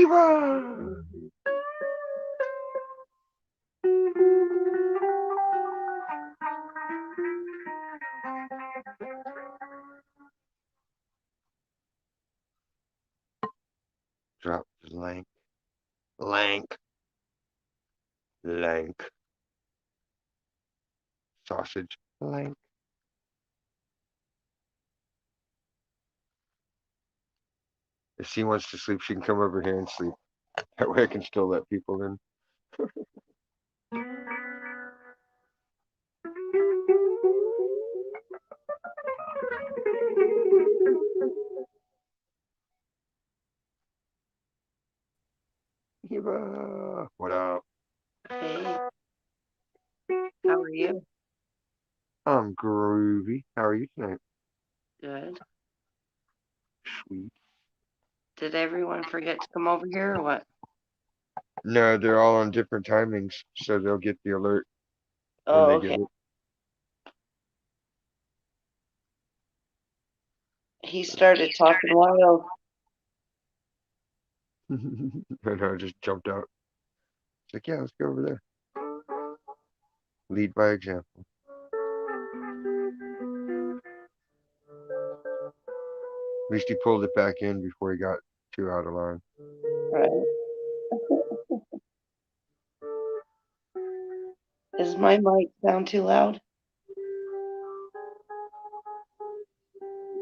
Eva! Drop lank, lank, lank. Sausage, lank. If she wants to sleep, she can come over here and sleep. That way I can still let people in. Eva! What up? Hey, how are you? I'm groovy. How are you tonight? Good. Sweet. Did everyone forget to come over here or what? No, they're all on different timings, so they'll get the alert when Oh, they get okay. it. He started talking wild. And I just jumped out. It's like, yeah, let's go over there. Lead by example. At least he pulled it back in before he got too out of line. Right. Is my mic sound too loud?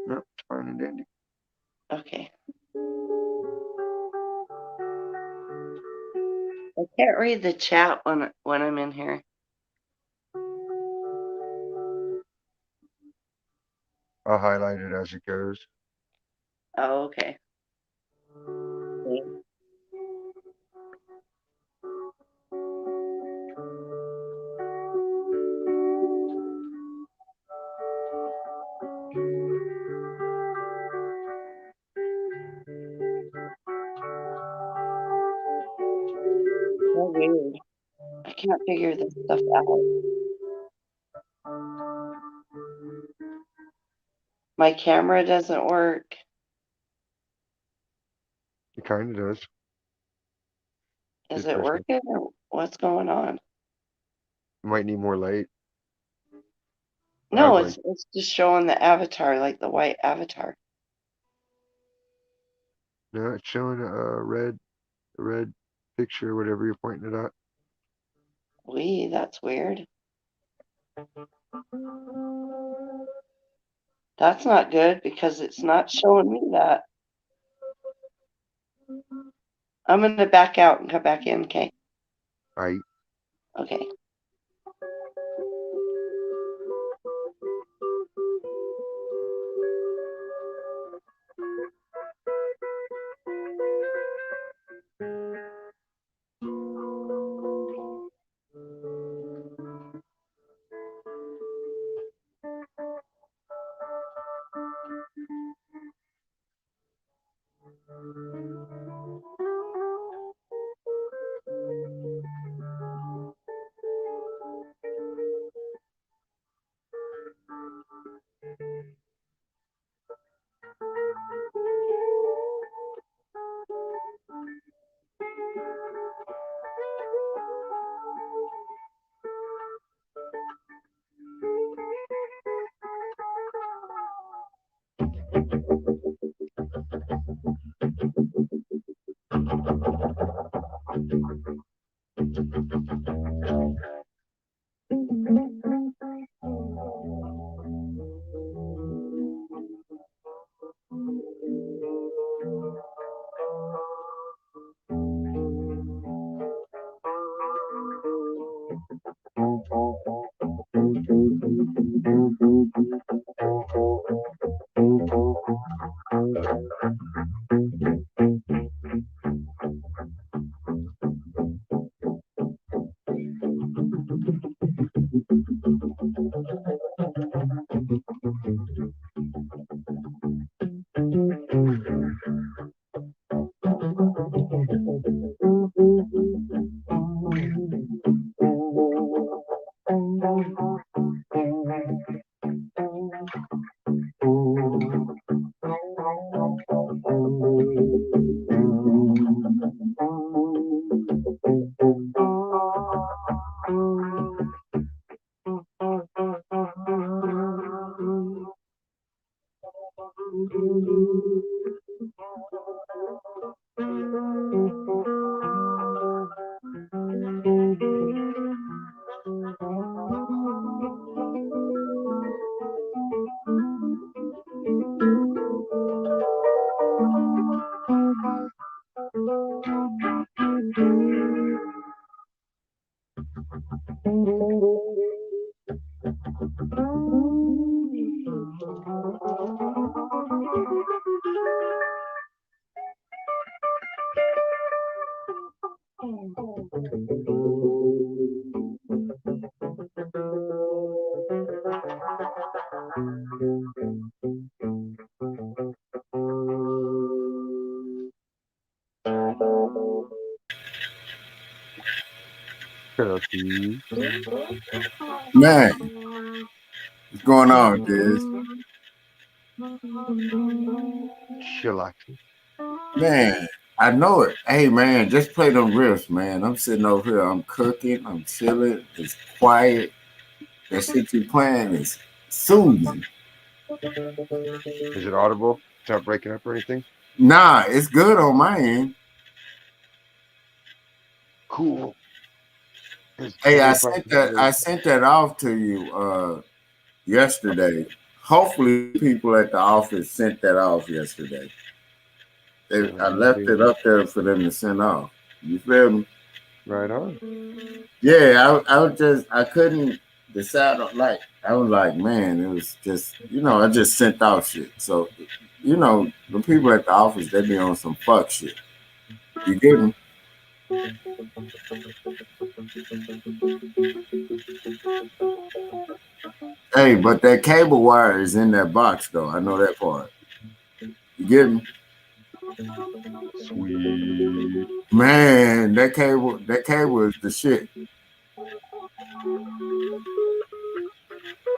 No, it's fine and dandy. Okay. I can't read the chat when I'm in here. I'll highlight it as it goes. Oh, okay. So weird. I can't figure this stuff out. My camera doesn't work. It kind of does. Is Did it for a second. working or what's going on? You might need more light. I No, have it's like, it's just showing the avatar, like the white avatar. no, it's showing a red picture, whatever you're pointing it at. Wee, that's weird. That's not good because it's not showing me that. I'm going to back out and come back in, okay? I Okay. Turkey. Man, what's going on, Diz? Chillaxing. Man, I know it. Hey, man, just play them riffs, man. I'm sitting over here. I'm cooking. I'm chilling. It's quiet. That shit you playing is soothing. Is it audible? It's not breaking up or anything? Nah, it's good on my end. Cool. Because Hey, we were talking I sent that off to you yesterday. Hopefully, people at the office sent that off yesterday. I left it up there for them to send off. You feel me? right on. Yeah, I was just I couldn't decide on like I was like, man, it was just I just sent out shit. So the people at the office they be on some fuck shit. You get me? Hey, but that cable wire is in that box though. I know that part. You get me? Sweet. Man, that cable is the shit.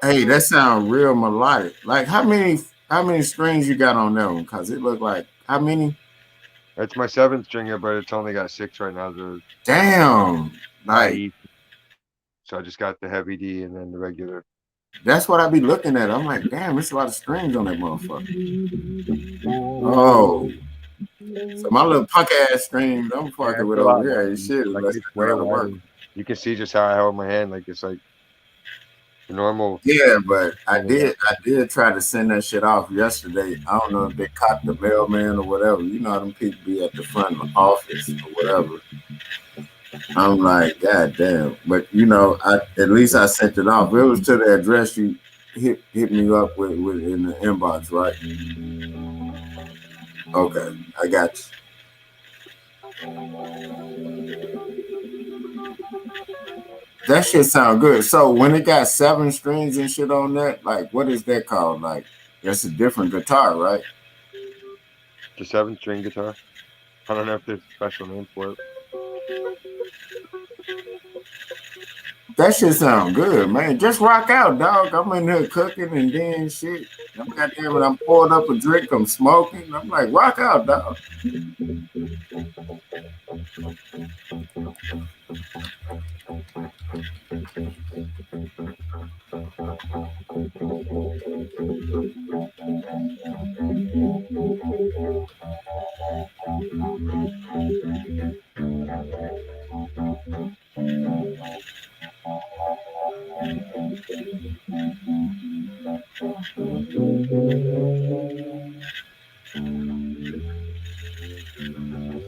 Hey, that sounds real melodic. Like how many strings you got on that one? Cause it looked like how many? That's my seventh stringer, but it's only got six right now. The Damn. high Like E. So I just got the heavy D and then the regular. that's what I be looking at. I'm like, damn, there's a lot of strings on that motherfucker. Oh, so my little punk ass strings, I'm Yeah, fucking it's with a over lot here and wider. shit Like unless it's I way go to work. wider. You can see just how I hold my hand. Like it's like the normal. Yeah, but I Only got did I did try to send that shit off yesterday. I don't know if they caught the mailman or whatever. You know how them people be at the front of the office or whatever. I'm like, God damn. But I at least I sent it off. It was to the address you hit me up with in the inbox, right? Okay, I got you. That shit sound good. So when it got 7 strings and shit on that, like what is that called? Like that's a different guitar, right? the seven string guitar. I don't know if there's a special name for it. That shit sound good, man. Just rock out, dog. I'm in here cooking and then shit. I'm goddamn it. I'm pouring up a drink. I'm smoking. I'm like, rock out, dog.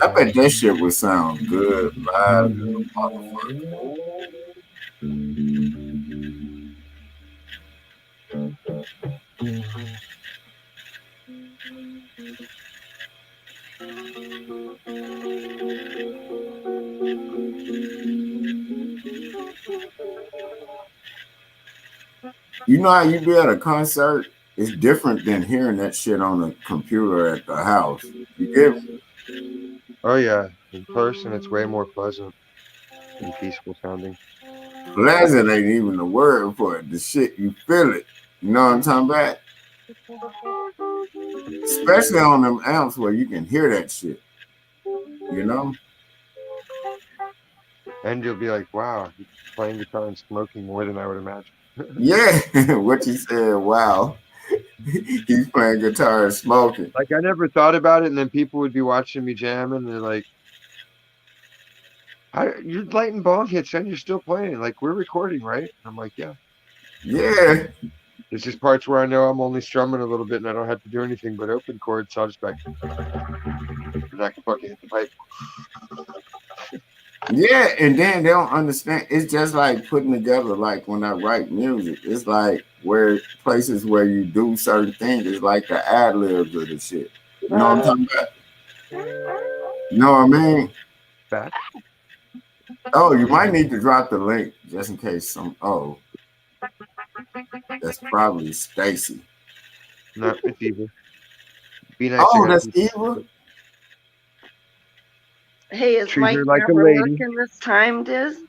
I bet that shit would sound good live as a motherfucker. You know how you be at a concert? It's different than hearing that shit on a computer at the house. You get me? Oh yeah, in person it's way more pleasant and peaceful sounding. Pleasant ain't even the word for it. The shit, you feel it. You know what I'm talking about? Especially on them amps where you can hear that shit. You know? And you'll be like, wow, he's playing guitar and smoking more than I would imagine. Yeah, what you said. Wow, he's playing guitar and smoking. Like I never thought about it, and then people would be watching me jamming, and they're like, "You're lighting bong hits and you're still playing. Like we're recording, right?" And I'm like, "Yeah." Yeah, It's just parts where I know I'm only strumming a little bit, and I don't have to do anything but open chords. So I'll just be like, and I can fucking hit the pipe. yeah, and then they don't understand. It's just like putting together. Like when I write music, it's like where places where you do certain things. It's like the ad libs of the shit. You know what I'm talking about? You know what I mean? Back, Oh, you might need to drop the link just in case some. Oh, that's probably Stacy. no, it's evil. Be nice. I Oh, got that's to Eva. Hey, is treat my her like a camera lady. working this time, Diz?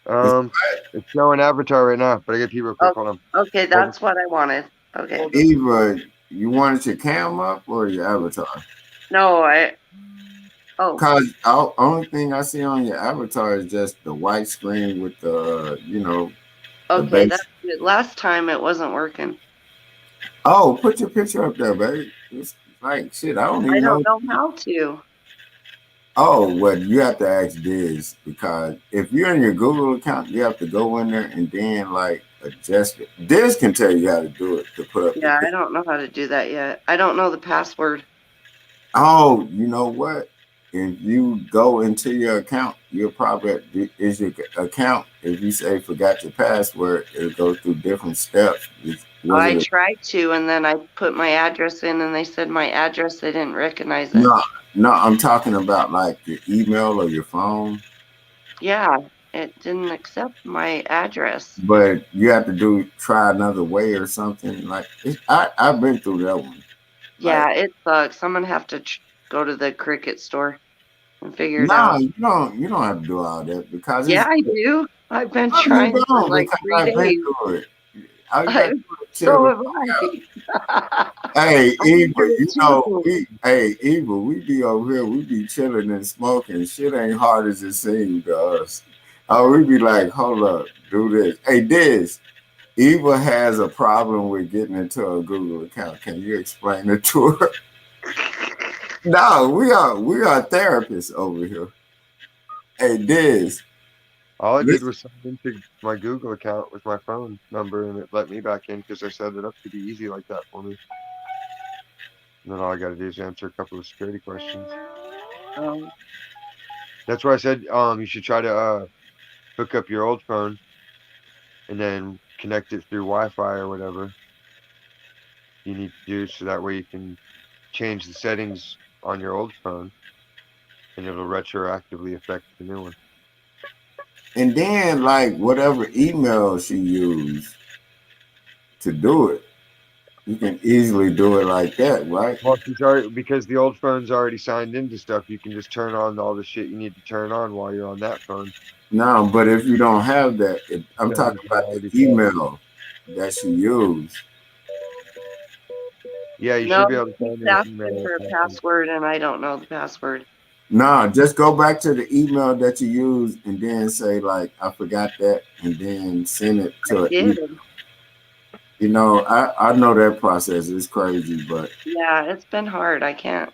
It's, Um, it's showing Avatar right now, but I got to pee real quick. Oh, Hold on. okay, Hold that's what I wanted. Okay. on. Eva, you wanted your cam up or your avatar? No, oh, Cause only thing I see on your avatar is just the white screen with the, the okay, that's base. good. Last time it wasn't working. Oh, put your picture up there, baby. It's like shit. I don't I even don't know. know how to. Oh, well, you have to ask Diz because if you're in your Google account, you have to go in there and then like adjust it. Diz can tell you how to do it to put up the Yeah, I picture. don't know how to do that yet. I don't know the password. Oh, you know what? If you go into your account, you'll probably is your account. If you say forgot your password, it'll go through different steps. Was I it tried to, and then I put my address in, and they said my address, they didn't recognize it. no, no? I'm talking about like your email or your phone, Yeah, it didn't accept my address. but you have to try another way or something. Like I've been through that one. Like Yeah, it sucks. I'm gonna have to go to the Cricket store and figure it no, out. you don't have to do all that because Yeah, it's I do. I've been no, you trying for don't like because three I've been days. through it. All you I, got to do is chill so the have I. Hey, I can Eva, do it too. Eva, we be over here, we be chilling and smoking. Shit ain't hard as it seems to us. Oh, we be like, hold up, do this. Hey, Diz, Eva has a problem with getting into a Google account. Can you explain it to her? No, we are therapists over here. Hey, Diz, All I did listen. was sign into my Google account with my phone number, and it let me back in because I set it up to be easy like that for me. And then all I got to do is answer a couple of security questions. Um, That's why I said, you should try to hook up your old phone and then connect it through Wi-Fi or whatever you need to do, so that way you can change the settings on your old phone, and it'll retroactively affect the new one. And then, like, whatever email she used to do it, you can easily do it like that, right? Well, she's already, because the old phone's already signed into stuff, you can just turn on all the shit you need to turn on while you're on that phone. No, but if you don't have that, I'm talking Settings are about the already set. email that she used. Yeah, you no, should be able to he's find an email asking or for a password. password, and I don't know the password. No, just go back to the email that you used and then say like, I forgot that, and then send it I to an did. email. I know that process is crazy, but Yeah, it's been hard. I can't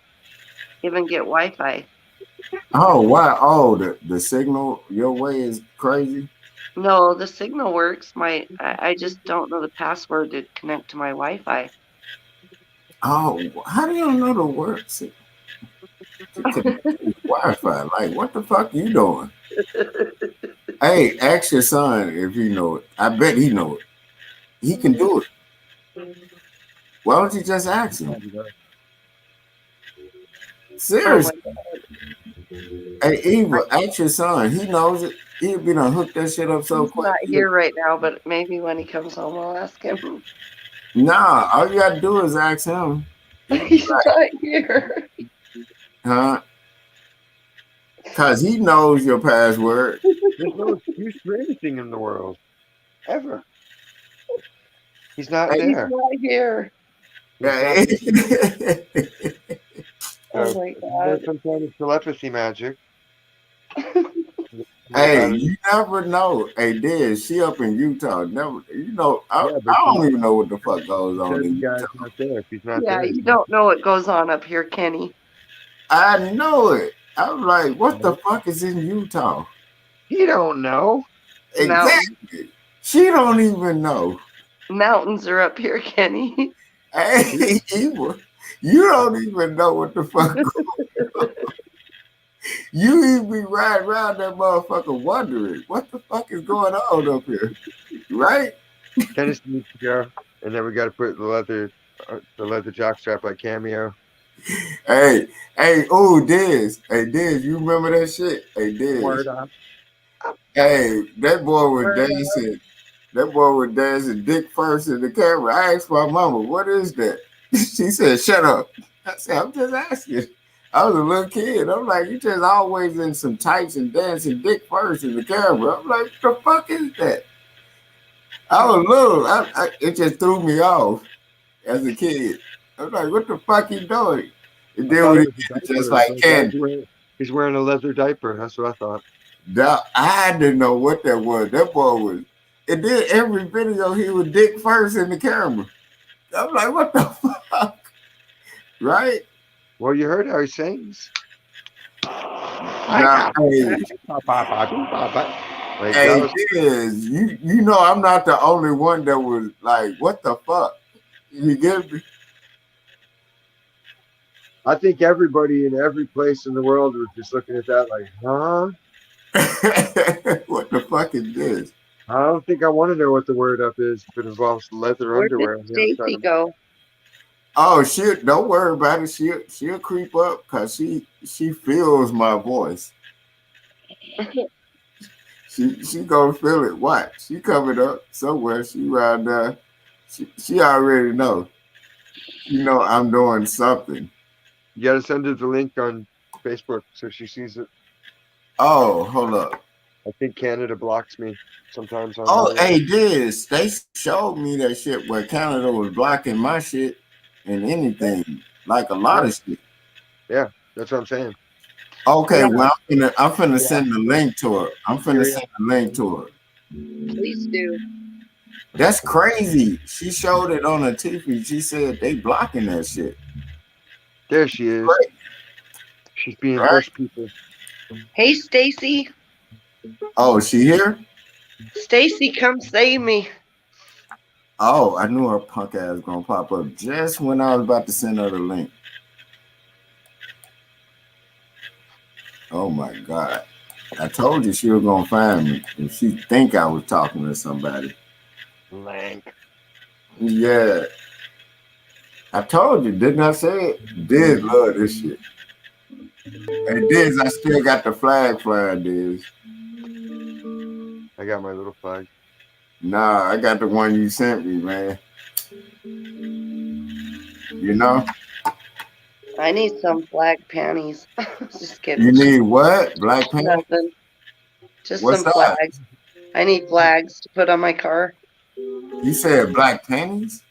even get Wi-Fi. oh wow, oh the signal your way is crazy. No, the signal works. I just don't know the password to connect to my Wi-Fi. Oh, how do you know the words to connect to your Wi-Fi? Like, what the fuck you doing? Hey, ask your son if he know it. I bet he know it. He can do it. Why don't you just ask him? Probably not. Oh my, Seriously. Hey, Eva, ask your son. He knows it. He'll be done hook that shit up so he's quick. not here right now, but maybe when he comes home, I'll ask him. Nah, all you gotta do is ask him. He'll be He's like, not here. huh? Cause he knows your password. There's no excuse for anything in the world, ever. He's not Hey, He's there. not here. He's not hey, there. Oh So my there's God. some kind of telepathy magic. Hey, you never know. Hey, Diz, she up in Utah. Never, Yeah, I but don't even know what the fuck goes on said the in guy's Utah. not there. If he's not Yeah, there, you don't know what goes on up here, Kenny. I know it. I'm like, what the fuck is in Utah? he don't know. Exactly. She don't even know. Mountains are up here, Kenny. Hey, Eva, you don't even know what the fuck. You even be riding around that motherfucker wondering what the fuck is going on up here, right? Tennis needs to go, and then we got to put the leather jockstrap like Cameo. Hey, Diz. Hey, Diz, you remember that shit? Hey, Diz. Word up. Hey, that boy was dancing. That boy was dancing dick first in the camera. I asked my mama, what is that? She said, shut up. I said, I'm just asking. I was a little kid. I'm like, you just always in some tights and dancing dick first in the camera. I'm like, what the fuck is that? I was little. It just threw me off as a kid. I'm like, what the fuck he doing? And I then thought when it he was a did it diaper. just like candy. He's wearing a leather diaper. That's what I thought. I didn't know what that was. That boy was. And then every video he was dick first in the camera. I'm like, what the fuck? Right? Well, you heard how he sings. Nah, hey, Like hey, that was. Diz, you know I'm not the only one that was like, what the fuck? You get me? I think everybody in every place in the world was just looking at that like, huh? What the fuck is this? I don't think I want to know what the word up is if it involves leather Where underwear. did Stacy go? Oh shit! Don't worry about it. She'll creep up because she feels my voice. She gonna feel it. What? She coming up somewhere. She around there. She already know. You know I'm doing something. You got to send her the link on Facebook so she sees it. Oh, hold up. I think Canada blocks me sometimes on. Oh, hey, Diz, they showed me that shit where Canada was blocking my shit and anything, like a lot of shit. Yeah, that's what I'm saying. Okay, Yeah. well, I'm finna send the link to her. I'm finna send the link to her. Please do. That's crazy. She showed it on her TV. She said they blocking that shit. There she is. Right. She's being Right. bush people. Hey, Stacy. Oh, she here? Stacy, come save me. Oh, I knew her punk ass gonna pop up just when I was about to send her the link. Oh my God. I told you she was gonna find me if she think I was talking to somebody. Lank. Yeah. I told you, didn't I say it? Diz love this shit. Hey Diz, I still got the flag flying, Diz. I got my little flag. Nah, I got the one you sent me, man. You know? I need some flag panties. Just kidding. You need what? Black pants? Nothing. Just What's some that? flags. I need flags to put on my car. You said black panties?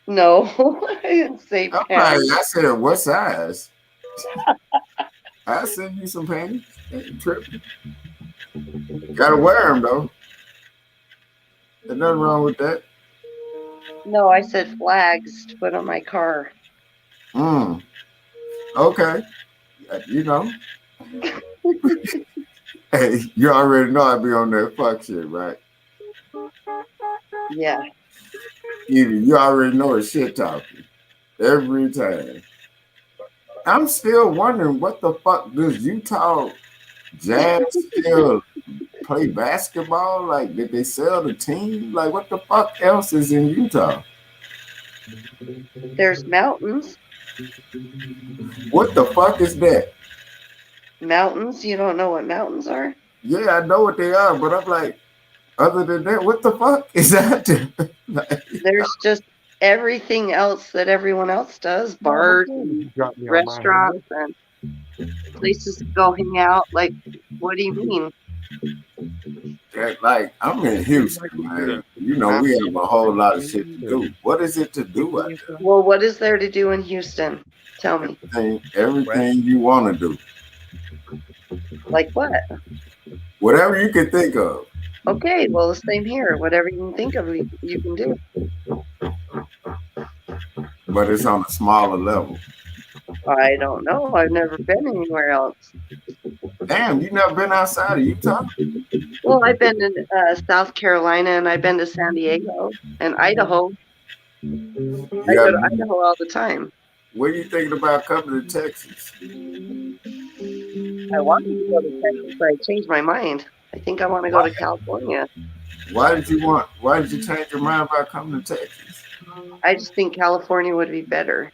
No, I didn't say I'm like, panties. I said, what size? I'll send you some panties. Ain't tripping. Gotta wear them, though. There's nothing wrong with that. No, I said flags to put on my car. Okay. You know. Hey, you already know I be on that fuck shit, right? Yeah. You already know it's shit talking. Every time. I'm still wondering what the fuck does Utah Jazz still play basketball? Like, did they sell the team? Like, what the fuck else is in Utah? There's mountains. What the fuck is that? Mountains? You don't know what mountains are? Yeah, I know what they are, but I'm like, other than that, what the fuck is that? Like, There's just everything else that everyone else does. Bars and restaurants and places to go hang out. Like, what do you mean? like, I'm in Houston, man. You know, we have a whole lot of shit to do. What is it to do out there? Well, what is there to do in Houston? Tell me. Everything you want to do. Like what? Whatever you can think of. Okay, well, the same here. Whatever you can think of, you can do. But it's on a smaller level. I don't know. I've never been anywhere else. Damn, you never been outside of Utah? Well, I've been in South Carolina, and I've been to San Diego and Idaho. I go to Idaho all the time. What are you thinking about coming to Texas? I wanted to go to Texas, but I changed my mind. I think I want to go to California. Why did you change your mind about coming to Texas? I just think California would be better.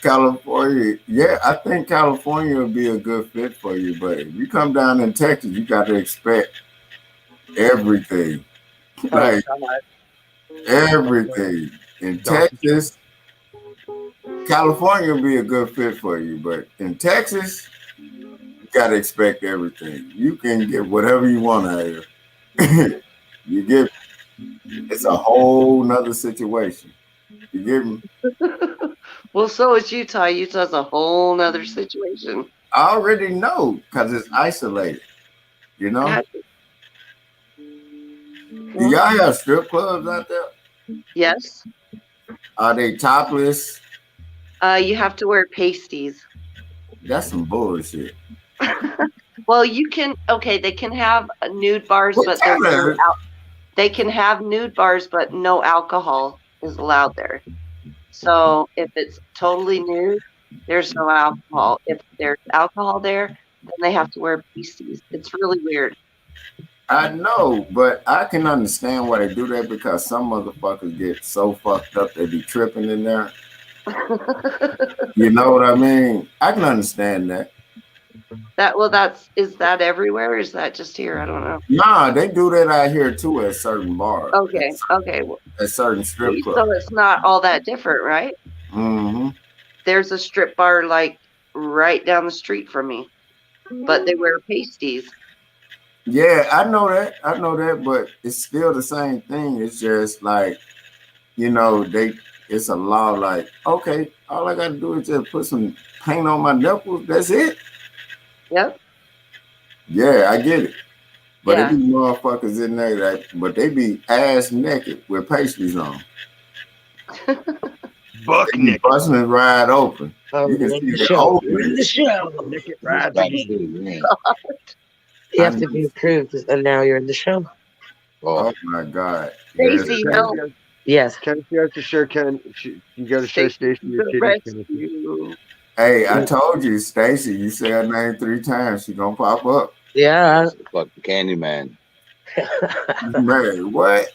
California, yeah, I think California would be a good fit for you, but if you come down in Texas, you got to expect everything. Like everything. In Texas, California would be a good fit for you, but in Texas, you got to expect everything. You can get whatever you want out of here. It's a whole nother situation. You get me? Well, so is Utah. Utah's a whole nother situation. I already know because it's isolated. You know? Do y'all have strip clubs out there? Yes. Are they topless? You have to wear pasties. That's some bullshit. Well, you can. Okay, they can have nude bars, but they can have nude bars, but no alcohol is allowed there. So if it's totally nude, there's no alcohol. If there's alcohol there, then they have to wear pasties. It's really weird. I know, but I can understand why they do that because some motherfuckers get so fucked up they be tripping in there. You know what I mean? I can understand that. Is that everywhere? Or is that just here? I don't know. Nah, they do that out here too at certain bars. Okay. At certain strip clubs. So it's not all that different, right? Mm-hmm. There's a strip bar like right down the street from me, but they wear pasties. Yeah, I know that, but it's still the same thing. It's just like, you know, it's a law like, okay, all I gotta do is just put some paint on my nipples, that's it. Yep. Yeah, I get it. But there be motherfuckers in there but they be ass naked with pasties on. Buck naked. Busting it right open. Oh, you can see the show. The show. Naked right You have to be approved, and now you're in the show. Oh my God. Stacy, help. Yes. Can you have to share? You got to show Stacy your titties. Hey, I told you, Stacy. You say her name 3 times, she gonna pop up. Yeah. Fucking Candyman. Man, what?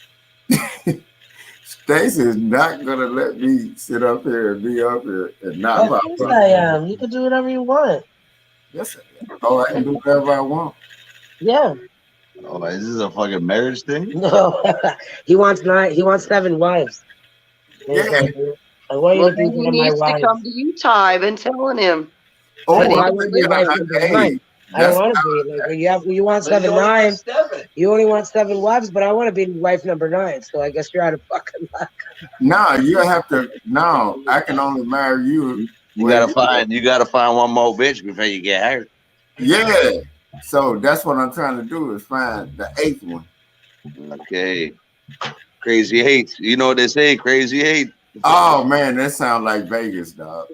Stacy is not gonna let me sit up here and be up here and not pop up. Of course I am. You can do whatever you want. Yes. Oh, I can do whatever I want. Yeah. Oh, is this a fucking marriage thing? No. He wants 7 wives. Yeah. Well, then he needs to come to Utah. I've been telling him. Oh, I want to be wife number 9. I don't want to be like you want 7 wives. You only want 7 wives, but I want to be wife number 9. So I guess you're out of fucking luck. No, you have to. No, I can only marry you. You gotta find one more bitch before you get married. Yeah. So that's what I'm trying to do is find the 8th one. Okay. Crazy 8. You know what they say? Crazy 8. Oh man, that sounds like Vegas, dog.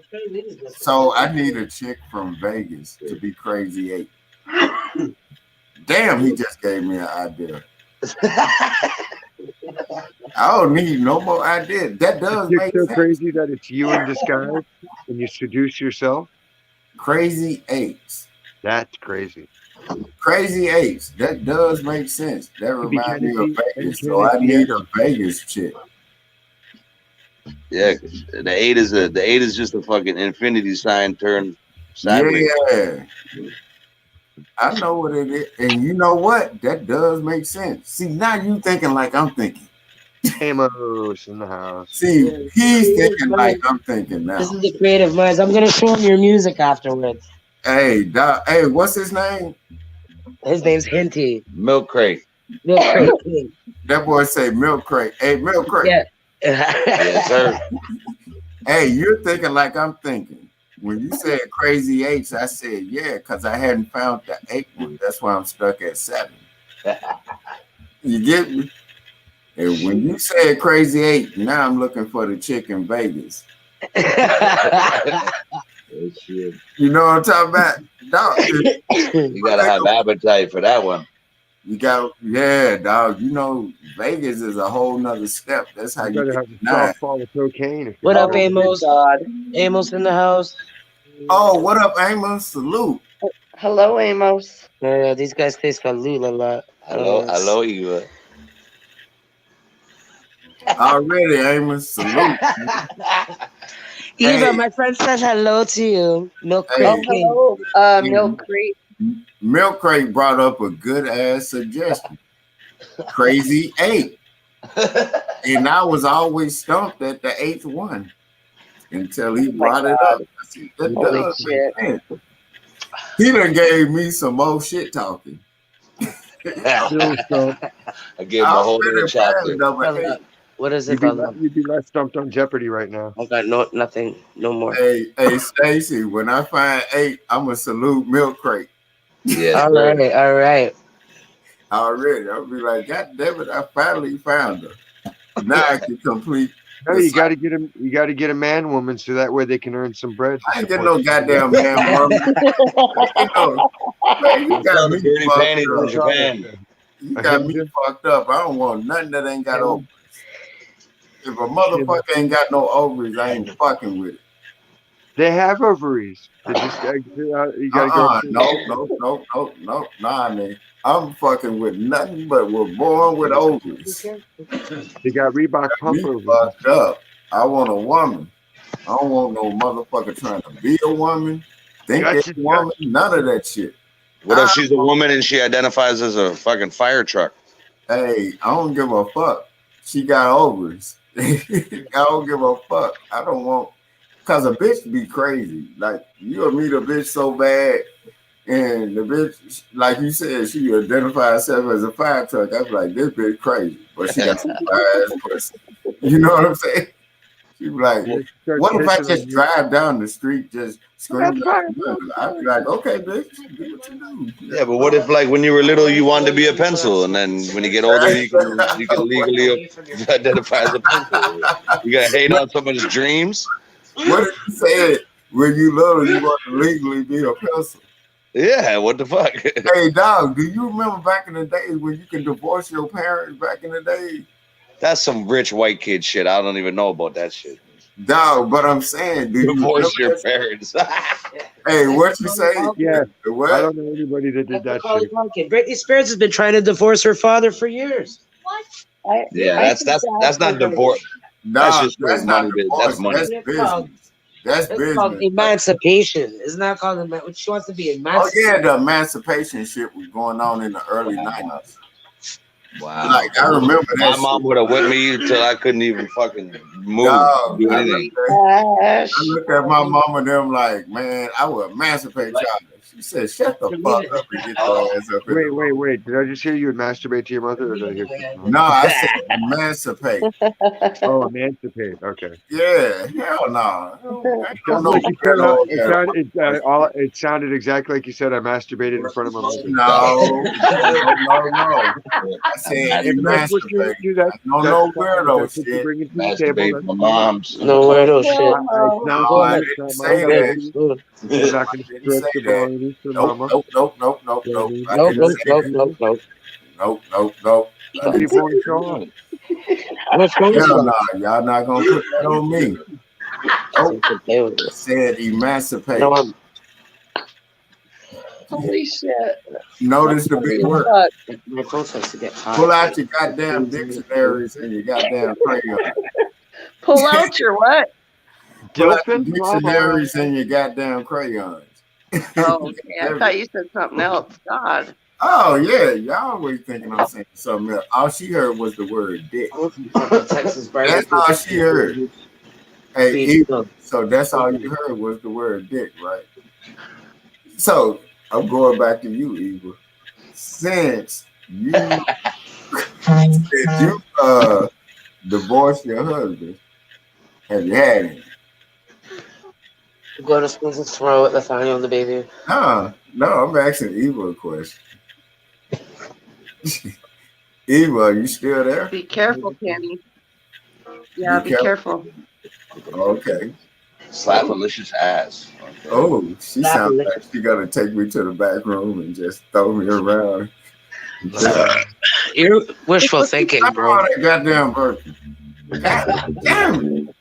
So I need a chick from Vegas to be Crazy 8. Damn, he just gave me an idea. I don't need no more ideas. That does make so sense. Crazy that it's you in disguise and you seduce yourself. Crazy 8s. That's crazy. Crazy 8s. That does make sense. That reminds me of Vegas. So I need a Vegas chick. Yeah, the 8 is just a fucking infinity sign turned sideways. Yeah. I know what it is. And you know what? That does make sense. See, now you thinking like I'm thinking. Amos in the house. See, he's thinking like I'm thinking now. This is the creative minds. I'm gonna show him your music afterwards. Hey, Doc, hey, what's his name? His name's Hinty. Milk crate. Milk crate. That boy say milk crate. Hey, milk crate. Yeah. Yes, sir. Hey, you're thinking like I'm thinking. when you said crazy eights, I said yeah, because I hadn't found the 8th one. That's why I'm stuck at 7. You get me? And when you said crazy 8, now I'm looking for the chick in Vegas. You know what I'm talking about? Dog, You gotta have appetite for that one. you got, yeah, dog. You know, Vegas is a whole nother step. That's how You you gotta get have a nine. soft fall of cocaine. If What you're up, going. Amos? God. Amos in the house. Oh, what up, Amos? Salute. Hello, Amos. Yeah, these guys say salute a lot. Hello, Eva. Already, Amos. Salute. Eva, Hey. my friend said hello to you. Milk Hey. Crate King. Hello, Milk Crate. Milk Crate brought up a good ass suggestion. Crazy 8. And I was always stumped at the 8th one until he brought it up. I said, that Holy does shit. make sense. He done gave me some more shit talking. Still stumped. I gave him a whole Already other chapter. found number 8. What is You'd it? be less stumped on Jeopardy right now. I got no nothing, no more. Hey, Stacy, when I find 8, I'm going to salute Milk Crate. Yeah. All right. Already. I'll be like, God damn it, I finally found her. Now I can complete. No, you got to get him. You got to get a man woman so that way they can earn some bread. I ain't getting no goddamn man woman. Man, you got me Dirty panties in fucked up. Japan. You got me fucked up. I don't want nothing that ain't got ovaries. If a motherfucker ain't got no ovaries, I ain't fucking with it. They have ovaries. They just you got to go. No. Nah, man. I'm fucking with nothing but we're born with ovaries. They got Reebok pump Me ovaries. fucked up. I want a woman. I don't want no motherfucker trying to be a woman. Think they're a woman. None of that shit. What if she's a woman and she identifies as a fucking fire truck? Hey, I don't give a fuck. She got ovaries. I don't give a fuck. I don't want, cause a bitch be crazy. Like you'll meet a bitch so bad, and the bitch, like you said, she identifies herself as a fire truck. I be like, this bitch crazy, but she got some fire ass pussy. You know what I'm saying? She be like, what if I just drive down the street just screaming? I'd be like, okay, bitch, do what you do. Yeah, but what if like when you were little you wanted to be a pencil, and then when you get older you can legally identify as a pencil? You gotta hate on someone's dreams. What if you said when you little you want to legally be a pencil? Yeah, what the fuck? Hey, dog, do you remember back in the days when you can divorce your parents back in the day? That's some rich white kid shit. I don't even know about that shit. Dog, but I'm saying, do you divorce your parents? Hey, what you say? Yeah, what? I don't know anybody that did that shit. Britney Spears has been trying to divorce her father for years. What? Yeah, that's not divorce. That's just that's money. Divorce. That's money. That's business. That's business. Called emancipation. It's not called emancipation. She wants to be emancipated. Oh yeah, the emancipation shit was going on in the early 90s. Wow. Like I remember my that mom would have whipped me till I couldn't even fucking move. Dog, do I anything. looked at my mom and them like, man, I would emancipate y'all. She said, shut the fuck up and get your ass up. Wait. Did I just hear you would masturbate to your mother? Or did I hear something? No, I said emancipate. Oh, emancipate. Okay. Yeah, hell no. It sounded exactly like you said I masturbated in front of my mother. No. I said emancipate. No weirdo shit. Masturbate my mom's. No weirdo shit. No, I didn't say that. You're not going to stretch the ball for mama. Nope. Somebody won't show up. Hell no, y'all not gonna put that on me. Oh, said emancipate. Holy shit. Notice the big word. My phone starts to get hot. Pull out your goddamn dictionaries and your goddamn crayons. Pull out your what? Pull out your dictionaries and your goddamn crayons. Oh, okay. I thought you said something else. God. Oh yeah, y'all always thinking I'm saying something else. All she heard was the word dick. Texas That's all she heard. Hey, so that's all you heard was the word dick, right? So I'm going back to you, Eva. Since you divorced your husband, have you had any? Go to school to throw at the final on the baby. No, I'm asking Eva a question. Eva, are you still there? Be careful, Kenny. Yeah, be careful. Okay. Slappalicious ass. Okay. Oh, she sounds like she gonna take me to the back room and just throw me around. You're wishful thinking, bro. All that goddamn burger. God damn it.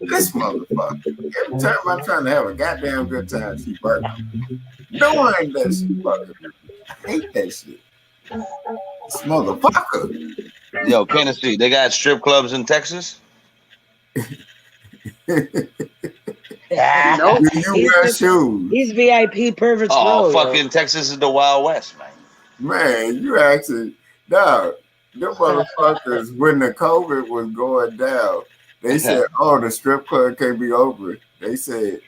This motherfucker. Every time I'm trying to have a goddamn good time, she burps. Knowing that she fucking. I hate that shit. This motherfucker. Yo, Tennessee, they got strip clubs in Texas? Yeah. Nope. Do you wear shoes? He's VIP perverts. Oh, bro, fucking Texas is the Wild West, man. Man, you actually, dog, them motherfuckers, when the COVID was going down, they said, oh, the strip club can't be open. They said,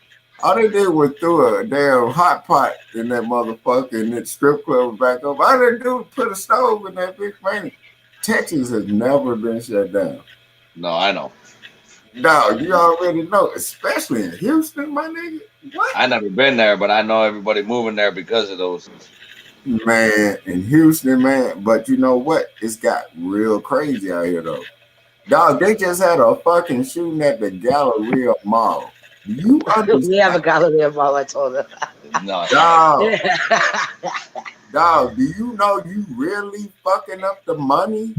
all they did was throw a damn hot pot in that motherfucker and the strip club was back open. All they do was put a stove in that big man. Texas has never been shut down. No, I know. Dog, you already know, especially in Houston, my nigga. What? I never been there, but I know everybody moving there because of those. Man, in Houston, man. But you know what? It's got real crazy out here, though. Dog, they just had a fucking shooting at the Galleria Mall. You understand? We have a Galleria Mall, I told her. No, Dog, do you know you really fucking up the money?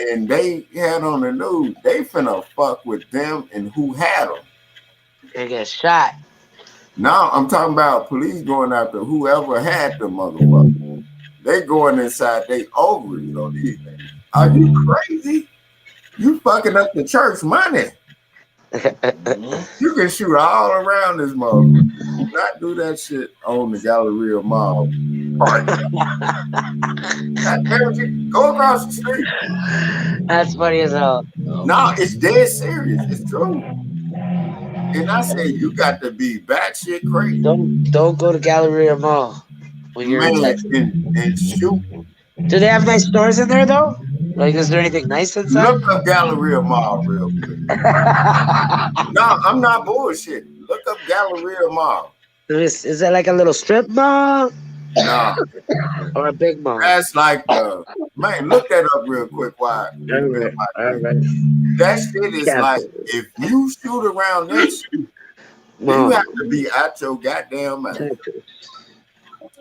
And they had on the news, they finna fuck with them and who had them. They get shot. Now I'm talking about police going after whoever had the motherfucker. They going inside they ovaries on these things. Are you crazy? You fucking up the church money. You can shoot all around this motherfucker. Do not do that shit on the Galleria Mall. Go across the street. That's funny as hell. No, it's dead serious. It's true. And I say you got to be batshit crazy. Don't go to Galleria Mall when you're in Texas. And shoot. Do they have nice stores in there though? Like, is there anything nice inside? Look up Galleria Mall real quick. No, I'm not bullshit. Look up Galleria Mall. Is that like a little strip mall? No. Or a big mall? That's like man, look that up real quick. Why? That shit is like if you shoot around this, you have to be out your goddamn mind.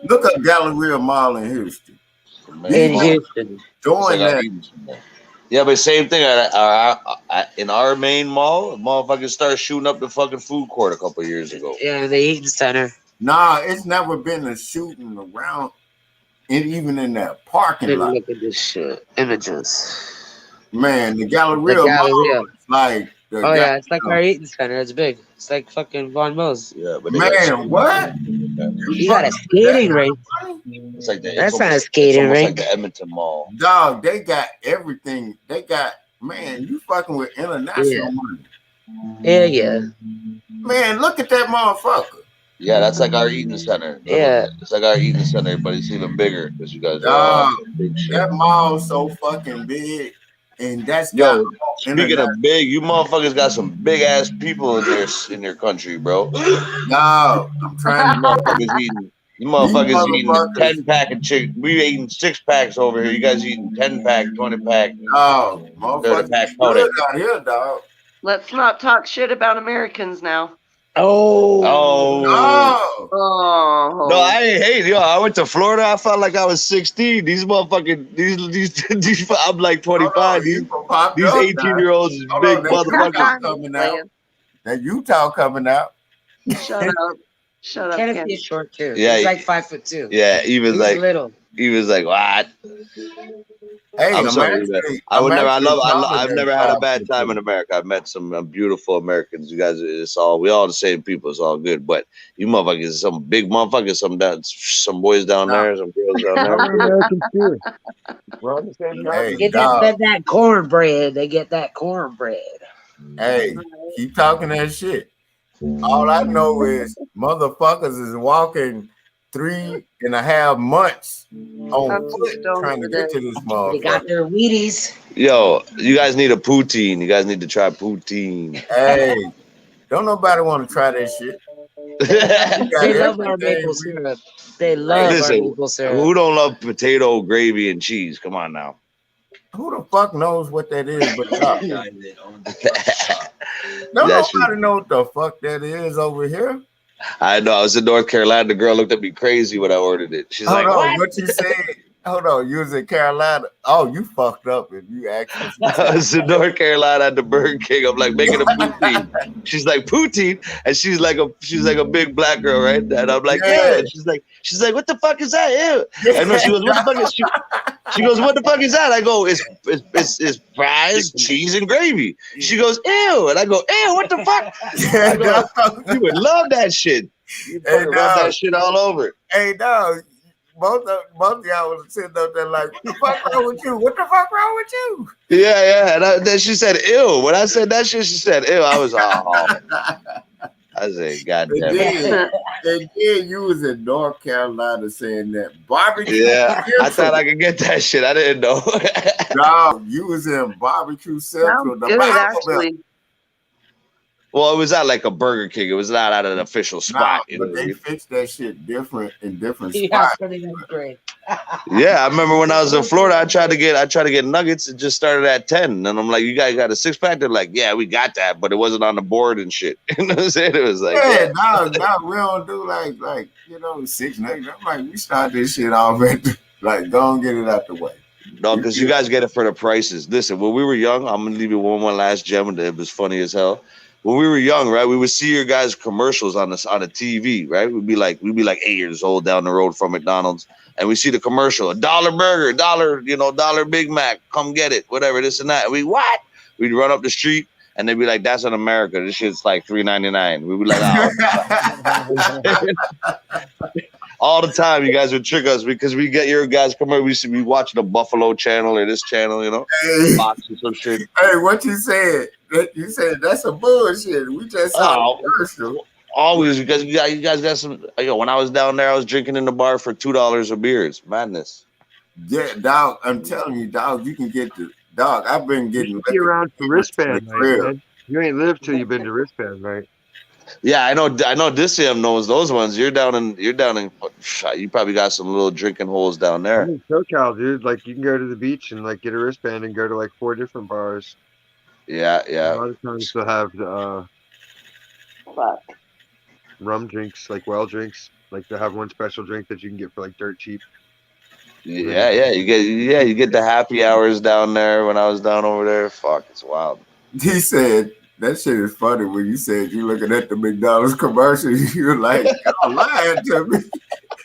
Look up Galleria Mall in Houston. In Houston. Doing that. Yeah, but same thing. In our main mall, motherfuckers started shooting up the fucking food court a couple of years ago. Yeah, the eating center. Nah, it's never been a shooting around, and even in that parking lot. Look at this shit. Images. Man, the Galleria Mall is like. It's like our eating center. It's big. It's like fucking Von Mills. Yeah, but man, what? You got a skating rink. It's like That's not a skating rink. Like the Edmonton Mall. Dog, they got everything. They got, man, you fucking with international money. Yeah. Man, look at that motherfucker. Yeah, that's like our eating center. Yeah. It's like our eating center, but it's even bigger because you guys that mall's so fucking big. And that's speaking of big, you motherfuckers got some big ass people in your country, bro. No, I'm trying to. You motherfuckers eating 10-pack of chicken. We eating 6-packs over here. You guys eating 10-pack, 20-pack. Oh, motherfuckers good out here, dog. Let's not talk shit about Americans now. Oh. No, I ain't hate. Yo, I went to Florida. I felt like I was 16. These motherfucking these I'm like 25. These 18-year-olds is big motherfuckers coming out. That Utah coming out. Shut up. Kenneth is short too. Yeah, he's like 5'2". Yeah, he was like little. He was like, what? Hey, I'm sorry, I've never had a bad time in America. I've met some beautiful Americans. You guys, we all the same people. It's all good. But you motherfuckers, some big motherfuckers, some boys down there, some girls down there. We're on the same Get that cornbread. They get that cornbread. Hey, keep talking that shit. All I know is motherfuckers is walking 3.5 months on foot trying to get to this motherfucker. They got their Wheaties. Yo, you guys need a poutine. You guys need to try poutine. Hey, Don't nobody want to try that shit. They love our maple syrup. They love our maple syrup. Who don't love potato gravy and cheese? Come on now. Who the fuck knows what that is? But nobody know what the fuck that is over here. I know. I was in North Carolina. The girl looked at me crazy when I ordered it. She's like, what you said? Hold on, you was in Carolina. Oh, you fucked up if you actually. I was in North Carolina at the Burger King. I'm like making a poutine. She's like poutine, and she's like a big black girl, right? And I'm like, yeah. And she's like, what the fuck is that? Ew. And she goes, what the fuck is she goes, what the fuck is that? I go, it's fries, cheese, and gravy. She goes, ew, and I go, ew, what the fuck? I go, you would love that shit. You rub that shit all over. Hey, dog. Both of y'all was sitting up there like, what the fuck wrong with you? What the fuck wrong with you? Yeah. And then she said, ew. When I said that shit, she said, ew. I was I said, God damn it. And then you was in North Carolina saying that barbecue. Yeah, I thought I could get that shit. I didn't know. No, you was in Barbecue Central. Good, actually. Well, it was at like a Burger King. It was not at an official spot. But they fixed that shit different in different spots. Great. Yeah, I remember when I was in Florida, I tried to get nuggets. It just started at 10, and I'm like, "You guys got a 6-pack?" They're like, "Yeah, we got that, but it wasn't on the board and shit." You know what I'm saying? It was like, no, we don't do like 6 nuggets. I'm like, we start this shit off at go and get it out the way. No, because you guys get it for the prices. Listen, when we were young, I'm gonna leave you one last gem, and it was funny as hell. When we were young, right, we would see your guys' commercials on the TV, right? We'd be like 8 years old down the road from McDonald's, and we see the commercial, $1 burger, $1 Big Mac, come get it, whatever, this and that. And we'd run up the street, and they'd be like, "That's in America. This shit's like $3.99." We'd be like, "Oh." All the time, you guys would trick us because we get your guys' commercial. We watch the Buffalo channel or this channel, Fox or some shit. Hey, what you said? You said that's a bullshit. We just saw commercial. Always, because you guys got some. When I was down there, I was drinking in the bar for $2 a beer. It's madness. Yeah, dog. I'm telling you, dog. You can get the dog. I've been getting around to wristband, man. You ain't lived till you've been to wristband, right? Yeah, I know. This knows those ones. You're down in. You probably got some little drinking holes down there. I'm in SoCal, dude. Like you can go to the beach and get a wristband and go to like 4 different bars. Yeah. A lot of times they'll have the rum drinks, like well drinks. Like they'll have one special drink that you can get for like dirt cheap. Yeah. You get the happy hours down there. When I was down over there, fuck, it's wild. He said. That shit is funny when you said you looking at the McDonald's commercial. You're like, y'all lying to me.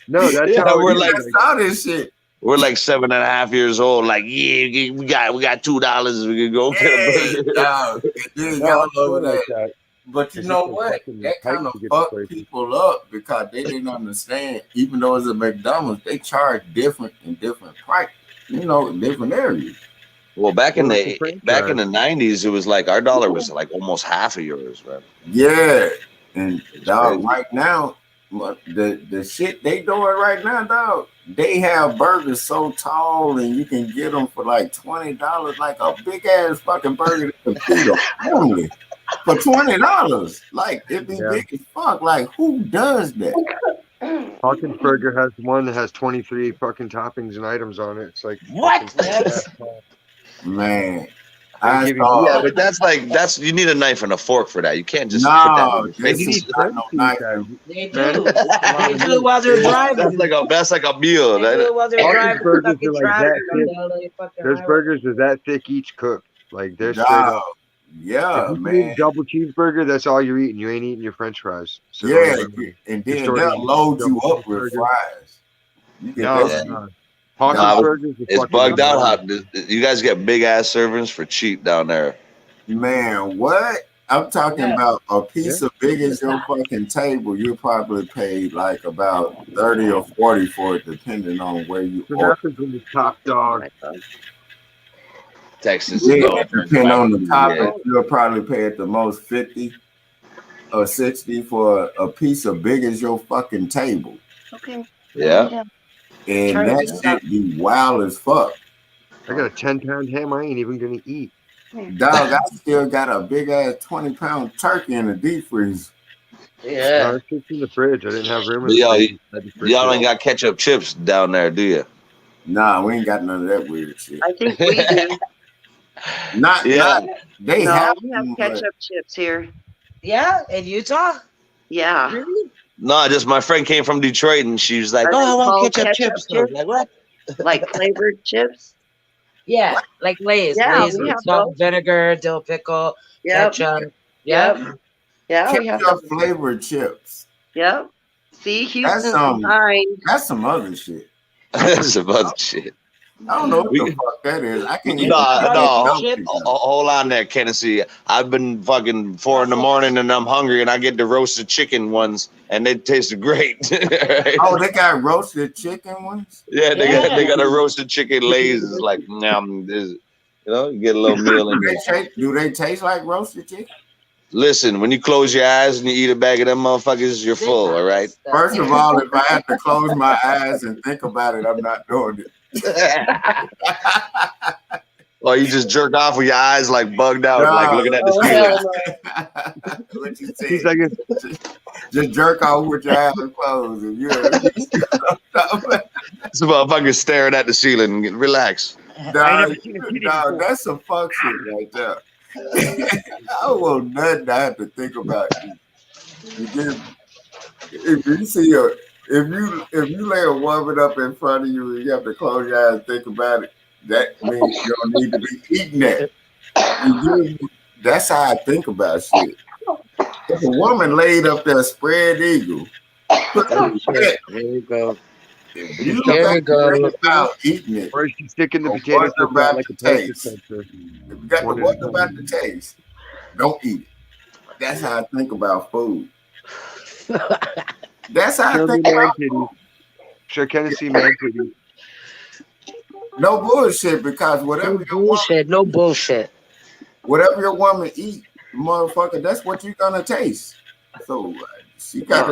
No, that's how we're like saw this shit. We're like 7.5 years old. Like, yeah, we got $2. We can go get a burger. Y'all over that. But you know what? That kind of fucked people up because they didn't understand. Even though it's a McDonald's, they charge different in different prices. In different areas. Well, back in the 90s, it was like our dollar was like almost half of yours, man. Yeah, and dog, right now, the shit they doing right now, dog. They have burgers so tall, and you can get them for like $20, like a big ass fucking burger only for $20. Like it'd be big as fuck. Like who does that? Hawkins Burger has one that has 23 fucking toppings and items on it. It's like what? Man, but that's you need a knife and a fork for that. You can't just put that in your face. No knife. They do. They do while they're driving. That's like a meal. They do while they're driving. Burgers are like that thick. Those burgers are that thick each cooked. Like they're straight up. Yeah, if you man. eat double cheeseburger, that's all you're eating. You ain't eating your French fries. So and then they'll load you up with fries. You get it's bugged out how you guys get big ass servings for cheap down there. Man, what? I'm talking about a piece of big as your fucking table. You'll probably pay like about 30 or 40 for it, depending on where you are. The top dog. Texas. Depending on the topic, you'll probably pay at the most 50 or 60 for a piece of big as your fucking table. Okay. Yeah. And that shit be wild as fuck. I got a 10-pound ham I ain't even gonna eat. Dog, I still got a big ass 20-pound turkey in the deep freeze. Yeah. No, it's just in the fridge. I didn't have room in But the y'all, fridge. y'all ain't got ketchup chips down there, do you? Nah, we ain't got none of that weird shit. I think we do. Not they No, have we have them, but ketchup chips here. Yeah, in Utah? Yeah. Really? No, just my friend came from Detroit and she was like, Are Oh, they I want called ketchup chips. I was like, what? Like flavored chips? Yeah, like Lay's. Yeah, Lay's we with have salt those. and vinegar, dill pickle, Yep. ketchup. Yeah. Yep. Yeah, we have ketchup those. flavored chips. Yep. See, That's Houston's behind. that's some other shit. that's a bunch of shit. I don't know what the fuck that is. I can't even No, chips. hold on there, Tennessee. I've been fucking 4 a.m. and I'm hungry and I get the roasted chicken ones and they taste great. Oh, they got roasted chicken ones? Yeah, they got a roasted chicken Lay's. It's like, you know, you get a little meal in there. Do they taste like roasted chicken? Listen, when you close your eyes and you eat a bag of them motherfuckers, you're full, all right? First of all, if I have to close my eyes and think about it, I'm not doing it. Or you just jerk off with your eyes like bugged out, like looking at the ceiling. What you say? Just jerk off with your eyes closed. And This motherfucker staring at the ceiling. Relax. No, that's some fuck shit right there. I want nothing I have to think about. If you see if you lay a woman up in front of you and you have to close your eyes and think about it, that means you don't need to be eating that. That's how I think about shit. If a woman laid up there spread eagle, There you go. There we go. About eating it. Or is she sticking the potato chip out like a potato sensor? If you got to wonder about the taste, don't eat it. That's how I think about food. That's how I think about food. Sure, Tennessee man kitty. No bullshit, because whatever no bullshit. Whatever your woman eat, motherfucker, that's what you're gonna taste. So she got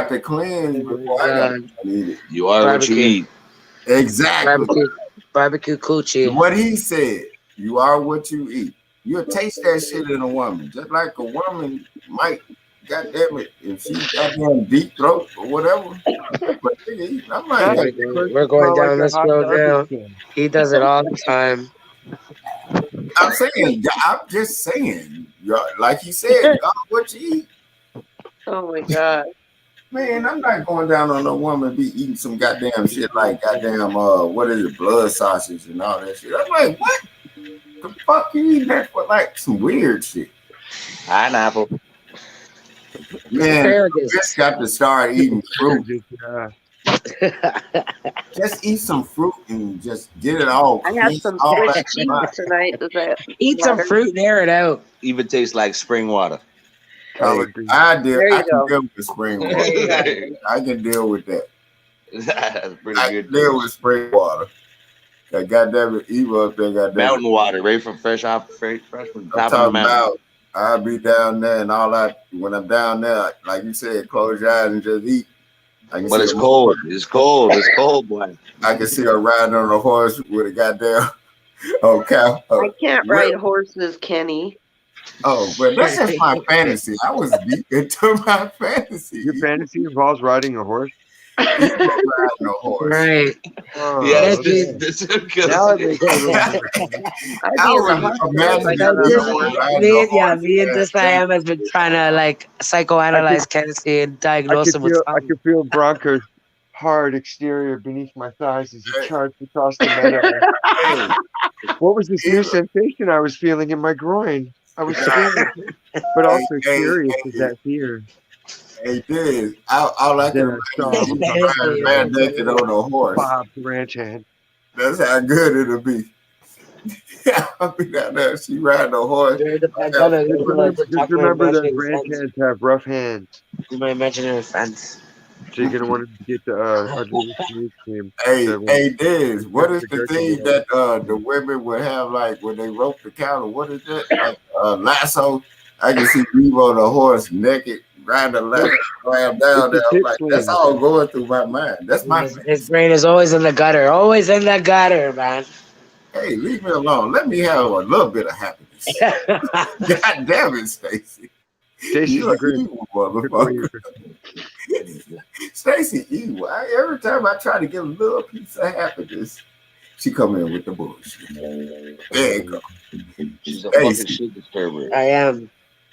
to cleanse before I got to eat it. You are what you eat. Exactly. Barbecue coochie. What he said, you are what you eat. You'll taste that shit in a woman. Just like a woman might, goddamn it, if she goddamn deep throat or whatever. But I'm like, we're going down this road now. He does it all the time. I'm just saying, like he said, y'all what you eat. Oh my god. Man, I'm not going down on no woman be eating some goddamn shit like goddamn what is it, blood sausage and all that shit. I'm like, what? The fuck you eating that for? Like some weird shit. Pineapple. Man, just got to start eating fruit. Just eat some fruit and just get it all. I had some fish cheese tonight. Eat some fruit and air it out. Even tastes like spring water. I can deal with spring water. I can deal with that. That's pretty I good. can deal with spring water. That goddamn evil up there, goddamn mountain water, right from fresh from the top of the mountain. I'll be down there and all that. When I'm down there, like you said, close your eyes and just eat. But it's cold. It's cold. It's cold, boy. I can see her riding on a horse with a goddamn cow. I can't ride horses, Kenny. Oh, but that's just my fantasy. I was deep into my fantasy. Your fantasy involves riding a horse? Riding a horse. Right. Oh, yeah, this is good. Me and this I am has been trying to like psychoanalyze Tennessee and diagnose him with something. I could feel Bronco's hard exterior beneath my thighs as he charged across the meadow. What was this new sensation I was feeling in my groin? I was scared, but also curious as that fear. Hey, dude, all I can imagine man naked on a horse. Bob the ranch hand. That's how good it'll be. I'll be down there. She riding a horse. Just remember that ranch hands have rough hands. You might imagine it friends. So you're gonna want to get the smooth team. Hey, Diz, what is the thing that the women would have like when they rope the cattle? What is that? Like lasso? I can see you on a horse naked, riding a lasso, down there. Like, that's all going through my mind. That's my his brain is always in the gutter. Always in the gutter, man. Hey, leave me alone. Let me have a little bit of happiness. God damn it, Stacy. Stacy's You the great evil motherfucker. Stacy evil. Every time I try to get a little piece of happiness, she come in with the bullshit. There you go. She's a fucking shit disturber. I am.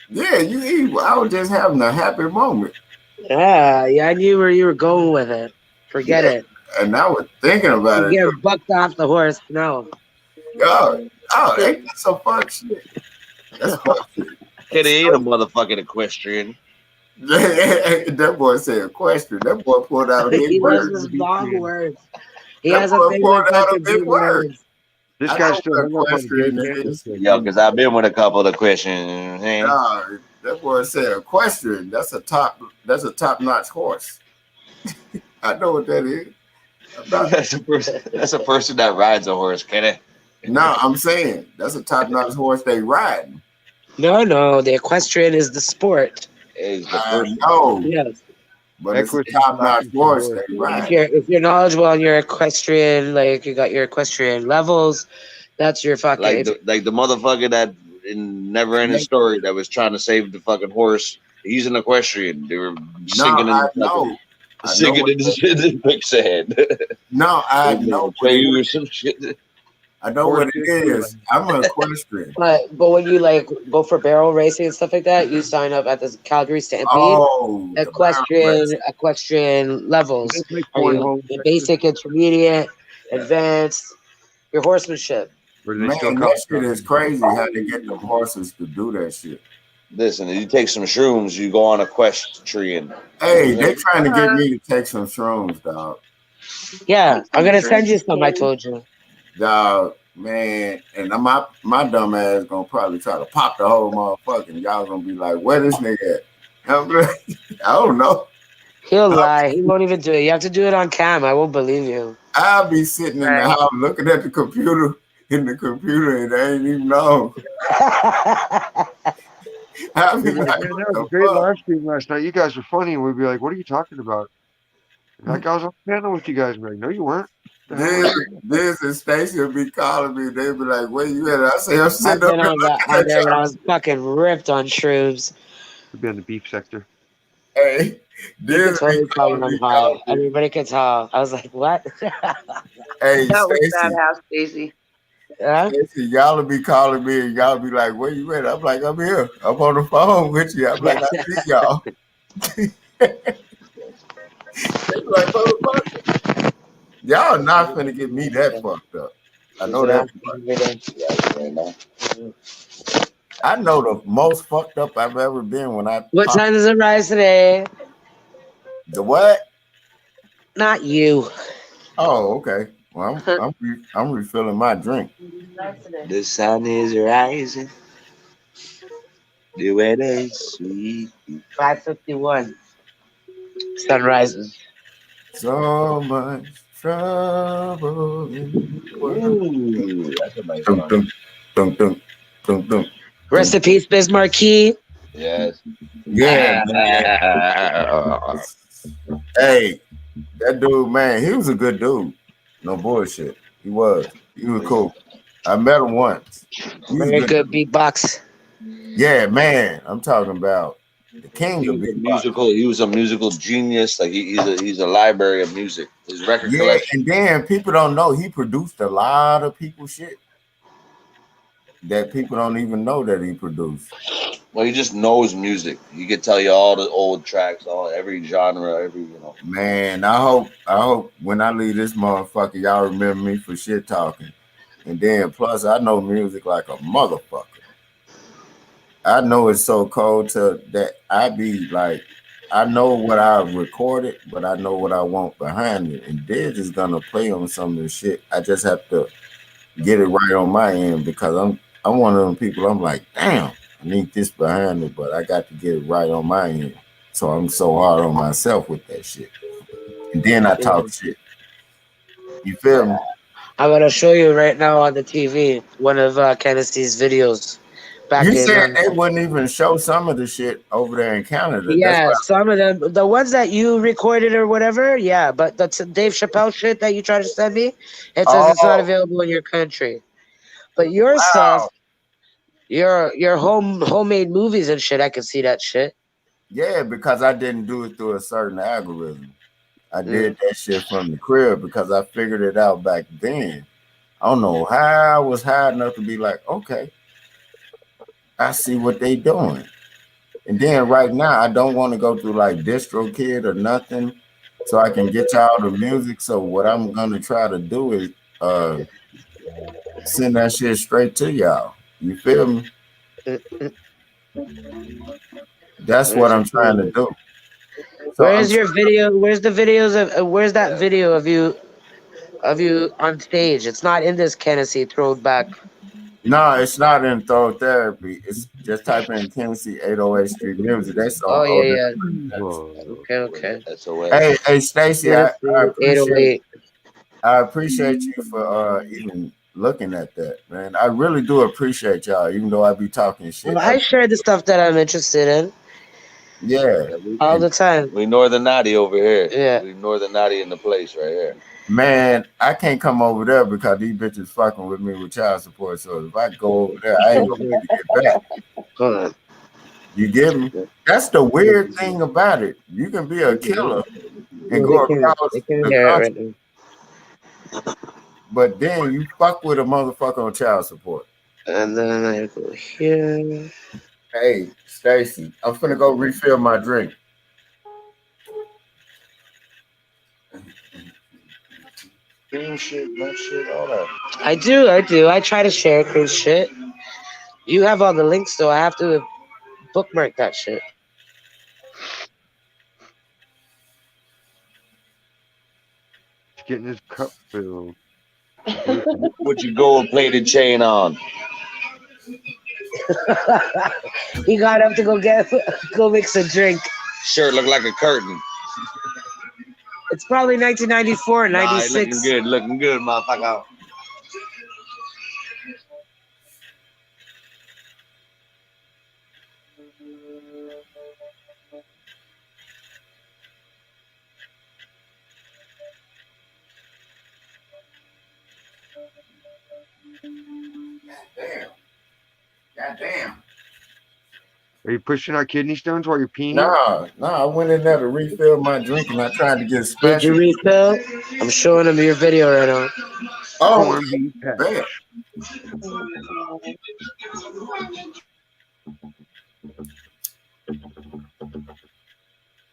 Yeah, you evil. I was just having a happy moment. Yeah, I knew where you were going with it. Forget it. And I was thinking about it. You're bucked off the horse. No. Ain't that some fun shit? That's fun shit. It ain't a motherfucking equestrian. That boy said equestrian. That boy pulled out a big He word. uses long words. He That has a boy thing pulled with out a fucking big big word. words. This I guy's know still what hung up on equestrian Jim is. Yo, because I've been with a couple of questions. Nah, that boy said equestrian. That's a top notch horse. I know what that is. That's a person that rides a horse, Kenny. No, I'm saying that's a top notch horse they riding. No, the equestrian is the sport. Is the I person. know, Yes. but it's a top notch horse they If ride. you're knowledgeable on your equestrian, like you got your equestrian levels, that's your fucking. Like the motherfucker that in Never Ending Story that was trying to save the fucking horse. He's an equestrian. They were singing in the quicksand. No, I know what it is. Some shit. I know what it is. I'm an equestrian. But when you like go for barrel racing and stuff like that, you sign up at the Calgary Stampede. Oh, equestrian levels. Basic, intermediate, advanced. Your horsemanship. Man, that shit is crazy how they get the horses to do that shit. Listen, if you take some shrooms, you go on equestrian. Hey, they trying to get me to take some shrooms, dog. Yeah, I'm gonna send you some. I told you. Dog, man, and my dumb ass gonna probably try to pop the whole motherfucker. And y'all gonna be like, "Where this nigga at?" I'm like, I don't know. He'll lie. He won't even do it. You have to do it on cam. I won't believe you. I'll be sitting in the house looking at the computer and I ain't even know. I'll be like, that was a great live stream last night. You guys were funny, and we'd be like, "What are you talking about?" Like, I was on the panel with you guys. I'm like, "No, you weren't." This and Stacy will be calling me. They'll be like, "Where you at?" I say, "I'm sitting up there when I was fucking ripped on shrooms." We'd be in the beef sector. Hey, this totally calling them high. Everybody can tell. I was like, "What?" Hey, that was badass, Stacy. Stacy, y'all will be calling me and y'all be like, "Where you at?" I'm like, "I'm here. I'm on the phone with you." I'm like, "I see y'all." Like, y'all not finna get me that fucked up. I know that. I know the most fucked up I've ever been when I. What time does it rise today? The what? Not you. Oh, okay. Well, I'm refilling my drink. The sun is rising. The weather is sweet. 5:51. Sun rises. So much trouble in the world. Ooh, that's a nice one. Rest in peace, Biz Marquis. Yes. Yeah. Hey, that dude, man, he was a good dude. No bullshit. He was cool. I met him once. Very good beatbox. Yeah, man. I'm talking about the king of beatbox. He was a musical genius. Like he's a library of music. His record collection. And then people don't know he produced a lot of people's shit that people don't even know that he produced. Well, he just knows music. He could tell you all the old tracks, every genre, Man, I hope when I leave this motherfucker, y'all remember me for shit talking. And then plus I know music like a motherfucker. I know it's so cold that I be like, I know what I recorded, but I know what I want behind it. And Diz is gonna play on some of this shit. I just have to get it right on my end because I'm one of them people. I'm like, damn, I need this behind it, but I got to get it right on my end. So I'm so hard on myself with that shit. And then I talk shit. You feel me? I'm gonna show you right now on the TV one of Kennedy's videos. You said they wouldn't even show some of the shit over there in Canada. Yeah, some of them, the ones that you recorded or whatever. Yeah, but the Dave Chappelle shit that you try to send me, it says it's not available in your country. But your stuff, your homemade movies and shit, I can see that shit. Yeah, because I didn't do it through a certain algorithm. I did that shit from the crib because I figured it out back then. I don't know how I was high enough to be like, okay, I see what they doing. And then right now, I don't want to go through like DistroKid or nothing, so I can get y'all the music. So what I'm gonna try to do is send that shit straight to y'all. You feel me? That's what I'm trying to do. So Where's your video? Where's the videos of? Where's that video of you on stage? It's not in this Tennessee throwback. No, it's not in Throw Therapy. It's just type in Tennessee 808 Street Music. That's Oh on. yeah. Whoa. Okay. That's a way. Hey, Stacy, I appreciate 808. I appreciate you for even looking at that, man. I really do appreciate y'all, even though I be talking shit. Well, I share the stuff that I'm interested in. Yeah. All the time. We Northern Naughty over here. Yeah. We Northern Naughty in the place right here. Man, I can't come over there because these bitches fucking with me with child support. So if I go over there, I ain't gonna be able to get back. Hold on. You get me? That's the weird thing about it. You can be a killer and go across the country, but then you fuck with a motherfucker on child support. And then I go here. Hey, Stacy, I'm finna go refill my drink. Cruise shit, no shit, all that. I do. I try to share cruise shit. You have all the links, though. I have to bookmark that shit. He's getting his cup filled. What you gold plated chain on? He got up to go mix a drink. Shirt look like a curtain. It's probably 1994, 96. Looking good, motherfucker. Goddamn. Are you pushing out kidney stones while you're peeing? Nah, I went in there to refill my drink and I tried to get special. Did you refill? I'm showing him your video right now. Oh, bet.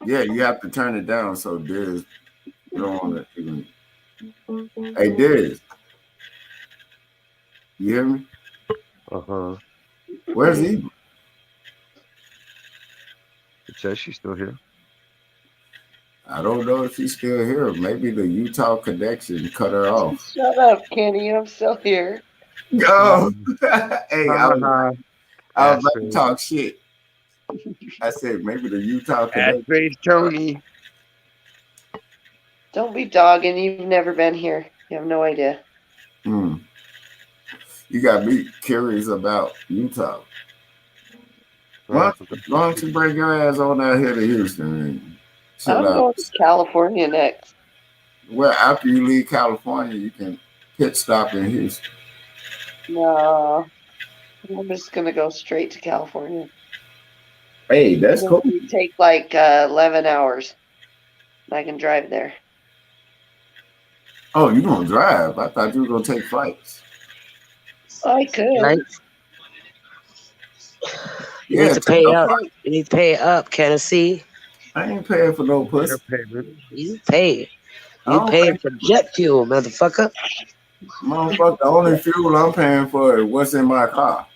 Yeah, you have to turn it down so Diz, you don't want to even. Hey, Diz. You hear me? Uh-huh. Where's he? It says she's still here. I don't know if she's still here. Maybe the Utah connection cut her off. Shut up, Kenny. I'm still here. Go. Hey, I was about to talk shit. I said maybe the Utah connection. Face Tony. Don't be dogging. You've never been here. You have no idea. You got me curious about Utah. Why don't you bring your ass on out here to Houston? I'm going to California next. Well, after you leave California, you can pit stop in Houston. No, I'm just going to go straight to California. Hey, that's cool. It take like 11 hours. I can drive there. Oh, you're going to drive? I thought you were going to take flights. I could. Right? You need to pay up. You need to pay up, Tennessee. I ain't paying for no pussy. You pay. You paying for jet fuel, motherfucker. Motherfucker, the only fuel I'm paying for is what's in my car.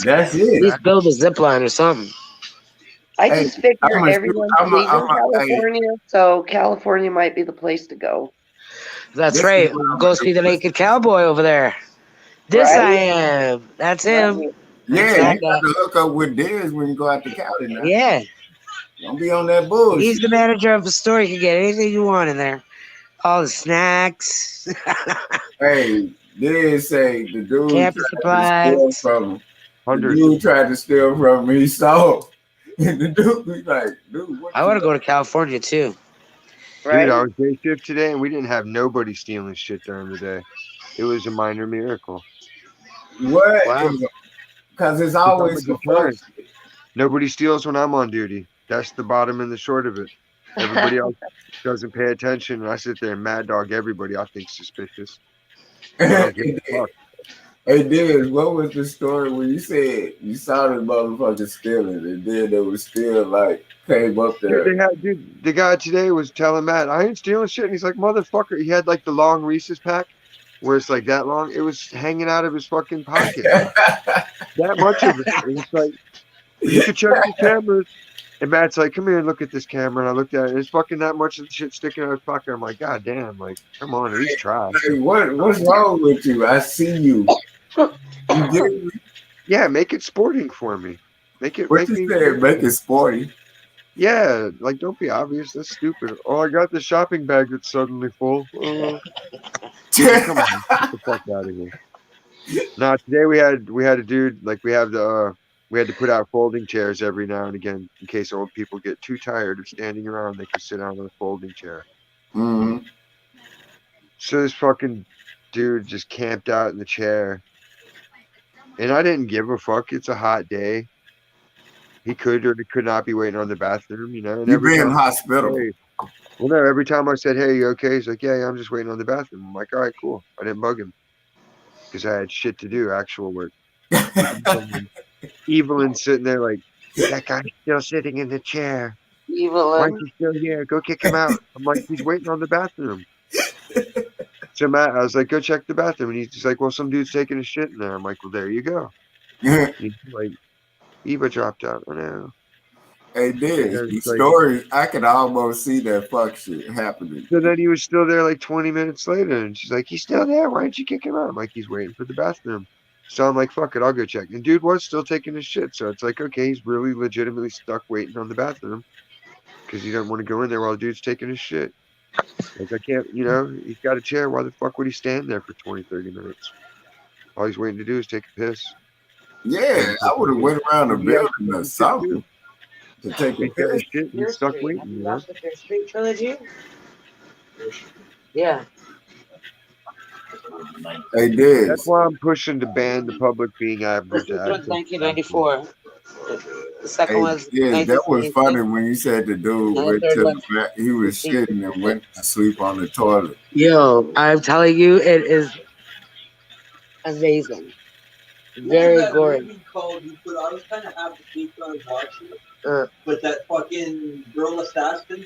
That's it. Please build a zip line or something. I just figure everyone's leaving California, so California might be the place to go. That's right. Go see the naked cowboy over there. This I am. That's him. Yeah, you got to hook up with Diz when you go out to Cali now. Yeah. Don't be on that bullshit. He's the manager of the store. You can get anything you want in there. All the snacks. Hey, Diz say the dude campus supplies. The dude tried to steal from me. He saw. And the dude was like, dude, what? I want to go to California too. Right? Dude, I was day shift today, and we didn't have nobody stealing shit during the day. It was a minor miracle. What? Wow. Because it's 'Cause I'm a always the fuck deterrent. shit. Nobody steals when I'm on duty. That's the bottom and the short of it. Everybody else doesn't pay attention, and I sit there and mad dog everybody I think suspicious. I don't give a fuck. Hey, Dennis, what was the story when you said you saw the motherfucker stealing, and then they was still like came up there? Dude, the guy today was telling Matt, I ain't stealing shit. And he's like, motherfucker. He had like the long Reese's pack where it's like that long. It was hanging out of his fucking pocket. That much of it. And it's like, you could check the cameras. And Matt's like, come here and look at this camera. And I looked at it. And it's fucking that much of the shit sticking out of his pocket. I'm like, God damn. Like, come on. At least try. Hey, what's wrong with you? I see you. You get me? Yeah, make it sporting for me. Make it. What you said? Make it sporty. Yeah, like don't be obvious. That's stupid. Oh, I got the shopping bag that's suddenly full. Come on, get the fuck out of here. Nah, today we had a dude like we had to put out folding chairs every now and again in case old people get too tired of standing around. They can sit down on a folding chair. Mm-hmm. So this fucking dude just camped out in the chair, and I didn't give a fuck. It's a hot day. He could or could not be waiting on the bathroom, you know. And You every being time, hospitable. hey, well, no, every time I said, hey, you okay? He's like, yeah, I'm just waiting on the bathroom. I'm like, all right, cool. I didn't bug him because I had shit to do, actual work. Evelyn sitting there like, that guy's still sitting in the chair. Why is Evelyn. he still here? Go kick him out. I'm like, he's waiting on the bathroom. So Matt, I was like, go check the bathroom. And he's just like, well, some dude's taking a shit in there. I'm like, well, there you go. And he's like, Eva dropped out. I know. Hey, this the story, I can almost see that fuck shit happening. So then he was still there like 20 minutes later, and she's like, he's still there. Why didn't you kick him out? I'm like, he's waiting for the bathroom. So I'm like, fuck it, I'll go check. And dude was still taking his shit. So it's like, okay, he's really legitimately stuck waiting on the bathroom because he doesn't want to go in there while the dude's taking his shit. Like, I can't, you know, he's got a chair. Why the fuck would he stand there for 20, 30 minutes? All he's waiting to do is take a piss. Yeah, I would have went around the building or something. To take a piss. Shit, he's stuck waiting. Have you watched the Fear Street trilogy? Yeah. They did. That's why I'm pushing to ban the public being able This to was 1994. The second was yeah, that was funny when you said the dude went to the back, he was shitting and went to sleep on the toilet. Yo, I'm telling you, it is amazing. Very gory. I was kind of half asleep when I was watching it. But that fucking girl assassin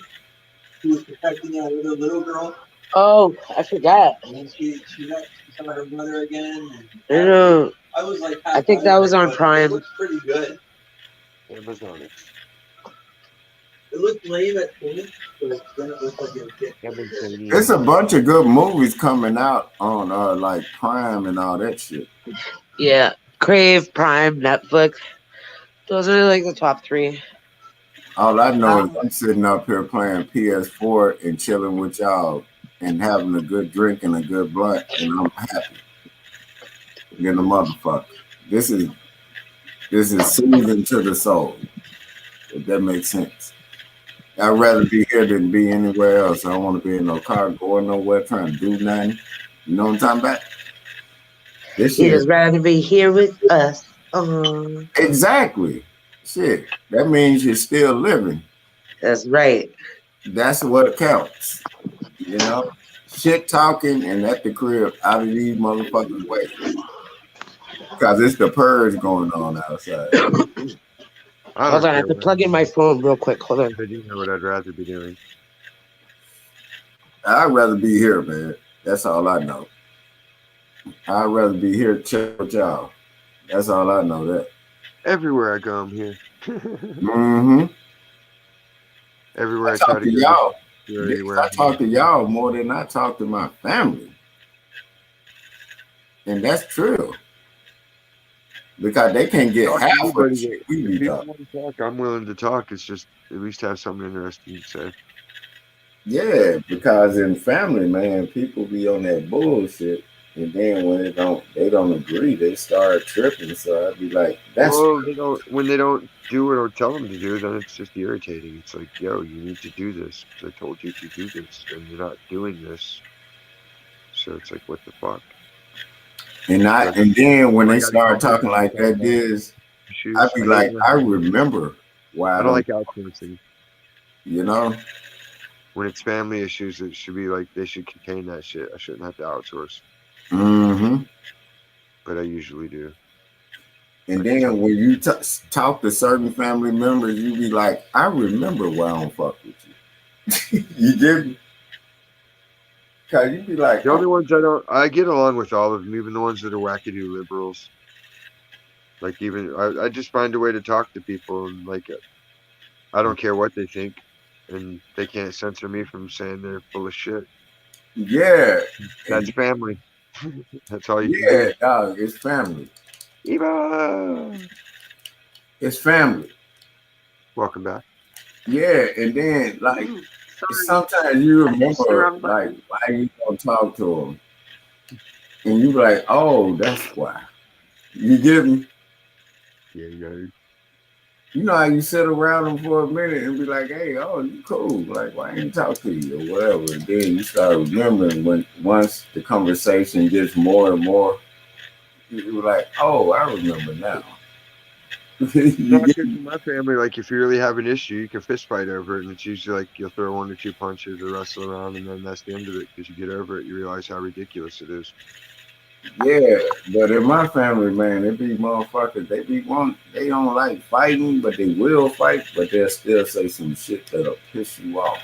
who was protecting that little girl. Oh, I forgot. And then she saw her mother again. And I was like, I think that was on Prime. It looked pretty good. Amazon. It looked lame at points, but then it looked like it was There's a bunch of good movies coming out on like Prime and all that shit. Yeah, Crave, Prime, Netflix. Those are like the top three. All I know is I'm sitting up here playing PS4 and chilling with y'all and having a good drink and a good blunt, and I'm happy. Getting a motherfucker. This is soothing to the soul. If that makes sense. I'd rather be here than be anywhere else. I don't want to be in no car going nowhere trying to do nothing. You know what I'm talking about? This You'd just rather be here with us. Exactly. Shit. That means you're still living. That's right. That's what counts. You know? Shit talking and at the crib out of these motherfuckers' way. Because it's the purge going on outside. Hold on, I have to plug in my phone real quick. Hold on. I do know what I'd rather be doing. I'd rather be here, man. That's all I know. I'd rather be here chill with y'all. That's all I know. That everywhere I go, I'm here. Mm-hmm. Everywhere I talk to y'all. I talk to y'all more than I talk to my family, and that's true. Because they can't get half of the shit we be talking. I'm willing to talk. It's just at least have something interesting to say. Yeah, because in family, man, people be on that bullshit. And then when they don't agree, they start tripping. So I'd be like, that's well, when they don't do it or tell them to do it, then it's just irritating. It's like, yo, you need to do this because I told you to do this, and you're not doing this. So it's like, what the fuck? and then when I they gotta start come talking like that, is I'd shoes. be I hate like, when I remember why I I don't don't, like outsourcing. you know. When it's family issues, it should be like they should contain that shit. I shouldn't have to outsource, Mm-hmm. but I usually do. And I can tell. then when you talk to certain family members, you be like, I remember why I don't fuck with you. You get me? Cause you be like, The oh, only ones I get along with all of them, even the ones that are wackadoo liberals. Like even I just find a way to talk to people, and like I don't care what they think, and they can't censor me from saying they're full of shit. yeah, That's and family. That's all you can yeah, do. dog, it's family. Eva, It's family. welcome back. Yeah, and then like Sorry, sometimes you I pushed the remember wrong like button. why you don't talk to them, and you be like, oh, that's why. You get me? Yeah. You know how you sit around them for a minute and be like, hey, oh, you cool. Like, why ain't talk to you or whatever. And then you start remembering when once the conversation gets more and more, you're like, oh, I remember now. No, You get because in my family, like if you really have an issue, you can fist fight over it, and it's usually like you'll throw one or two punches or wrestle around, and then that's the end of it. Because you get over it, you realize how ridiculous it is. yeah, but in my family, man, they be motherfuckers. They don't like fighting, but they will fight, but they'll still say some shit that'll piss you off.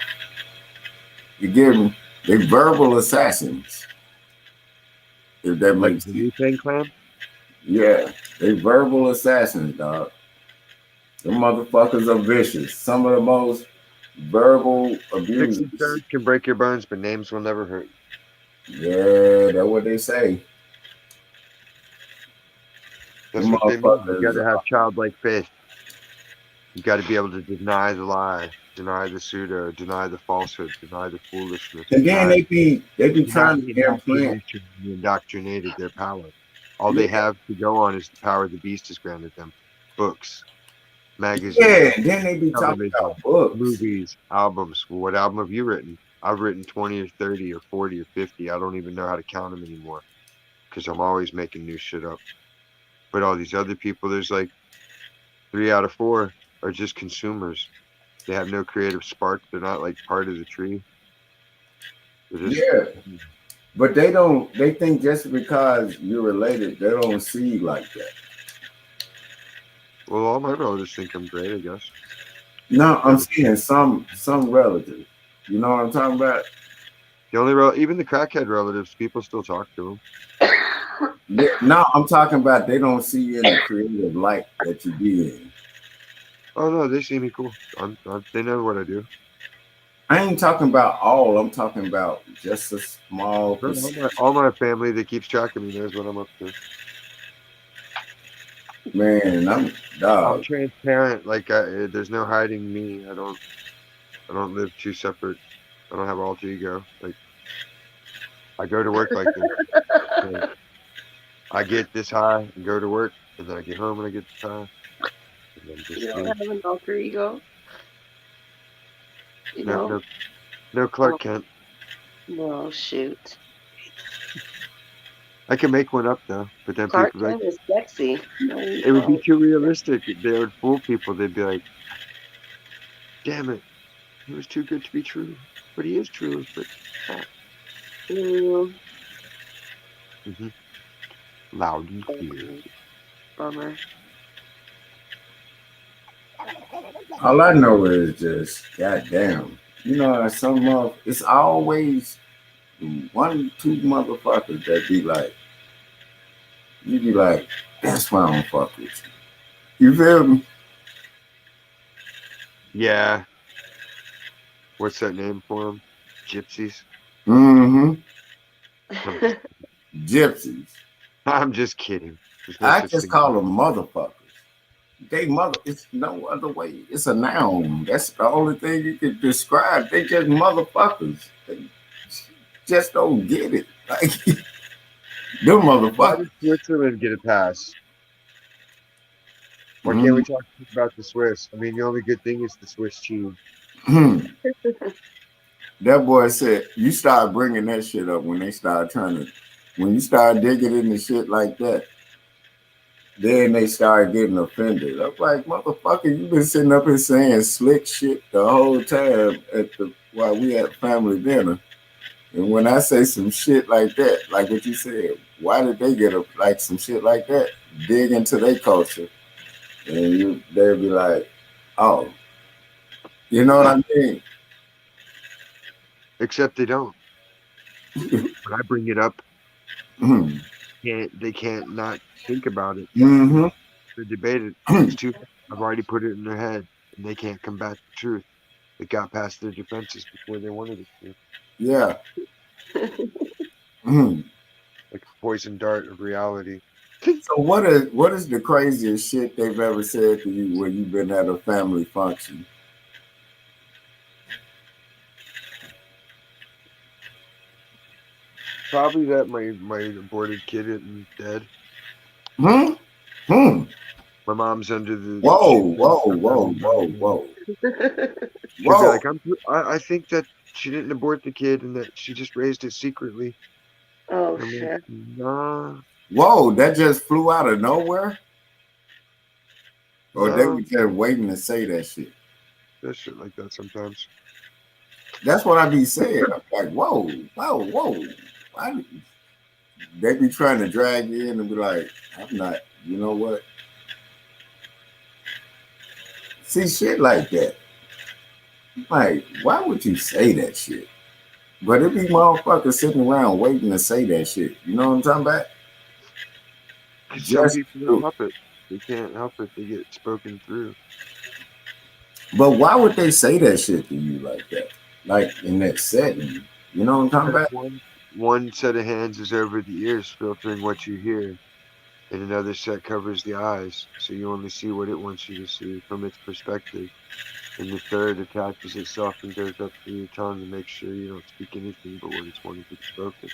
You get me? They verbal assassins, if that Like makes the sense. Wu Tang Clan. Yeah, they verbal assassins, dog. Them motherfuckers are vicious. Some of the most verbal Sticks and abusers. stones can break your bones, but names will never hurt. Yeah, that's what they say. That's Them what they mean. You got motherfuckers. to have childlike faith. You got to be able to deny the lie, deny the pseudo, deny the falsehood, deny the foolishness, And then deny they be trying the to implant. indoctrination, the indoctrinated their power. All they Yeah, have to go on is the power the beast has granted them. Books, yeah. magazines, And then they be talking television, about books. movies, albums. Well, what album have you written? I've written 20 or 30 or 40 or 50. I don't even know how to count them anymore because I'm always making new shit up. But all these other people, there's like 3 out of 4 are just consumers. They have no creative spark. They're not like part of the tree. They're just, Yeah, but they don't. They think just because you're related, they don't see you like that. well, all my relatives think I'm great, I guess. No, I'm Never. saying some relatives. You know what I'm talking about? The only even the crackhead relatives, people still talk to them. No, I'm talking about they don't see you in the creative light that you be in. Oh no, they see me cool. They know what I do. I ain't talking about all. I'm talking about just a small No, percentage. all my family that keeps track of me knows what I'm up to. Man, I'm I'm dog. transparent. Like there's no hiding me. I don't live two separate. I don't have alter ego. Like I go to work like this. So I get this high and go to work, and then I get home and I get this high, and then just You don't sleep. have an alter ego, you No, know? no Clark Kent. Well, shoot. I can make one up though, but then Clark people be like, Kent is sexy. No, you it would be don't. too realistic. They would fool people. They'd be like, damn it, he was too good to be true. But he is true. But Mm, hmm loud and clear. bummer. All I know is just goddamn. You know, some of it's always one, two motherfuckers that be like, you be like, that's why I don't fuck with you. You feel me? Yeah. What's that name for them? Gypsies. Mm-hmm. Gypsies. I'm just kidding. There's no I such just thing. call them motherfuckers. They mother. It's no other way. It's a noun. That's the only thing you can describe. They just motherfuckers. They just don't get it. Like Them Why motherfuckers. did Switzerland get a pass? Why can't we talk about the Swiss? I mean, the only good thing is the Swiss cheese. That boy said, you start bringing that shit up when they start when you start digging into shit like that, then they start getting offended. I'm like, motherfucker, you been sitting up here saying slick shit the whole time while we at family dinner. And when I say some shit like that, like what you said, why did they get like some shit like that? Dig into their culture, and they'll be like, oh, you know what I mean? Except they don't. When I bring it up, they can't not think about it. Mm-hmm. They debate it. It's too. I've already put it in their head, and they can't combat the truth. It got past their defenses before they wanted it to. Yeah. Like a poison dart of reality. So what is the craziest shit they've ever said to you when you've been at a family function? Probably that my aborted kid isn't dead. My mom's under the. Whoa. She'll be like, I think that she didn't abort the kid and that she just raised it secretly. Oh shit. Like, nah. Whoa, that just flew out of nowhere? Or they were just waiting to say that shit? That shit like that sometimes. That's what I be saying. I'm like, whoa. They be trying to drag you in and be like, I'm not, you know what? See, shit like that. Like, why would you say that shit? But it be motherfuckers sitting around waiting to say that shit. You know what I'm talking about? Some people don't help it. They can't help it. They get spoken through. But why would they say that shit to you like that? Like in that setting. You know what I'm talking about? One set of hands is over the ears, filtering what you hear, and another set covers the eyes, so you only see what it wants you to see from its perspective. And the third attaches itself and goes up through your tongue to make sure you don't speak anything but what it's wanting to be spoken.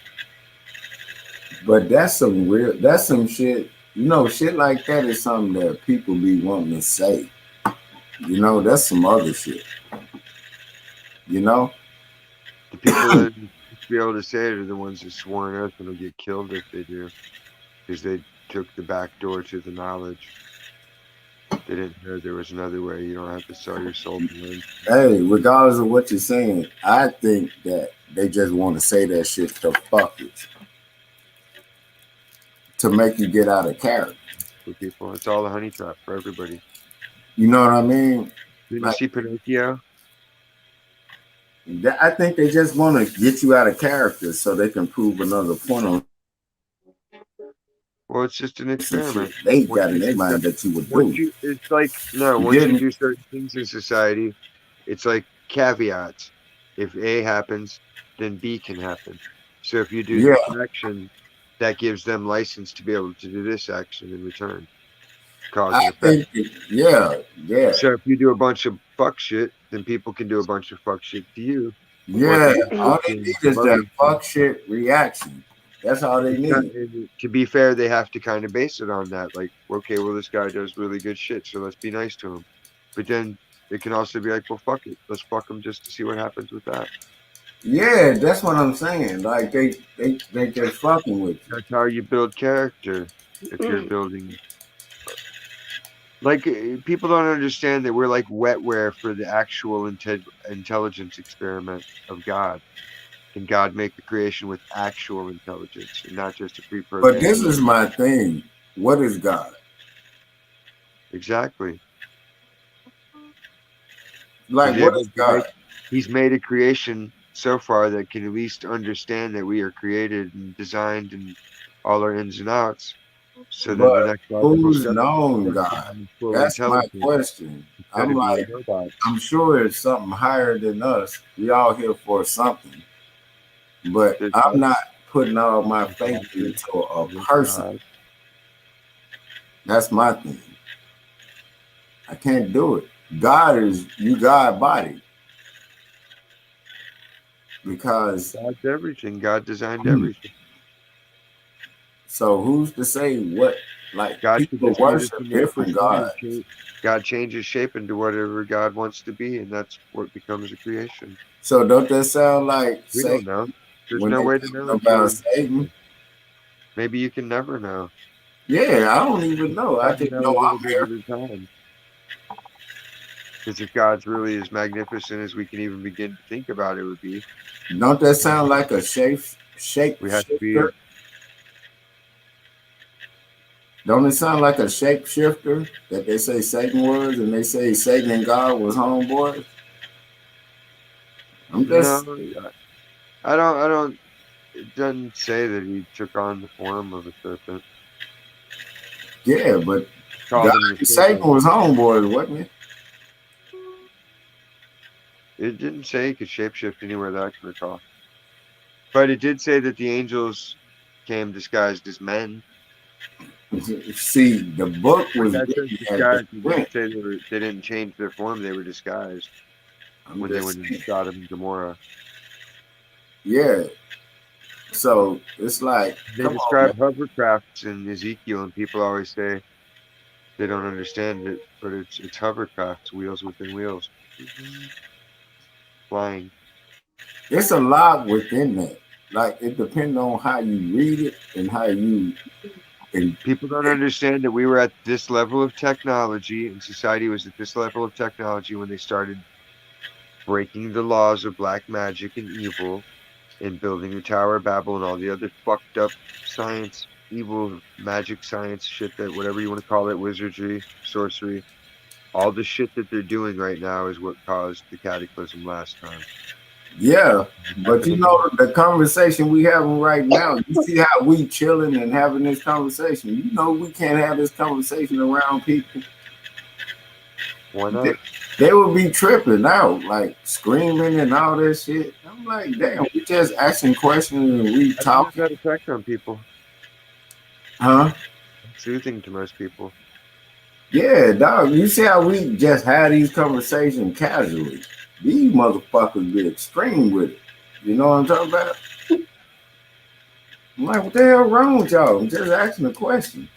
But that's some shit. You know, shit like that is something that people be wanting to say. You know, that's some other shit. You know? The people that be able to say it are the ones that swore an oath and will get killed if they do. Because they took the back door to the knowledge. They didn't know there was another way. You don't have to sell your soul to win. Hey, regardless of what you're saying, I think that they just want to say that shit to fuck it. To make you get out of character. For people. It's all a honey trap for everybody. You know what I mean? Didn't you see Pinocchio? I think they just want to get you out of character so they can prove another point on. Well, it's just an experiment. They got in their mind that you would do. It's like, no, once you do certain things in society, it's like caveats. If A happens, then B can happen. So if you do this action, that gives them license to be able to do this action in return. Cause and effect. Yeah. So if you do a bunch of fuck shit, then people can do a bunch of fuck shit to you. Yeah, all they need is that fuck shit reaction. That's all they need. To be fair, they have to kind of base it on that. Like, okay, well, this guy does really good shit, so let's be nice to him. But then it can also be like, well, fuck it. Let's fuck him just to see what happens with that. Yeah, that's what I'm saying. Like, they just fucking with you. That's how you build character if you're building. Like, people don't understand that we're like wetware for the actual intelligence experiment of God. Can God make the creation with actual intelligence and not just a pre-programmed? But this is my thing. What is God? Exactly. Like, what is God? He's made a creation so far that can at least understand that we are created and designed and all our ins and outs. So then the next who's known God? That's my question. I'm like, I'm sure it's something higher than us. We all here for something. But I'm not putting all my faith into a person. That's my thing. I can't do it. God is God body. Because God's everything. God designed everything. So who's to say what? Like God could people just be this worship amorphous different thing. gods. God changes shape into whatever God wants to be, and that's what becomes a creation. So don't that sound like We Satan don't know. There's when no they way to talking know until about we. Satan? Maybe you can never know. Yeah, I don't even know. I Try to just know know a little I'm bit at a time. Because if God's really as magnificent as we can even begin to think about it would be, here. Don't that sound like a shape we have to be. shifter? Don't it sound like a shapeshifter that they say Satan was, and they say Satan and God was homeboys? I'm No, just I don't. I don't. It doesn't say that he took on the form of a serpent. yeah, but Called God him the and Satan serpent. was homeboys, wasn't it? It didn't say he could shapeshift anywhere that I can recall. But it did say that the angels came disguised as men. See, the book But was that says written as they disguised. It went. didn't say they didn't change their form. They were disguised I'm when they just went into saying. Sodom and Gomorrah. Yeah. So it's like, They come on, man. describe hovercrafts in Ezekiel, and people always say they don't understand it, but it's hovercrafts, wheels within wheels, flying. It's a lot within that. Like it depends on how you read it and how you and People don't understand that we were at this level of technology, and society was at this level of technology when they started breaking the laws of black magic and evil and building the Tower of Babel and all the other fucked up science, evil magic science shit that whatever you want to call it, wizardry, sorcery, all the shit that they're doing right now is what caused the cataclysm last time. yeah. It's But you happening again. know the conversation we having right now, you see how we chilling and having this conversation. You know we can't have this conversation around people. Why They, not? they would be tripping out, like screaming and all that shit. I'm like, damn, we just asking questions and we How does talking, that affect on people? huh? It's soothing to most people. Yeah, dog. You see how we just had these conversations casually. These motherfuckers be extreme with it. You know what I'm talking about? I'm like, what the hell wrong with y'all? I'm just asking a question.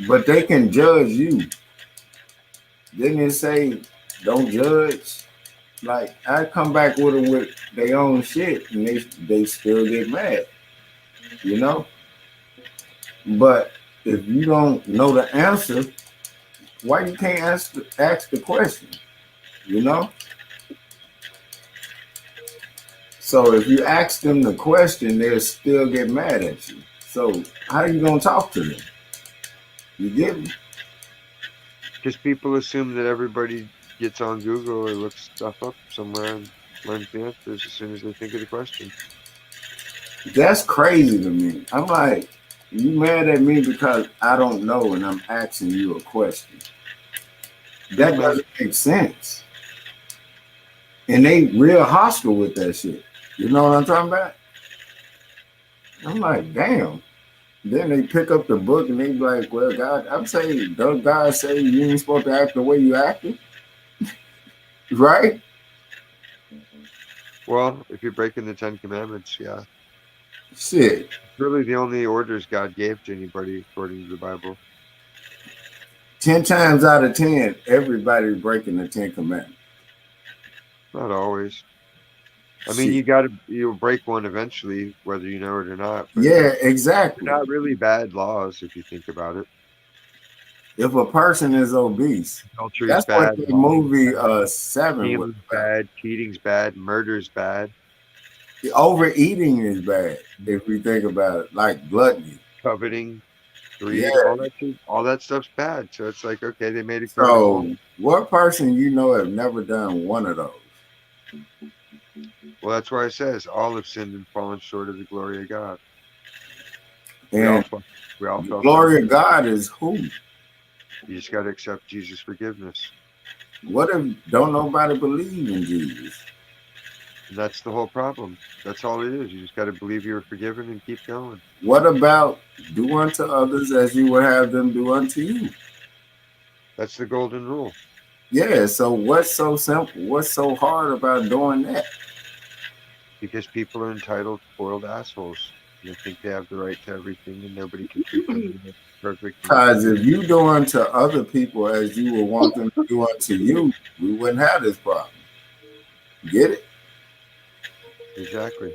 But they can judge you. Didn't it say don't judge? Like I come back with them with their own shit and they still get mad, you know? But if you don't know the answer, why you can't ask the question? You know? So if you ask them the question, they'll still get mad at you. So how are you gonna talk to them? You get me? Because people assume that everybody gets on Google or looks stuff up somewhere and learns the answers as soon as they think of the question. That's crazy to me. I'm like, you mad at me because I don't know and I'm asking you a question. That doesn't make sense. And they real hostile with that shit. You know what I'm talking about? I'm like, damn. Then they pick up the book and they be like, well, God, I'm saying, don't God say you ain't supposed to act the way you acting? Right? Well, if you're breaking the Ten Commandments, yeah. Shit. It's really the only orders God gave to anybody according to the Bible. 10 times out of 10, everybody's breaking the 10 Commandments. Not always. I mean, Shit. you'll break one eventually, whether you know it or not. But Yeah, exactly. they're not really bad laws if you think about it. If a person is obese, Adultery's that's what bad. the movie 7 was Stealing's about. bad. Cheating's bad. Murder's bad. The overeating is bad if we think about it, like gluttony. Coveting, Yeah. greed, all that stuff's bad. So it's like, okay, they made a crooked law. So, what person you know have never done one of those? Well, that's why it says all have sinned and fallen short of the glory of God. And We all the fell glory short. of God is who? You just got to accept Jesus' forgiveness. What if don't nobody believe in Jesus? And that's the whole problem. That's all it is. You just got to believe you're forgiven and keep going. What about do unto others as you would have them do unto you? That's the golden rule. Yeah, so what's so simple? What's so hard about doing that? Because people are entitled, spoiled assholes. They think they have the right to everything, and nobody can treat them perfect. Because if you do unto other people as you would want them to do unto you, we wouldn't have this problem. Get it? Exactly.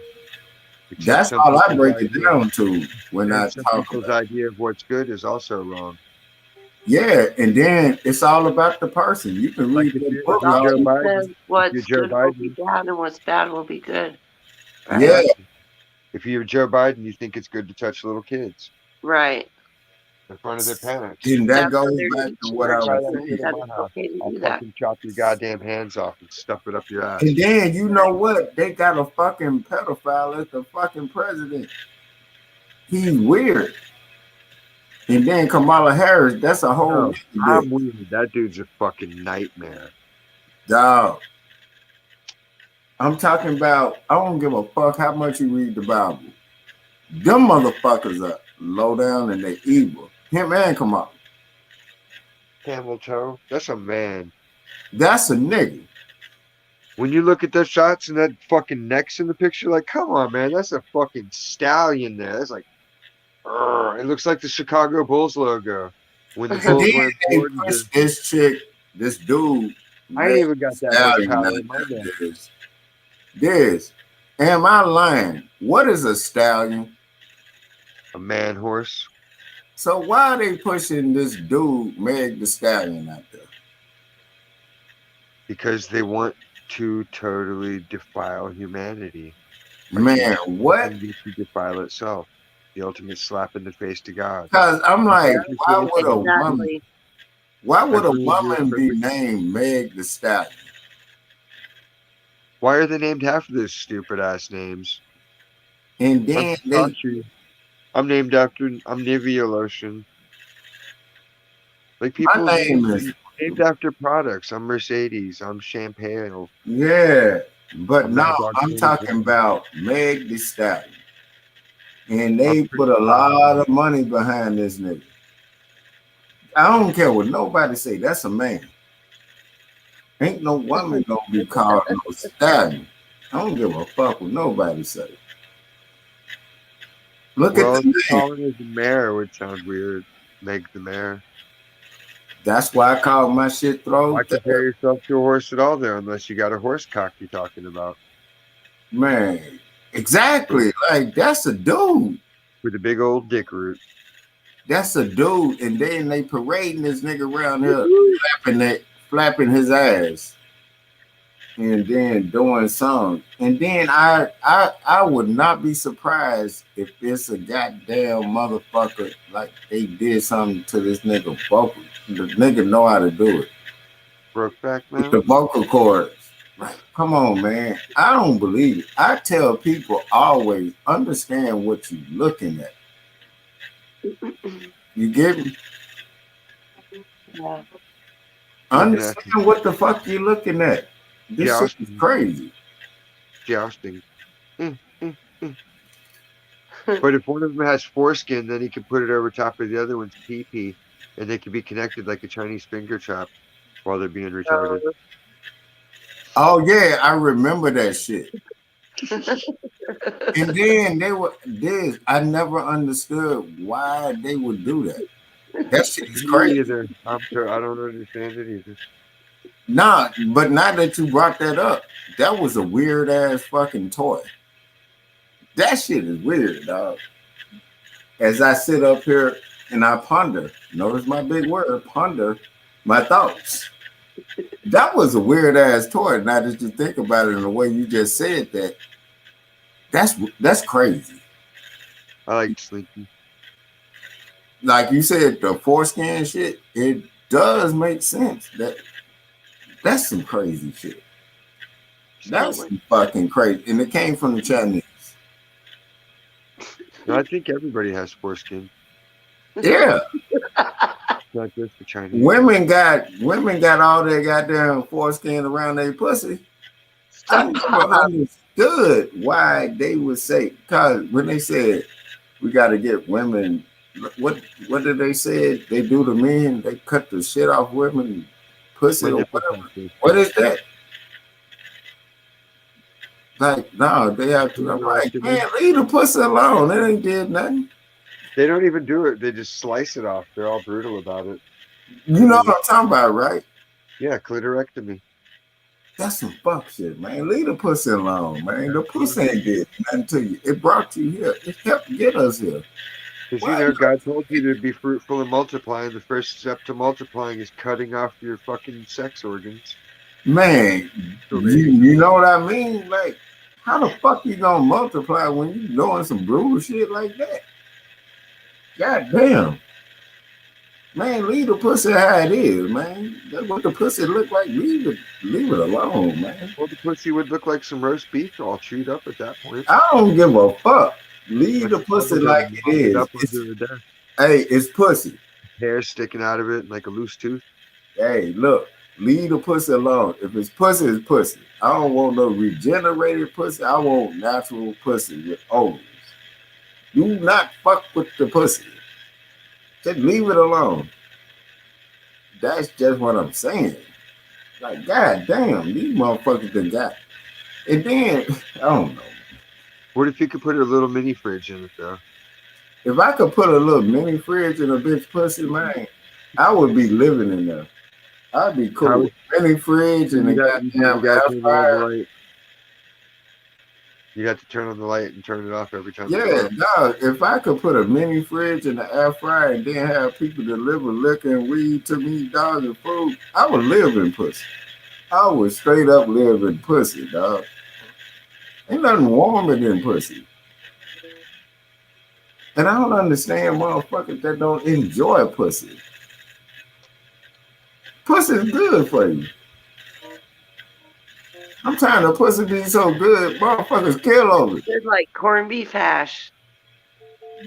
Except That's some all I people's break it idea, down to when I and some talk people's about it. idea of what's good is also wrong. Yeah, and then it's all about the person. You can Like read if the you're, if book you're all Joe you Biden, Says if you're what's Joe good will be Biden, bad and what's bad will be good. Right. Yeah, exactly. If you're Joe Biden, you think it's good to touch little kids Right. in front of their parents. and that That's what goes they're back to teaching what our I Try was that children shit saying. in that my it's house. okay to I'll do that. fucking chop your goddamn hands off and stuff it up your ass. And then you know Right. what? They got a fucking pedophile as the fucking president. He's weird. And then Kamala Harris, that's a whole No, nigga I'm dick. weird. That dude's a fucking nightmare. Dog. I'm talking about, I don't give a fuck how much you read the Bible. Them motherfuckers are low down and they evil. Him and Kamala. Camel toe. That's a man. That's a nigga. When you look at those shots and that fucking neck's in the picture, like, come on, man, that's a fucking stallion there. That's like, it looks like the Chicago Bulls logo when the And then Bulls wearing they Jordan push jerseys. this chick, this dude, I ain't man, even got that much stallion power like in my neck. this. Am I lying? What is a stallion? A man horse. So why are they pushing this dude, Meg the Stallion, out there? Because they want to totally defile humanity. Man, what? And to defile itself. The ultimate slap in the face to God. Because I'm like, That's why would a woman? Exactly. Why would I a believe you're woman be perfect. named Meg the Stallion? Why are they named half of those stupid ass names? And I'm then they, Sachi. I'm named after Nivea lotion. Like people's my names name are is, named after products. I'm Mercedes. I'm Champagne. yeah, but I'm no, Mad Dog I'm talking 21. about Meg the Stallion. And I'm they pretty put a fine. lot of money behind this nigga. I don't care what nobody say. That's a man. Ain't no woman gonna be called no stallion. I don't give a fuck what nobody say. Look at Well, the name. calling it the mayor would sound weird. Meg the mayor. That's why I call my shit throw. Why compare yourself to a horse at all there unless you got a horse cock you're talking about? Man, exactly. Like that's a dude. With a big old dick root. That's a dude. And then they parading this nigga around here flapping his ass. And then doing something. And then I would not be surprised if it's a goddamn motherfucker like they did something to this nigga vocal. The nigga know how to do it. Brokeback With the Mountain? vocal cords. Like, come on, man. I don't believe it. I tell people always understand what you're looking at. You get me? Yeah. Understand what the fuck you're looking at. This shit is crazy. Jousting. But if one of them has foreskin, then he can put it over top of the other one's pee-pee, and they can be connected like a Chinese finger trap while they're being retarded. Oh yeah, I remember that shit. And then they were this. I never understood why they would do that. That shit is Me crazy. either. I don't understand it either. Nah, but now that you brought that up, that was a weird ass fucking toy. That shit is weird, dog. As I sit up here and I ponder, notice my big word, ponder my thoughts. That was a weird ass toy. Now that you think about it in the way you just said that, that's crazy. I like Slinky. Like you said, the foreskin shit, it does make sense. That's some crazy shit. That's some fucking crazy. And it came from the Chinese. No, I think everybody has foreskin. Yeah. Not just the Chinese. Women got all their goddamn foreskin around their pussy. I never understood why they would say, because when they said we got to get women, what did they say? They do to men, they cut the shit off women, pussy or whatever. What is that? Like, no, they have to. I'm like, man, leave the pussy alone. It ain't did nothing. They don't even do it. They just slice it off. They're all brutal about it. You know what I'm talking about, right? Yeah, clitorectomy. That's some fuck shit, man. Leave the pussy alone, man. The pussy ain't did nothing to you. It brought you here. It helped get us here. Because, you know, God told you to be fruitful and multiply, and the first step to multiplying is cutting off your fucking sex organs. Man, you know what I mean? Like, how the fuck you gonna multiply when you doing some brutal shit like that? God damn. Man, leave the pussy how it is, man. That's what the pussy look like. Leave it alone, man. Well, the pussy would look like some roast beef all chewed up at that point. I don't give a fuck. Leave the pussy like it is. Hey, it's pussy. Hair sticking out of it like a loose tooth. Hey, look, leave the pussy alone. If it's pussy, it's pussy. I don't want no regenerated pussy. I want natural pussy with ovaries. Do not fuck with the pussy. Just leave it alone. That's just what I'm saying. Like, god damn, these motherfuckers done got. And then, I don't know. What if you could put a little mini fridge in it, though? If I could put a little mini fridge in a bitch pussy, man, I would be living in there. I'd be cool. Mini fridge and a goddamn air fryer. You got to turn on the light and turn it off every time. Yeah, dog. If I could put a mini fridge in the air fryer and then have people deliver liquor and weed to me, dog, and food, I would live in pussy. I would straight up live in pussy, dog. Ain't nothing warmer than pussy. And I don't understand motherfuckers that don't enjoy pussy. Pussy is good for you. I'm trying to pussy be so good, motherfuckers kill over it. It's like corned beef hash.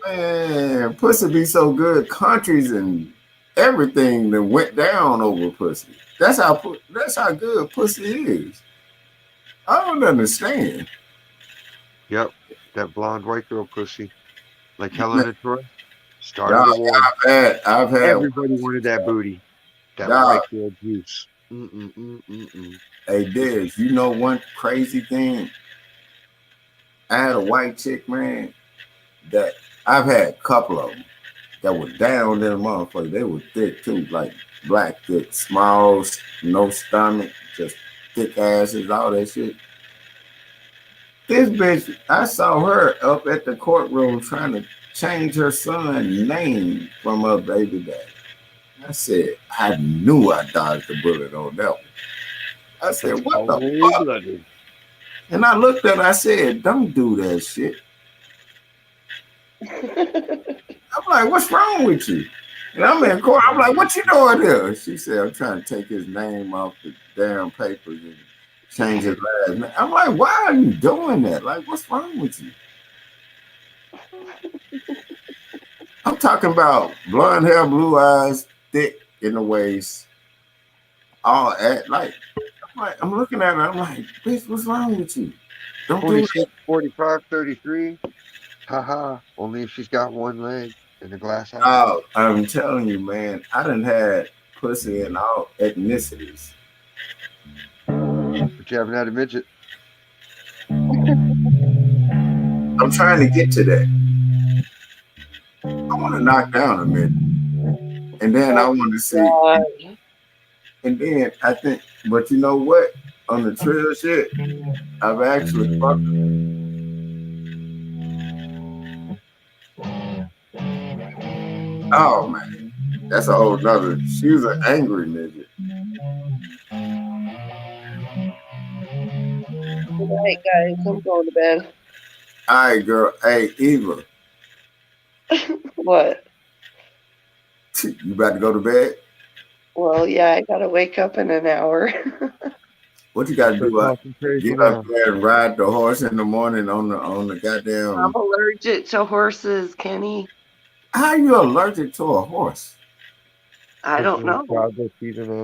Man, pussy be so good. Countries and everything that went down over pussy. That's how good pussy is. I don't understand. Yep, that blonde white girl pussy, like Helen of Troy, started the war. I've had. Everybody wanted that booty, that white girl juice. Hey, Dez, you know one crazy thing? I had a white chick, man, that I've had a couple of them that were down there, motherfucker. They were thick too, like black thick, small, no stomach, just thick asses, all that shit. This bitch, I saw her up at the courtroom trying to change her son's name from her baby daddy. I said, I knew I dodged the bullet on that one. I said, what the fuck? Blooded. And I looked at her, I said, don't do that shit. I'm like, what's wrong with you? And I'm in court, I'm like, what you doing here? She said, I'm trying to take his name off the damn papers and change his last name. I'm like, why are you doing that? Like, what's wrong with you? I'm talking about blonde hair, blue eyes, thick in the waist, all at like I'm looking at her, I'm like, bitch, what's wrong with you? Don't 46, 45, 33. Haha. Only if she's got one leg and a glass eye. Oh, I'm telling you, man, I done had pussy in all ethnicities. But you haven't had a midget. I'm trying to get to that. I want to knock down a midget. And then I want to see. And then I think, but you know what? On the trail shit, I've actually fucked her. Oh man, that's a whole nother. She was an angry midget. Good night, guys. I'm going to bed. All right, girl. Hey, Eva. What? You about to go to bed? Well, yeah, I gotta wake up in an hour. What you gotta do? Get up there and ride the horse in the morning on the goddamn. I'm allergic to horses, Kenny. How are you allergic to a horse? I don't know.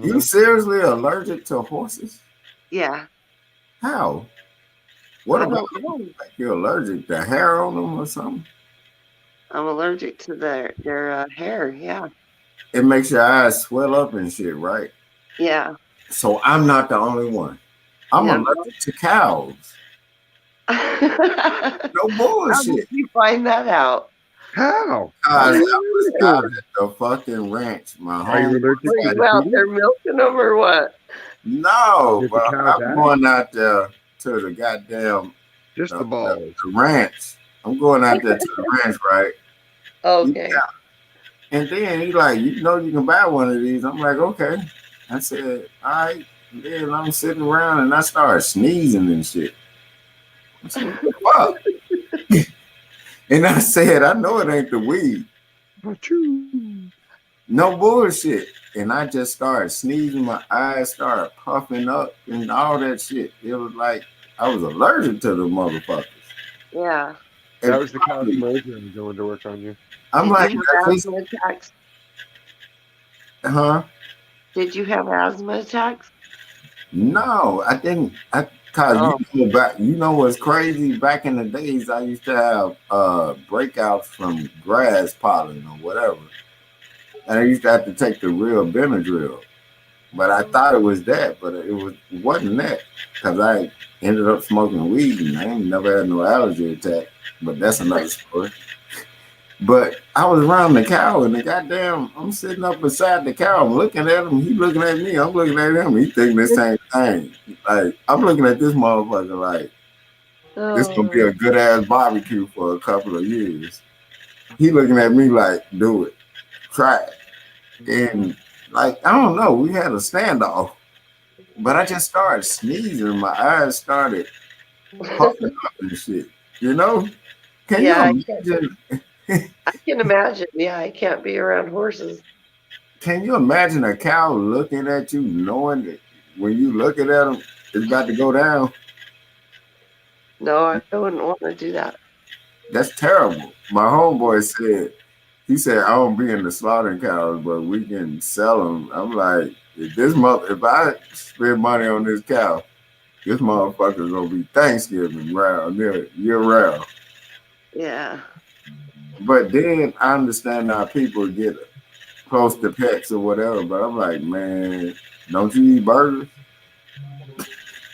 You seriously allergic to horses? Yeah. How? What about like you're allergic to hair on them or something? I'm allergic to their hair, yeah. It makes your eyes swell up and shit, right? Yeah. So I'm not the only one. I'm allergic to cows. No How bullshit. did you find that out? How? I How was out at the fucking ranch. My Are you home. allergic Were to you the out feeder? there milking them or what? No, Did the but cow I'm die? going out there to the goddamn Just the balls. the ranch. I'm going out there to the ranch, right? Okay. And then he like, you know, you can buy one of these. I'm like, okay. I said, all right. And then I'm sitting around and I started sneezing and shit. I said, what the fuck? And I said, I know it ain't the weed. No bullshit. And I just started sneezing. My eyes started puffing up and all that shit. It was like I was allergic to the motherfuckers. Yeah. That was the cow's mojo going to work on you. I'm Did like, you have asthma attacks? huh? Did you have asthma attacks? No, I didn't. Cause you know what's crazy? Back in the days, I used to have breakouts from grass pollen or whatever, and I used to have to take the real Benadryl. But I thought it was that, but it wasn't that, cause I ended up smoking weed and I ain't never had no allergy attack. But that's another story. But I was around the cow and the goddamn, I'm sitting up beside the cow. I'm looking at him. He looking at me. I'm looking at him. He thinking the same thing. Like, I'm looking at this motherfucker like, this gonna be a good ass barbecue for a couple of years. He looking at me like, do it. Try it. And like, I don't know. We had a standoff. But I just started sneezing. My eyes started puffing up and shit. You know? Can you imagine? I can imagine. Yeah, I can't be around horses. Can you imagine a cow looking at you, knowing that when you looking at them, it's about to go down? No, I wouldn't want to do that. That's terrible. My homeboy said, he said, I don't be in the slaughtering cows, but we can sell them. I'm like, if I spend money on this cow, this motherfucker's gonna be Thanksgiving round year round. Yeah. But then I understand how people get close to pets or whatever, but I'm like, man, don't you eat burgers?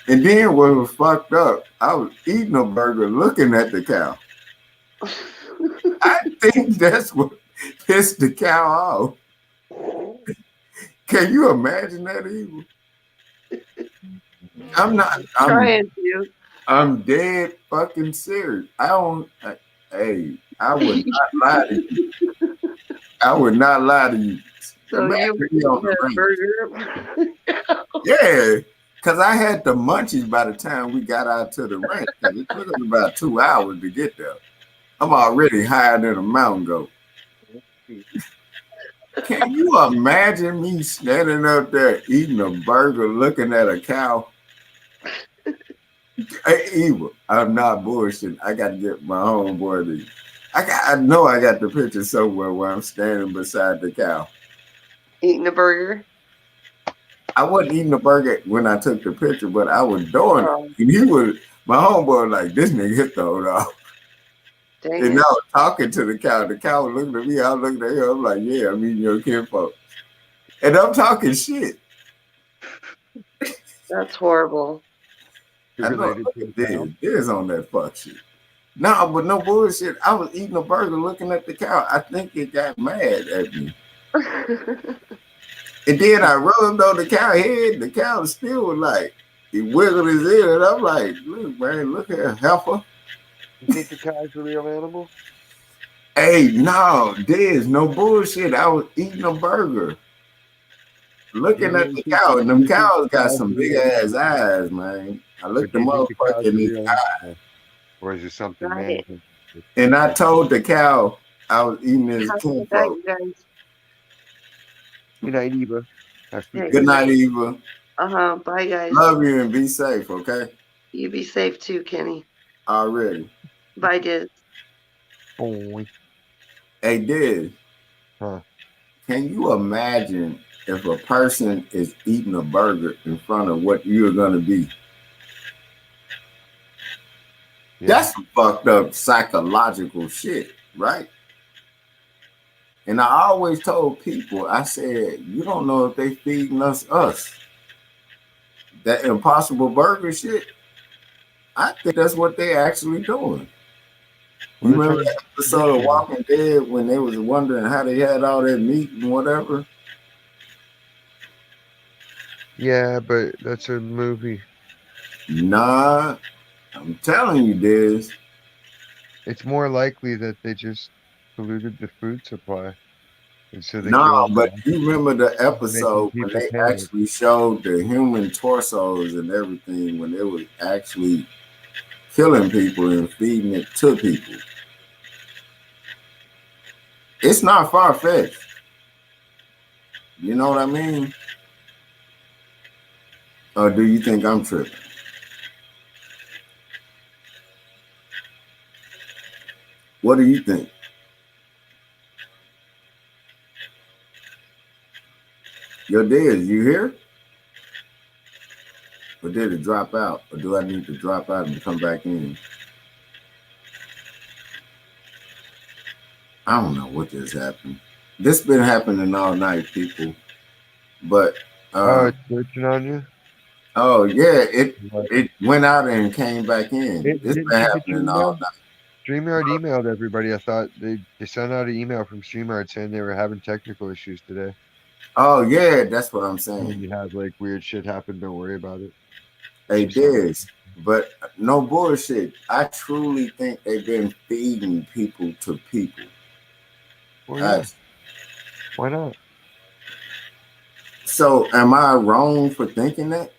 And then what was fucked up, I was eating a burger looking at the cow. I think that's what pissed the cow off. Can you imagine that evil? I'm dead fucking serious. I would not lie to you. I would not lie to you. So you on the burger? Yeah, because I had the munchies by the time we got out to the ranch. It took us about 2 hours to get there. I'm already higher than a mountain goat. Can you imagine me standing up there eating a burger, looking at a cow? Hey, evil. I'm not bullshitting. I got to get my homeboy to. I know I got the picture somewhere where I'm standing beside the cow. Eating a burger? I wasn't eating the burger when I took the picture, but I was doing it. And my homeboy was like, this nigga hit the hold off. And I was talking to the cow. The cow was looking at me. I was looking at him. I'm like, yeah, I'm eating your kinfolk. And I'm talking shit. That's horrible. I know it is on that fuck shit. No, but no bullshit. I was eating a burger looking at the cow. I think it got mad at me. And then I rubbed on the cow head. The cow still was like, he wiggled his ear. And I'm like, look, man, look here, heifer. You think the cow's a real animal? Hey, no, there's no bullshit. I was eating a burger. Looking at the cow, and them cows got some big ass eyes, man. I looked the motherfucker in his eye. Or is it something man? And I told the cow I was eating his kinfolk. Good night, Eva. Good night, Eva. Bye, guys. Love you and be safe, okay? You be safe too, Kenny. Already. Bye, Diz. Oh. Hey, Diz. Huh. Can you imagine if a person is eating a burger in front of what you're going to be? Yeah. That's some fucked up psychological shit, right? And I always told people, I said, you don't know if they feeding us. That Impossible Burger shit, I think that's what they actually doing. Well, You remember that episode of Walking Dead when they was wondering how they had all that meat and whatever? Yeah, but that's a movie. Nah, I'm telling you this. It's more likely that they just polluted the food supply. And so they No, kill them but off, you remember the making episode when people they panic. actually showed the human torsos and everything when they was actually killing people and feeding it to people. It's not far fetched. You know what I mean? Or do you think I'm tripping? What do you think? Yo, Diz, you here? Or did it drop out? Or do I need to drop out and come back in? I don't know what just happened. This been happening all night, people. But It's searching on you? oh yeah, What? it went out and came back in. It's Didn't been you get your happening all email? night. StreamYard emailed everybody. I thought they sent out an email from StreamYard saying they were having technical issues today. Oh yeah, that's what I'm When saying. you have like weird shit happen, don't worry about it. They She said, did, but no bullshit. I truly think they've been feeding people to people. well, yeah. Why not? So am I wrong for thinking that?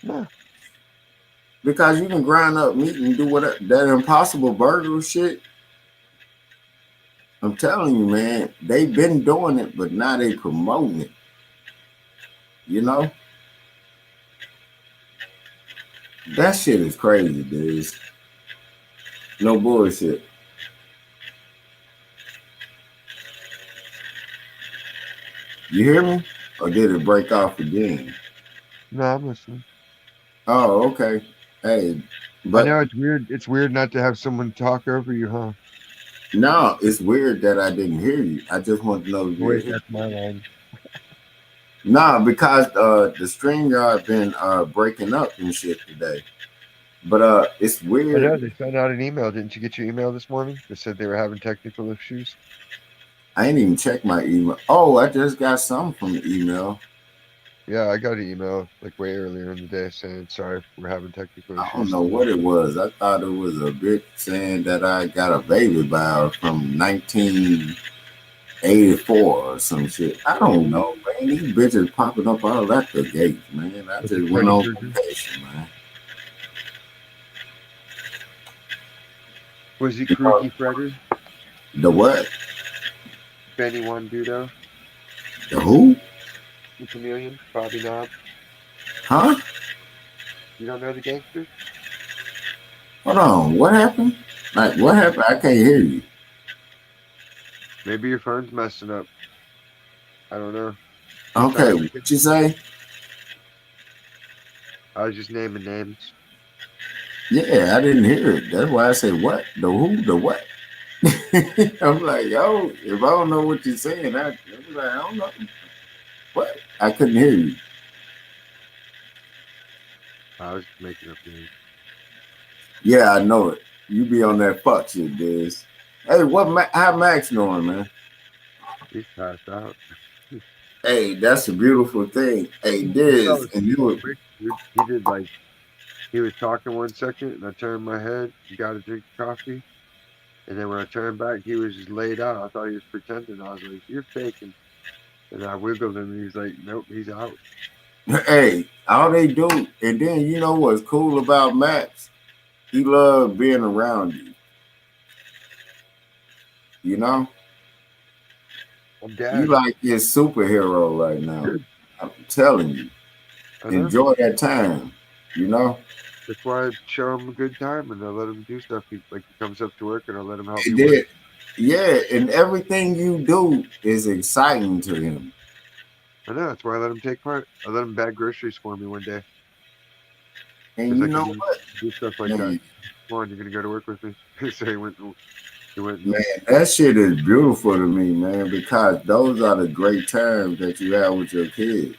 No. Because you can grind up meat and do whatever that impossible burger shit. I'm telling you, man, they've been doing it, but now they promoting it. You know? That shit is crazy, dude. No bullshit. You hear me? Or did it break off again? No, I'm listening. Oh, okay. Hey, I know it's weird. It's weird not to have someone talk over you, huh? No, it's weird that I didn't hear you. I just want to know if you Wait, hear. that's my line. Nah, because the StreamYard been breaking up and shit today. But it's I weird. know they sent out an email. Didn't you get your email this morning? They said they were having technical issues. I ain't even checked my email. Oh, I just got some from the email. Yeah, I got an email like way earlier in the day saying sorry we're having technical I issues. don't know what it was. I thought it was a bitch saying that I got a baby by her from 1984 or some shit. I don't know, man. These bitches popping up all at the gate, man. I Was it just went Freddy on Krueger? vacation, man. Was it Kruegy Fredder? The what? Benny One Dudo? The who? The Chameleon? Bobby Knob? Huh? You don't know the gangster? Hold on. What happened? Like, what happened? I can't hear you. Maybe your phone's messing up. I don't know. Okay, what you say? I was just naming names. Yeah, I didn't hear it. That's why I said what? The who? The what? I'm like, yo, if I don't know what you're saying, I'm like, I don't know. What? I couldn't hear you. I was making up names. Yeah, I know it. You be on that fuck shit, Diz. Hey, how Max doing, man? He's passed out. Hey, that's a beautiful thing. Hey, Diz, and you were He did like he was talking 1 second, and I turned my head and got a drink of coffee, and then when I turned back, he was just laid out. I thought he was pretending. I was like, "You're faking," and I wiggled him, and he's like, "Nope, he's out." hey, all they do, and then you know what's cool about Max? He loved being around you. You know? I'm dead. You like his superhero right now. I'm telling you. Enjoy that time. You know? That's why I show him a good time and I let him do stuff. He comes up to work and I let him help It me work. did. Yeah, and everything you do is exciting to him. I know. That's why I let him take part. I let him bag groceries for me one day. And you know what? Do stuff like that. Come on, you're gonna go to work with me. So he went. Man, that shit is beautiful to me, man, because those are the great times that you have with your kids.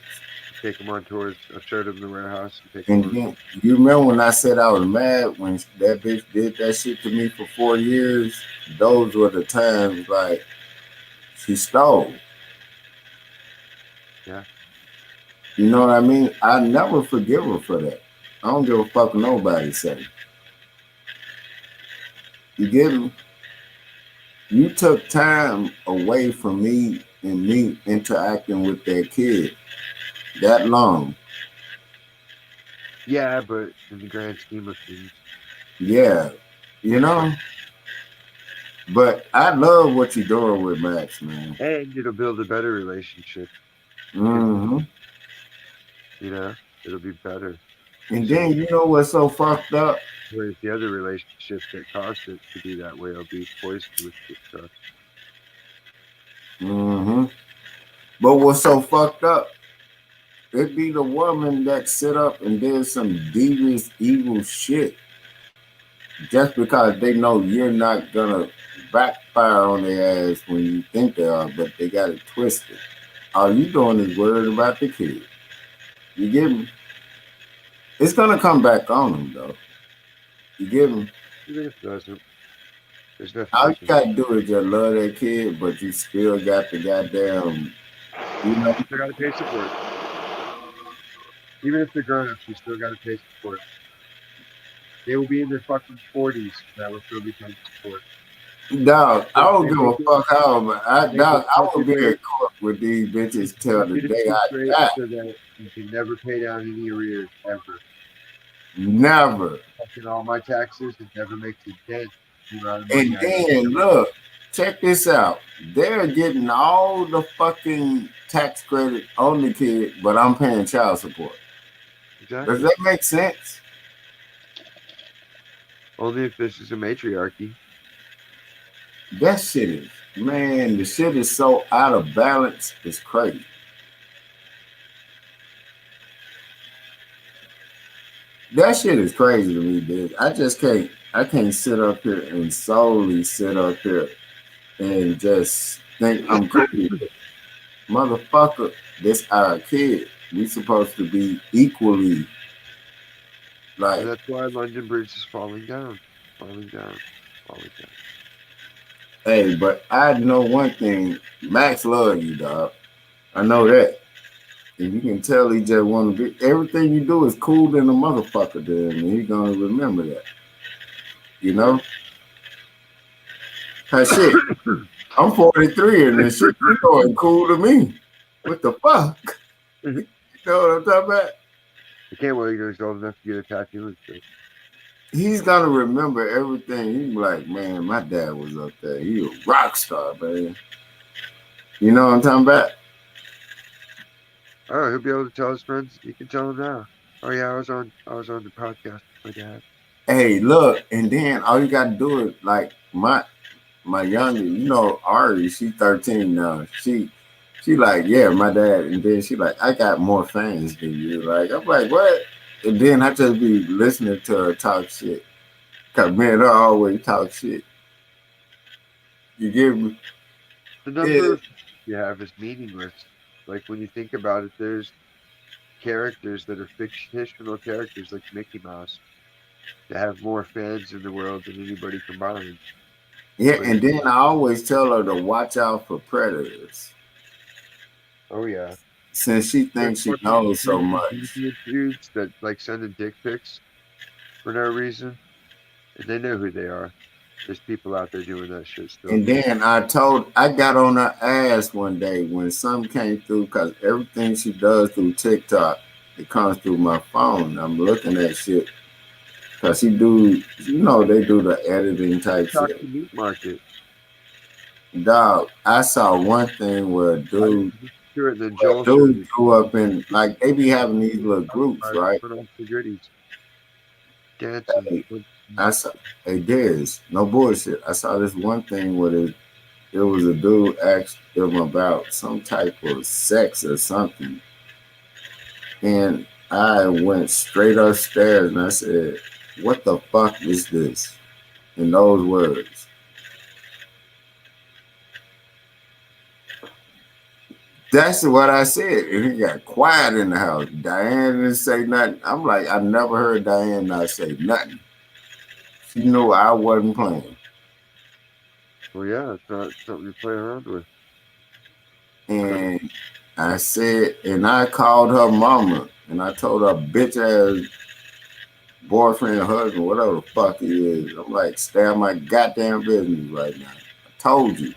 take them on tours. I showed them the warehouse and take And them on. then you remember when I said I was mad when that bitch did that shit to me for 4 years? Those were the times like she stole. Yeah. You know what I mean? I never forgive her for that. I don't give a fuck what nobody say. You get me? You took time away from me and me interacting with that kid that long. Yeah, but in the grand scheme of things. Yeah, you know? But I love what you're doing with Max, man. And it'll build a better relationship. Mm-hmm. You know, it'll be better. And then you know what's so fucked up? Whereas the other relationship that caused it to be that way will be poisoned with distrust. Mm-hmm. But what's so fucked up? It be the woman that sit up and did some devious, evil shit just because they know you're not gonna backfire on their ass when you think they are, but they got it twisted. All you doing is worried about the kid. You get me? It's gonna come back on them though. You get me? Even if it doesn't, there's nothing All you you can gotta do is just love that kid, but you still got the goddamn, you know. You still gotta pay support. Even if they're grown ups, you still gotta pay support. They will be in their fucking 40s. That will still be paying support. Dog, I don't give a Make fuck how, but I would be in it court with these bitches till the day I straight die. so that you can never pay down any arrears ever. Never. Fucking all my taxes, it never makes a dent. The amount of And money I then look, check this out. They're getting all the fucking tax credit on the kid, but I'm paying child support. Exactly. Does that make sense? Only if this is a matriarchy. That shit is, man, the shit is so out of balance, it's crazy. That shit is crazy to me, dude. I can't sit up here and solely sit up here and just think I'm cool. Motherfucker, this our kid. We supposed to be equally like. And that's why London Bridge is falling down. Falling down. Falling down. Hey, but I know one thing. Max love you, dog. I know that. And you can tell he just want to be. Everything you do is cool than a motherfucker, dude. And he's gonna remember that. You know? Cause shit, I'm 43 and this shit you going cool to me. What the fuck? You know what I'm talking about? I can't wait till he's old enough to get a tattoo and shit. He's gonna remember everything. He's like, man, my dad was up there. He was a rock star, man. You know what I'm talking about? Oh, he'll be able to tell his friends. He can tell them now. Oh yeah, I was on the podcast with my dad. Hey, look, and then all you gotta do is like my younger, you know, Ari, she's 13 now. She like, yeah, my dad, and then she like, I got more fans than you. Like, I'm like, what? And then I just be listening to her talk shit. Cause man, I always talk shit. You get me? The number of you have is meaningless. Like when you think about it, there's characters that are fictional characters like Mickey Mouse that have more fans in the world than anybody combined. Yeah, and then I always tell her to watch out for predators. Oh yeah. Since she thinks she knows so much. Dudes that like sending dick pics for no reason, and they know who they are. There's people out there doing that shit still. And then I got on her ass one day when something came through because everything she does through TikTok, it comes through my phone. I'm looking at shit because she do, you know, they do the editing type shit. The meat market. Dog, I saw one thing where a dude grew up in, like, they be having these little groups, right? Dancing. I saw, hey, Diz, no bullshit. I saw this one thing where there was a dude asked them about some type of sex or something. And I went straight upstairs and I said, what the fuck is this? In those words. That's what I said. And it got quiet in the house. Diane didn't say nothing. I'm like, I never heard Diane not say nothing. She knew I wasn't playing. Well, yeah, it's not something to play around with. And I said, and I called her mama, and I told her bitch ass boyfriend, husband, whatever the fuck he is. I'm like, stay out my goddamn business right now. I told you.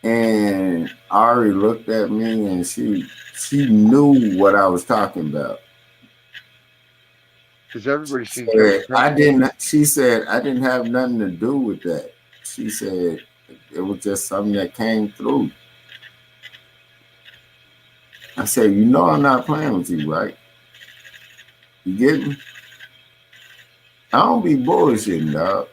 And Ari looked at me, and she knew what I was talking about. Because everybody seems She said I didn't have nothing to do with that. She said it was just something that came through. I said, you know I'm not playing with you, right? You get me? I don't be bullshitting, dog.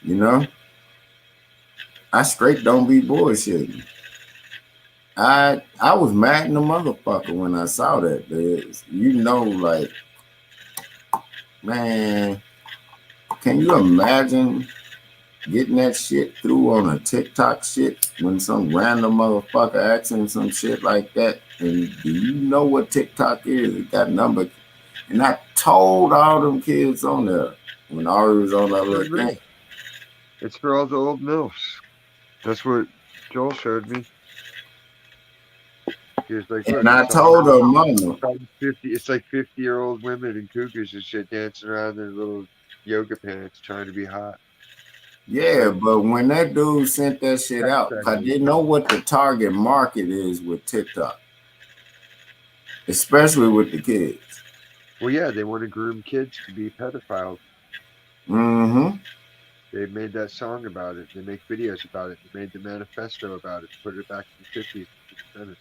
You know? I straight don't be bullshitting. I was mad in the motherfucker when I saw that. You know, like, man, can you imagine getting that shit through on a TikTok shit when some random motherfucker asking some shit like that? And do you know what TikTok is? It got number. And I told all them kids on there when Ari was on that little thing. It's for all the old MILFs. That's what Joel showed me. He was like, look, and I told her mama, it's like 50-year-old women and cougars and shit dancing around in their little yoga pants trying to be hot. Yeah, but when that dude sent that shit out, because they know what the target market is with TikTok, especially with the kids. Well, yeah, they want to groom kids to be pedophiles. Mm-hmm. They made that song about it. They make videos about it. They made the manifesto about it. Put it back in the 50s and 70s.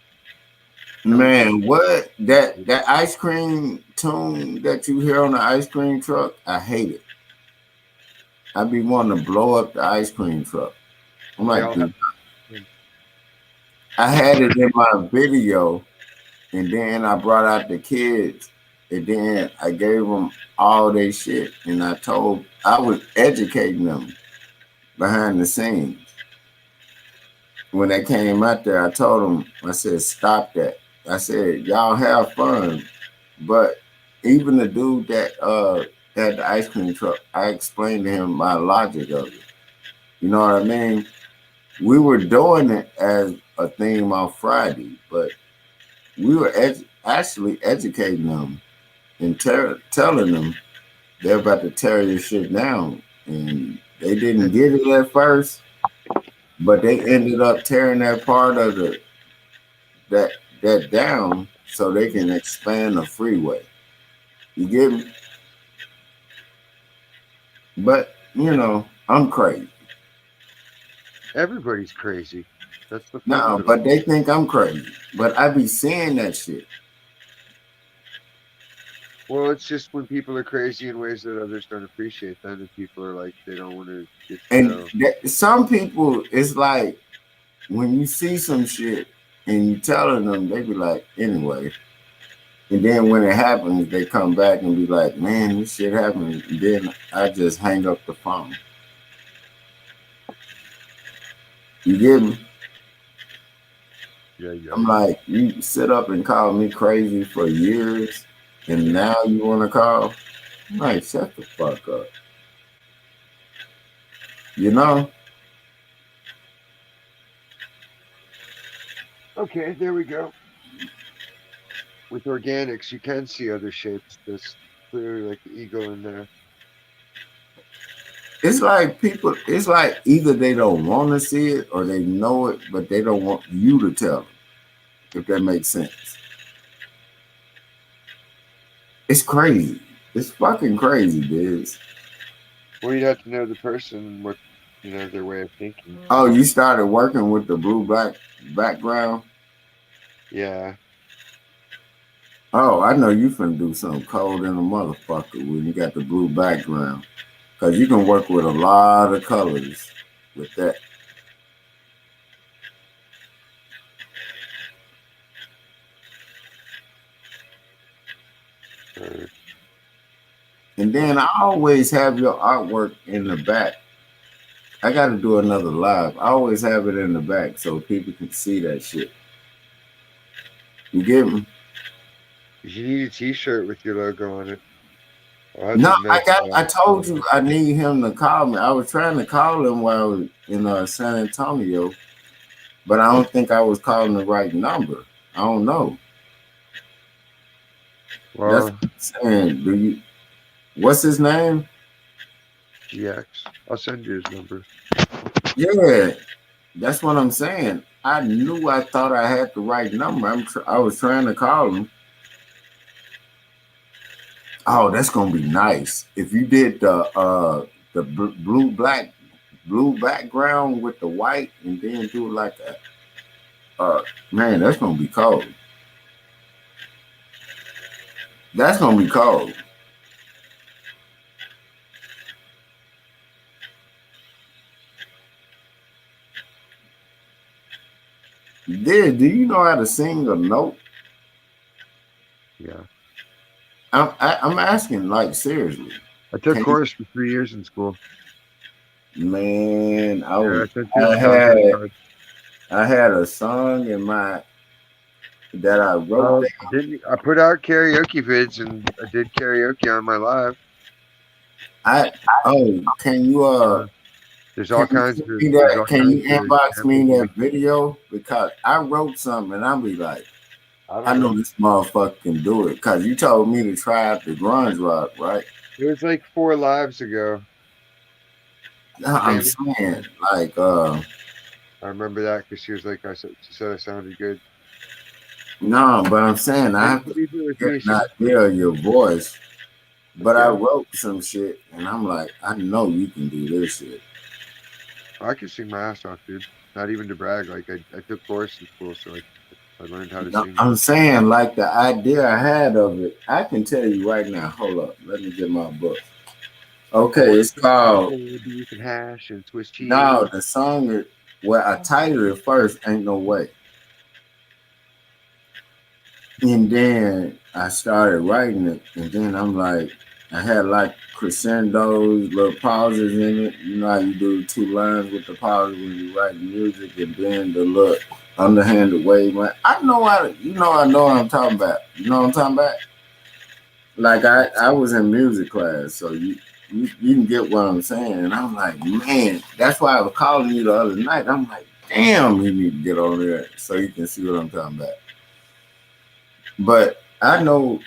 Man, what that ice cream tune that you hear on the ice cream truck, I hate it. I be wanting to blow up the ice cream truck. I'm like, dude, I had it in my video, and then I brought out the kids, and then I gave them all their shit, and I was educating them behind the scenes. When they came out there, I told them, I said, stop that. I said, y'all have fun, but even the dude that had the ice cream truck, I explained to him my logic of it. You know what I mean? We were doing it as a theme on Friday, but we were actually educating them and telling them they're about to tear your shit down. And they didn't get it at first, but they ended up tearing that part of that down so they can expand the freeway. You get me? But, you know, I'm crazy. Everybody's crazy. That's the fun No, but they think I'm crazy. But I be saying that shit. Well, it's just when people are crazy in ways that others don't appreciate them, and people are like, they don't want to get to know. And some people, it's like when you see some shit and you telling them, they be like, anyway. And then when it happens, they come back and be like, man, this shit happened. And then I just hang up the phone. You get me? Yeah. I'm like, you sit up and call me crazy for years, and now you want to call? I'm like, shut the fuck up. You know? Okay, there we go. With organics, you can see other shapes. There's clearly like the eagle in there. It's like people, it's like either they don't want to see it or they know it, but they don't want you to tell them, if that makes sense. It's crazy. It's fucking crazy, dudes. Well, you'd have to know the person, what, their way of thinking. Oh, you started working with the blue-black background? Yeah. Oh, I know you finna do something cold in a motherfucker when you got the blue background. Because you can work with a lot of colors with that. And then I always have your artwork in the back I got to do another live. I always have it in the back so people can see that shit. You get me? You need a T-shirt with your logo on it. No, I told you I need him to call me. I was trying to call him while I was in San Antonio, but I don't think I was calling the right number. I don't know. Well, that's what I'm saying. What's his name? GX. I'll send you his number. Yeah, that's what I'm saying. I thought I had the right number. I was trying to call him. Oh, that's gonna be nice if you did the blue background with the white, and then do like a man. That's gonna be cold. That's gonna be cold. Yeah, do you know how to sing a note? Yeah. I'm asking, like, seriously. I took chorus for 3 years in school. Man, I had a song in my that I wrote. I put out karaoke vids and I did karaoke on my live. Can you There's all kinds of. Can you inbox me that video, because I wrote something and I'll be like, I know this motherfucker can do it, because you told me to try out the grunge rock, right? It was like 4 lives ago. I'm saying, like, I remember that because she was like, she said I sounded good. No, but I'm saying I have to get an idea of your voice. But I wrote some shit and I'm like, I know you can do this shit. I can sing my ass off, dude. Not even to brag. Like I took chorus in school, so I learned how to sing. I'm saying, like, the idea I had of it, I can tell you right now. Hold up, let me get my book. Okay, it's called Beef and Hash and Swiss cheese. No, the song is, well, I titled it first, Ain't No Way. And then I started writing it, and then I'm like, I had like crescendos, little pauses in it. You know how you do 2 lines with the pauses when you write music, and then the little underhanded wave. I know how to, I know what I'm talking about. You know what I'm talking about? Like, I was in music class, so you can get what I'm saying. And I'm like, man, that's why I was calling you the other night. I'm like, damn, you need to get on there so you can see what I'm talking about. But I know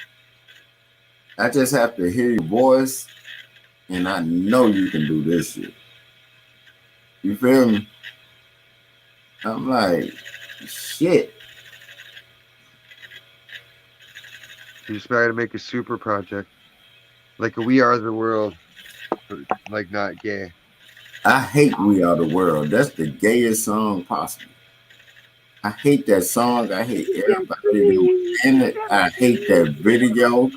I just have to hear your voice, and I know you can do this shit. You feel me? I'm like, shit. You just gotta make a super project. Like a We Are the World, but like not gay. I hate We Are the World. That's the gayest song possible. I hate that song. I hate everybody that was in it. I hate that video.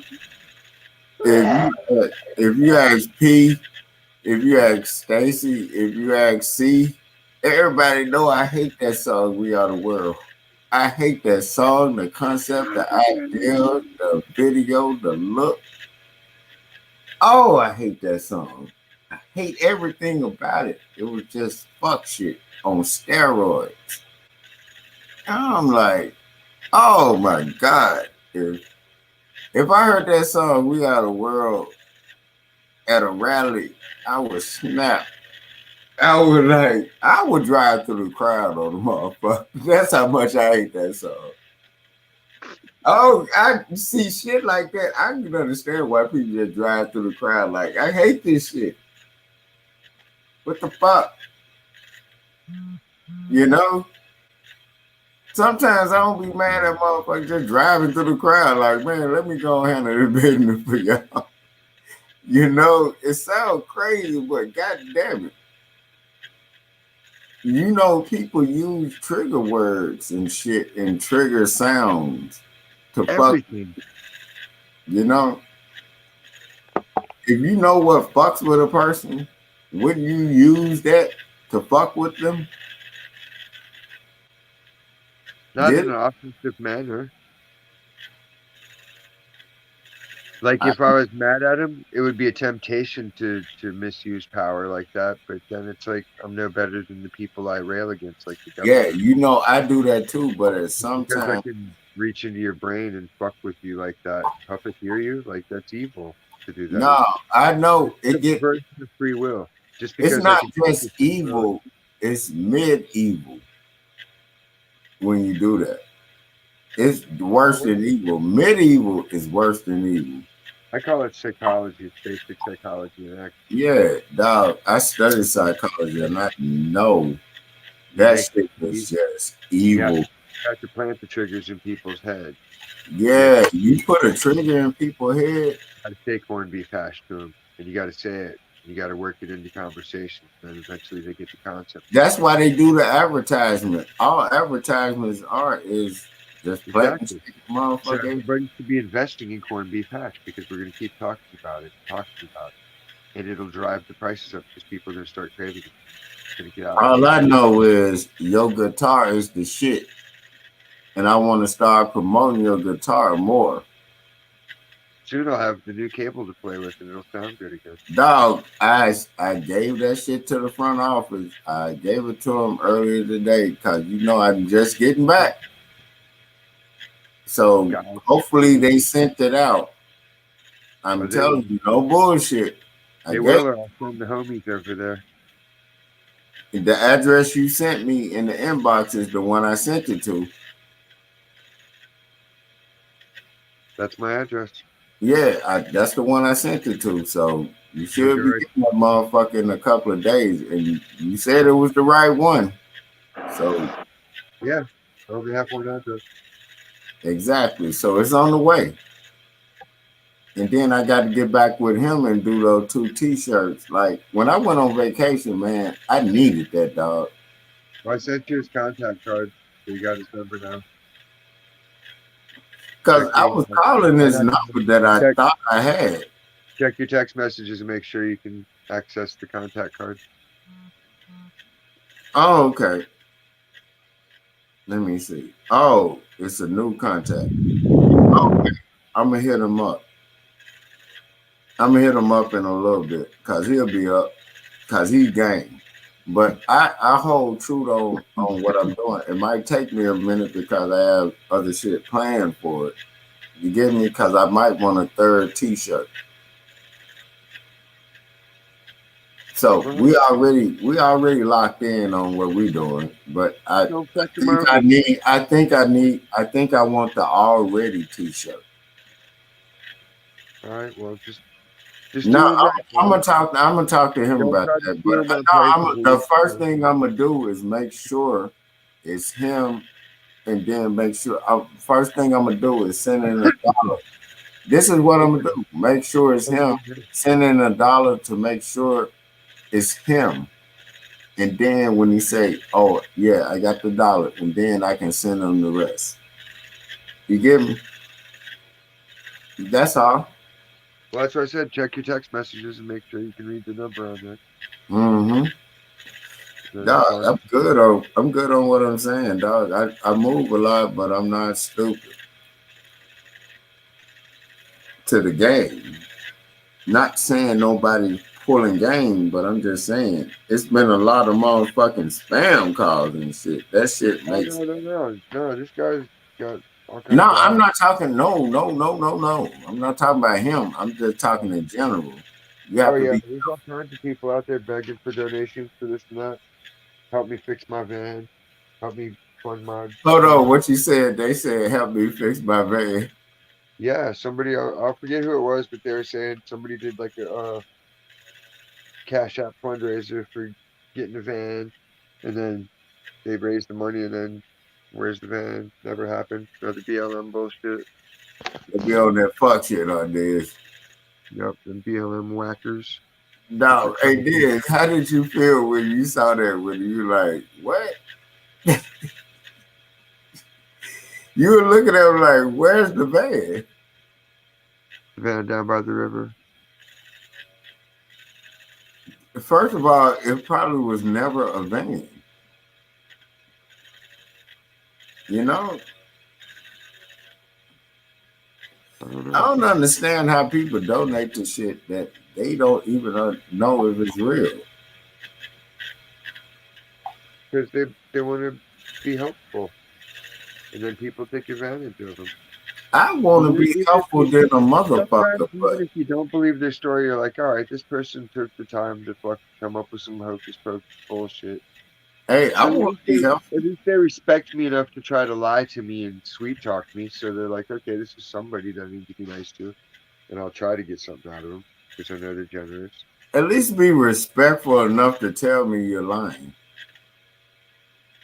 If you ask P, if you ask Stacy, if you ask C, everybody know I hate that song, We Are the World. I hate that song, the concept, the idea, the video, the look. Oh, I hate that song. I hate everything about it. It was just fuck shit on steroids. I'm like, oh my God. If I heard that song, We Are the World, at a rally, I would snap. I would drive through the crowd on the motherfucker. That's how much I hate that song. Oh, I see shit like that. I can understand why people just drive through the crowd. Like, I hate this shit. What the fuck? You know? Sometimes I don't be mad at motherfuckers just driving through the crowd. Like, man, let me go handle this business for y'all. You know, it sounds crazy, but god damn it. You know, people use trigger words and shit and trigger sounds to everything. Fuck. You know, if you know what fucks with a person, wouldn't you use that to fuck with them? Not in an offensive manner. Like if I was mad at him, it would be a temptation to misuse power like that. But then it's like I'm no better than the people I rail against, like the government. Yeah, you know, I do that too, but at some Because I time, can reach into your brain and fuck with you like that, puppeteer you, like that's evil to do that. no, I know It's a it get. perversion of free will. Just It's because I not can just evil; it's medieval when you do that. It's worse than evil. Medieval is worse than evil. I call it psychology. It's basic psychology and act. Yeah, dog. I studied psychology and I know You that make shit was just you evil. have to plant the triggers in people's heads. Yeah, you put a trigger in people's head. You got to say corned beef hash to them, and you got to say it. You got to work it into conversation, and eventually they get the concept. That's why they do the advertisement. All advertisements is just planting motherfucker. So everybody should be investing in corned beef hash because we're going to keep talking about it, and it'll drive the prices up because people are going to start craving it. It's going to get out. All I know is your guitar is the shit, and I want to start promoting your guitar more. Soon I'll have the new cable to play with, and it'll sound good again. Dog, I gave that shit to the front office. I gave it to them earlier today because you know I'm just getting back. So hopefully they sent it out. I'm telling you, no bullshit. They will, or I'll send the homies over there. The address you sent me in the inbox is the one I sent it to. That's my address. Yeah, that's the one I sent it to. So you should be getting that motherfucker in a couple of days. And you said it was the right one. So yeah, I only have one address. Exactly. So it's on the way. And then I got to get back with him and do those 2 T-shirts. Like when I went on vacation, man, I needed that, dog. Well, I sent you his contact card, so you got his number now. Because I was calling this number that I thought I had. Check your text messages and make sure you can access the contact card. Oh, okay. Let me see. Oh, it's a new contact. Okay. I'm going to hit him up. I'm going to hit him up in a little bit because he'll be up because he's game. But I hold true on what I'm doing. It might take me a minute because I have other shit planned for it. You get me? Because I might want a 3rd T-shirt. So we already locked in on what we're doing. But I think I want the already T-shirt. All right. Well, just no, I'm gonna talk to him about that. But the first thing I'm gonna do is make sure it's him, and then make sure. First thing I'm gonna do is send in $1. This is what I'm gonna do. Make sure it's him. Send in $1 to make sure it's him, and then when he say, "Oh yeah, I got the $1," and then I can send him the rest. You get me? That's all. Well, that's what I said. Check your text messages and make sure you can read the number on there. Dog, I'm good on what I'm saying, dog. I move a lot, but I'm not stupid. To the game. Not saying nobody pulling game, but I'm just saying it's been a lot of motherfucking spam calls and shit. That shit makes No, this guy's got No, I'm not talking. No. I'm not talking about him. I'm just talking in general. You have to be. There's all kinds of people out there begging for donations for this and that. Help me fix my van. Help me fund my. Hold on, what you said? They said help me fix my van. Yeah, somebody. I'll forget who it was, but they were saying somebody did like a Cash App fundraiser for getting a van, and then they raised the money, and then where's the van? Never happened. Another BLM bullshit. They be on that fuck shit on this. Yep, them BLM whackers. No, hey, Diz, how did you feel when you saw that? When you like, what? You were looking at him like, where's the van? The van down by the river. First of all, it probably was never a van. You know? I don't understand how people donate to shit that they don't even know if it's real. Because they want to be helpful, and then people take advantage of them. I want to be helpful than a motherfucker, sometimes, but even if you don't believe their story, you're like, all right, this person took the time to fucking come up with some hocus pocus bullshit. hey, I But want to be helpful. at least they respect me enough to try to lie to me and sweet talk me. So they're like, okay, this is somebody that I need to be nice to, and I'll try to get something out of them because I know they're generous. At least be respectful enough to tell me you're lying.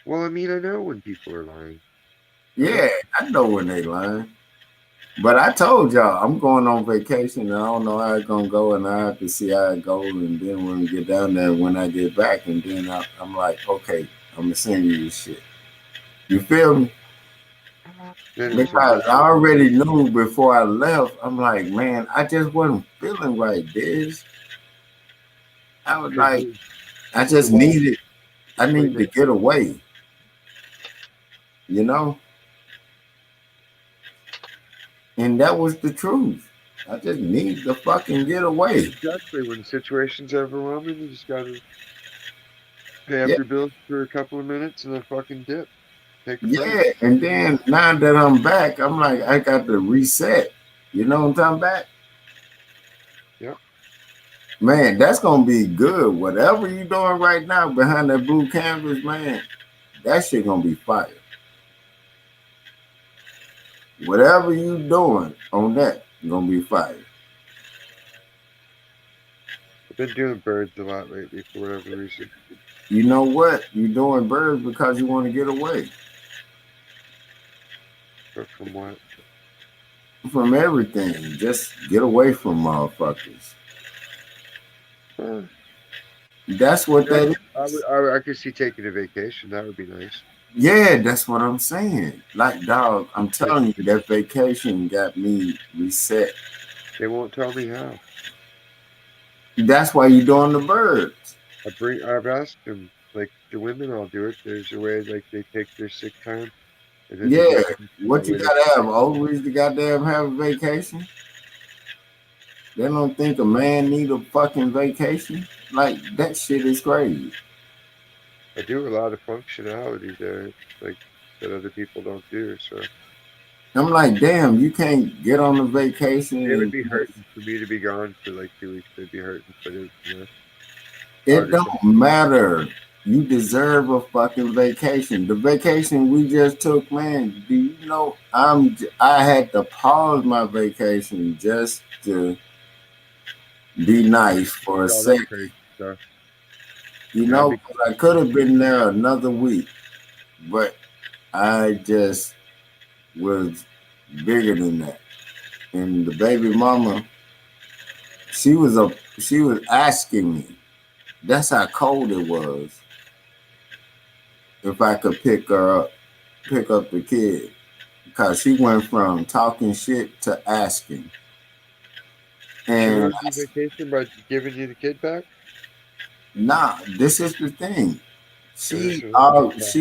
Well, I mean, I know when people are lying. Yeah, I know when they lying. But I told y'all I'm going on vacation and I don't know how it's gonna go, and I have to see how it goes. And then when we get down there, when I get back, and then I'm like, okay, I'm gonna send you this shit. You feel me? Because I already knew before I left. I'm like, man, I just wasn't feeling right, Diz. I was like, I just needed, I needed to get away. You know? And that was the truth. I just need to fucking get away. Exactly. When the situation's overwhelming, you just gotta pay up your bills for a couple of minutes and then fucking dip. Take a break. And then now that I'm back, I'm like, I got to reset. You know what I'm talking about? Yep. Man, that's gonna be good. Whatever you doing right now behind that blue canvas, man, that shit gonna be fire. Whatever you doing on that, gonna be fire. I've been doing birds a lot lately for whatever reason. You know what? You're doing birds because you want to get away. But from what? From everything. Just get away from motherfuckers. That's what that is. I could see taking a vacation. That would be nice. Yeah, that's what I'm saying. Like, dog, I'm telling you, that vacation got me reset. They won't tell me how. That's why you're doing the birds. I've asked them, like the women all do it. There's a way like they take their sick time. And then Yeah, what you gotta have? Always to goddamn have a vacation. They don't think a man need a fucking vacation. Like, that shit is crazy. I do a lot of functionality there, like that other people don't do. So I'm like, damn, you can't get on a vacation. It would be hurting for me to be gone for like 2 weeks. It'd be hurting, but it don't matter. You deserve a fucking vacation. The vacation we just took, man. Do you know I had to pause my vacation just to be nice for a second. You know, I could have been there another week, but I just was bigger than that. And the baby mama, she was asking me. That's how cold it was. If I could pick up the kid, because she went from talking shit to asking. And she vacation by giving you the kid back? Nah, this is the thing. She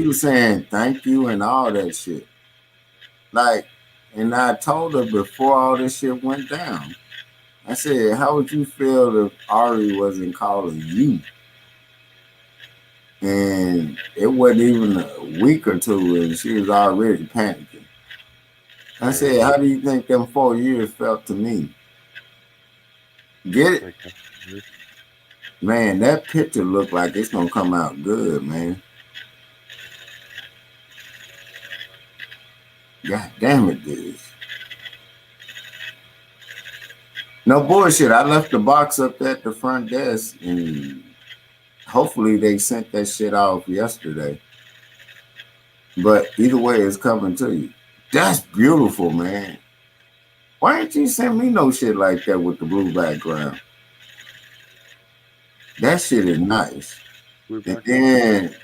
was saying thank you and all that shit. Like, and I told her before all this shit went down, I said, how would you feel if Ari wasn't calling you? And it wasn't even a week or two, and she was already panicking. I said, how do you think them 4 years felt to me? Get it? Man, that picture looked like it's gonna come out good, man. God damn it, dude. No bullshit. I left the box up at the front desk, and hopefully they sent that shit off yesterday. But either way, it's coming to you. That's beautiful, man. Why didn't you send me no shit like that with the blue background? That shit is nice. And then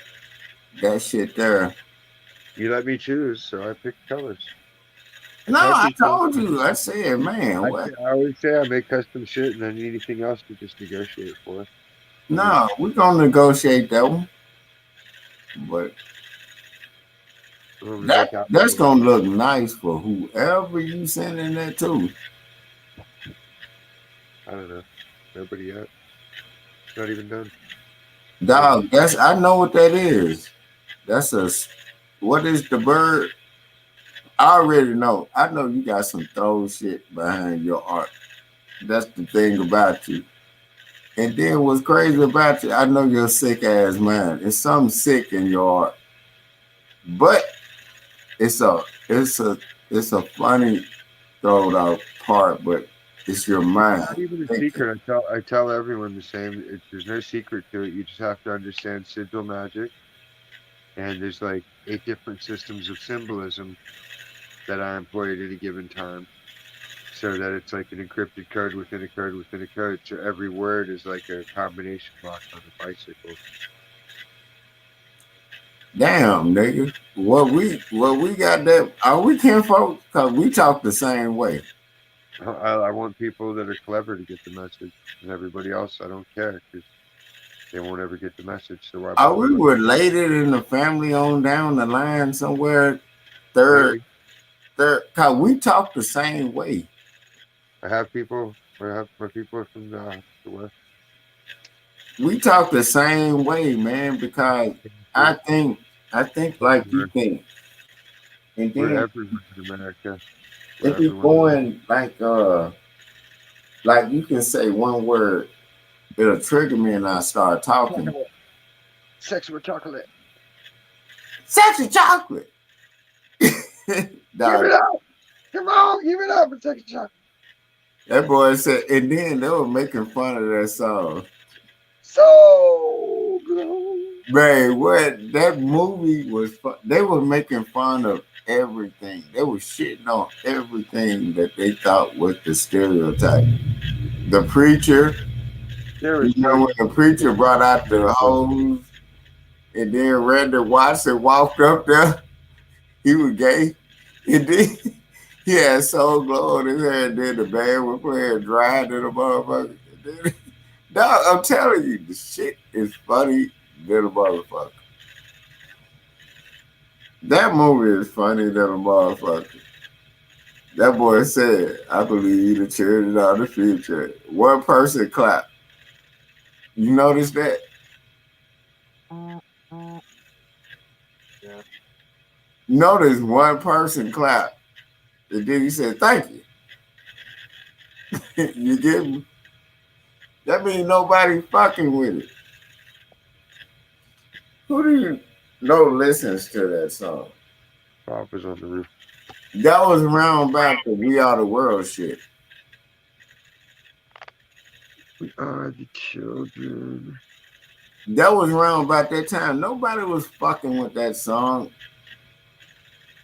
that shit there. You let me choose, so I picked colors. No, I told you. I said, man, what? I always say I make custom shit, and then anything else we just negotiate for. No, we're gonna negotiate that one. But that's gonna look nice for whoever you sending that to. I don't know. Nobody yet. It's not even done. Dog, I know what that is. That's what is the bird? I already know. I know you got some throw shit behind your art. That's the thing about you. And then what's crazy about you, I know you're a sick ass man. It's something sick in your art. But it's a it's a it's a funny throwed out part, but it's your mind Not even a thinking. secret. I tell everyone the same. There's no secret to it. You just have to understand sigil magic, and there's like 8 different systems of symbolism that I employ at any given time, so that it's like an encrypted code within a code within a code. So every word is like a combination lock on a bicycle. Damn, nigga. What we got that are we kinfolk? Cause we talk the same way. I want people that are clever to get the message, and everybody else I don't care because they won't ever get the message. So why Are bother we with related in the family on down the line somewhere? Third, maybe? third. Cause we talk the same way. I have people. I have my people are from the west. We talk the same way, man. Because I think I think like you Everywhere. think, and We're then everywhere in America. We're if you everyone. going like you can say one word, it'll trigger me, and I start talking. Chocolate. Sex with chocolate. Sexy chocolate. Give Dog, it up. Come on, give it up for sex with chocolate. that boy said, and then they were making fun of that song. So good. Man, what that movie was fun. They were making fun of everything. They were shitting on everything that they thought was the stereotype. The preacher, There you was know, so when the preacher brought out the hose, and then Randy Watson walked up there, he was gay. And then he had soul glow on his hair, and then the band was playing dry to the motherfucker. And then, dog, I'm telling you, the shit is funny than a motherfucker. That movie is funny than a motherfucker. That boy said, I believe the children are the future. One person clap. You notice that? yeah. Notice one person clap. And then he said, thank you. You get me? That means nobody fucking with it. Who do you know listens to that song? Bob was on the roof. That was around about the We Are the World shit. We are the children. That was around about that time. Nobody was fucking with that song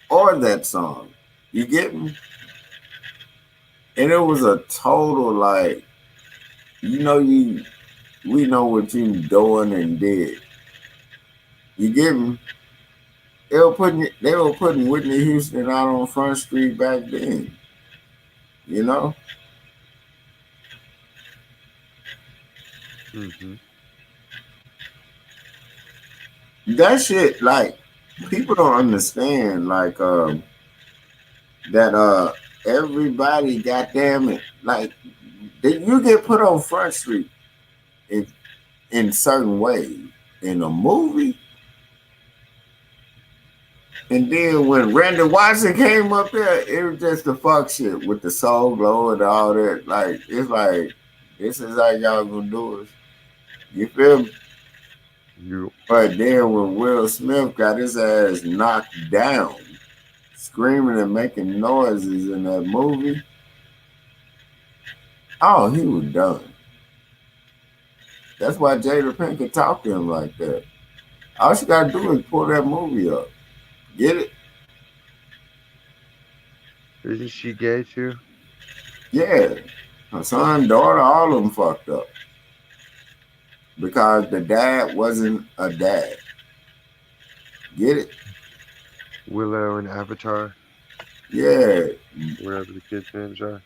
or that song. You get me? And it was a total like, we know what you doing and did. You get me? They were putting Whitney Houston out on Front Street back then. You know? Mm-hmm. That shit, like, people don't understand, like, that everybody, goddamn it, like, you get put on Front Street in certain ways. In a movie, and then when Randy Watson came up there, it was just the fuck shit with the soul glow and all that. Like, it's like, this is how y'all gonna do it. You feel me? Yep. But then when Will Smith got his ass knocked down, screaming and making noises in that movie, oh, he was done. That's why Jada Pinkett talked to him like that. All she gotta do is pull that movie up. Get it? Isn't she gay too? Yeah. Her son, daughter, all of them fucked up. Because the dad wasn't a dad. Get it? Willow and Avatar, Yeah. whatever the kids' names are.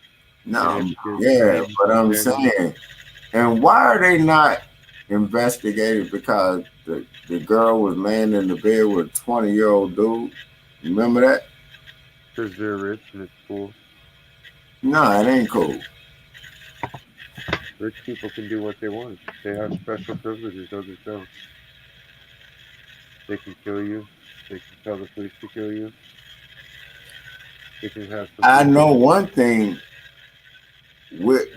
No, Any of the yeah, kids' but I'm names? saying, and why are they not investigated? Because the girl was laying in the bed with a 20-year-old dude. Remember that? Because they're rich and it's cool. No, it ain't cool. Rich people can do what they want. They have special privileges, others don't. They can kill you. They can tell the police to kill you. They can have some I people. know one thing.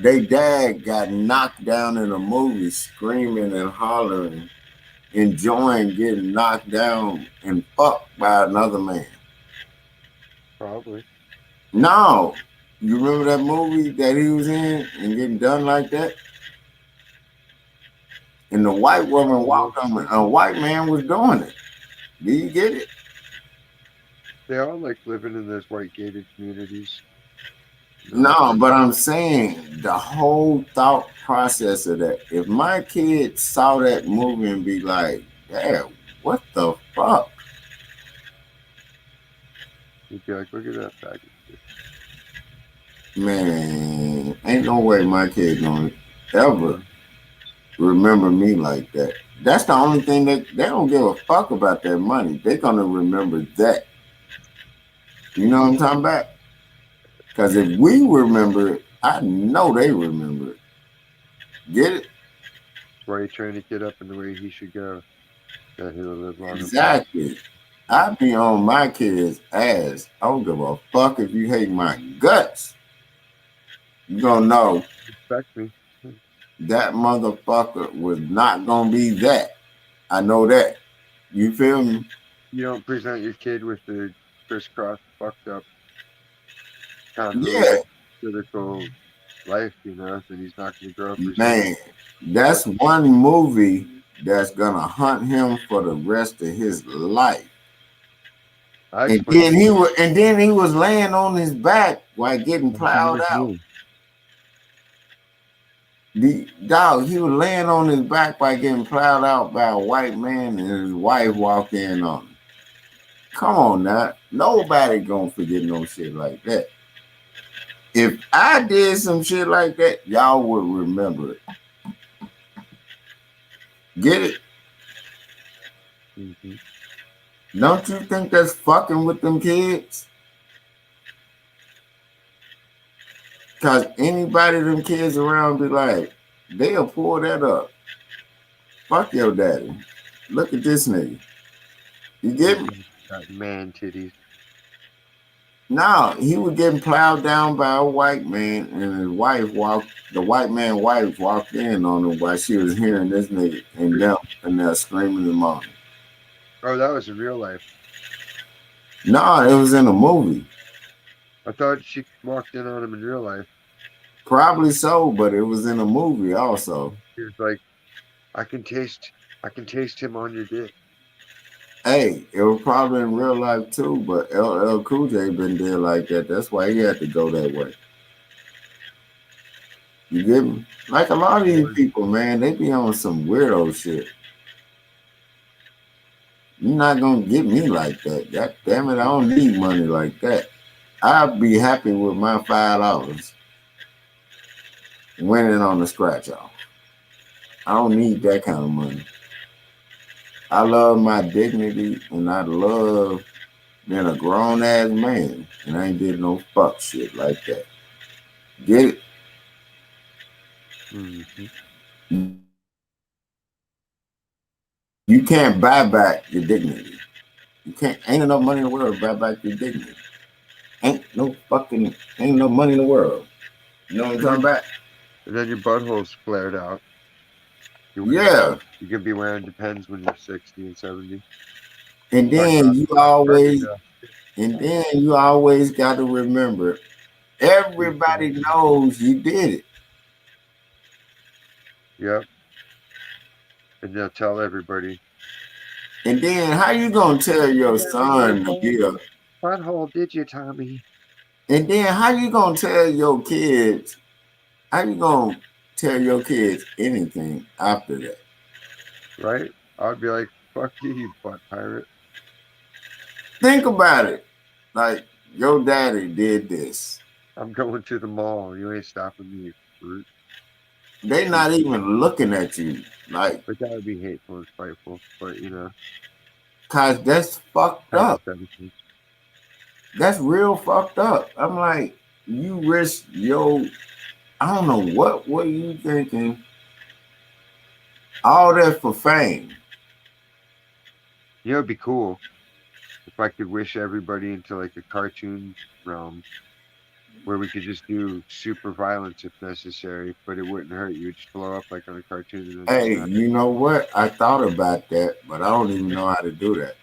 They dad got knocked down in a movie, screaming and hollering, enjoying getting knocked down and fucked by another man. Probably. No, you remember that movie that he was in and getting done like that? And the white woman walked on him. A white man was doing it. Do you get it? They all like living in those white gated communities. No, but I'm saying the whole thought process of that. If my kids saw that movie and be like, "Dad, what the fuck?" You'd be like, look at that faggot. Man, ain't no way my kid gonna ever remember me like that. That's the only thing that they don't give a fuck about their money. They're gonna remember that. You know what I'm talking about? Because if we remember it, I know they remember it. Get it? That's why you're trying to get up in the way he should go. That he'll live long. Exactly. I be on my kids' ass. I don't give a fuck if you hate my guts. You gonna know Respect me. that motherfucker was not gonna be that. I know that. You feel me? You don't present your kid with the crisscross, fucked up, Yeah, convoluted, critical life, then he's not going to grow up. man. That's one movie that's gonna hunt him for the rest of his life. And then he was laying on his back while getting plowed out. Dog, he was laying on his back by getting plowed out by a white man, and his wife walked in on him. Come on now. Nobody gonna forget no shit like that. If I did some shit like that, y'all would remember it. Get it? Mm-hmm. Don't you think that's fucking with them kids? Because anybody them kids around be like, they'll pull that up. Fuck your daddy. Look at this nigga. You get me? Got man titties. No, he was getting plowed down by a white man, and his wife the white man's wife walked in on him while she was hearing this nigga and them and they're screaming and moaning. Oh, that was in real life. No, it was in a movie. I thought she walked in on him in real life. Probably so, but it was in a movie also. He was like, I can taste him on your dick. Hey, it was probably in real life too, but LL Cool J been dead like that. That's why he had to go that way. You get me? Like a lot of these people, man, they be on some weirdo shit. You're not gonna get me like that. God damn it, I don't need money like that. I'd be happy with my $5 winning on the scratch off. I don't need that kind of money. I love my dignity and I love being a grown ass man, and I ain't did no fuck shit like that. Get it? Mm-hmm. You can't buy back your dignity. You can't. Ain't enough money in the world to buy back your dignity. Ain't no money in the world. You know what I'm talking about? And then your butthole's flared out. Yeah. You could be wearing Depends when you're 60 and 70. And then you always got to remember, everybody knows you did it. Yep. And they'll tell everybody. And then how you gonna tell your son to get a butthole? Did you, Tommy? And then how you gonna tell your kids? How you gonna tell your kids anything after that? Right? I'd be like, fuck you, you butt pirate. Think about it. Like, your daddy did this. I'm going to the mall. You ain't stopping me, fruit. They not even looking at you. Like, but that would be hateful and spiteful. But cause that's fucked up. That's real fucked up. I'm like, you risk your I don't know what were you thinking. All that for fame. You know, it'd be cool if I could wish everybody into like a cartoon realm where we could just do super violence if necessary, but it wouldn't hurt. You would just blow up like on a cartoon and then just Hey, not. you know what? I thought about that, but I don't even know how to do that.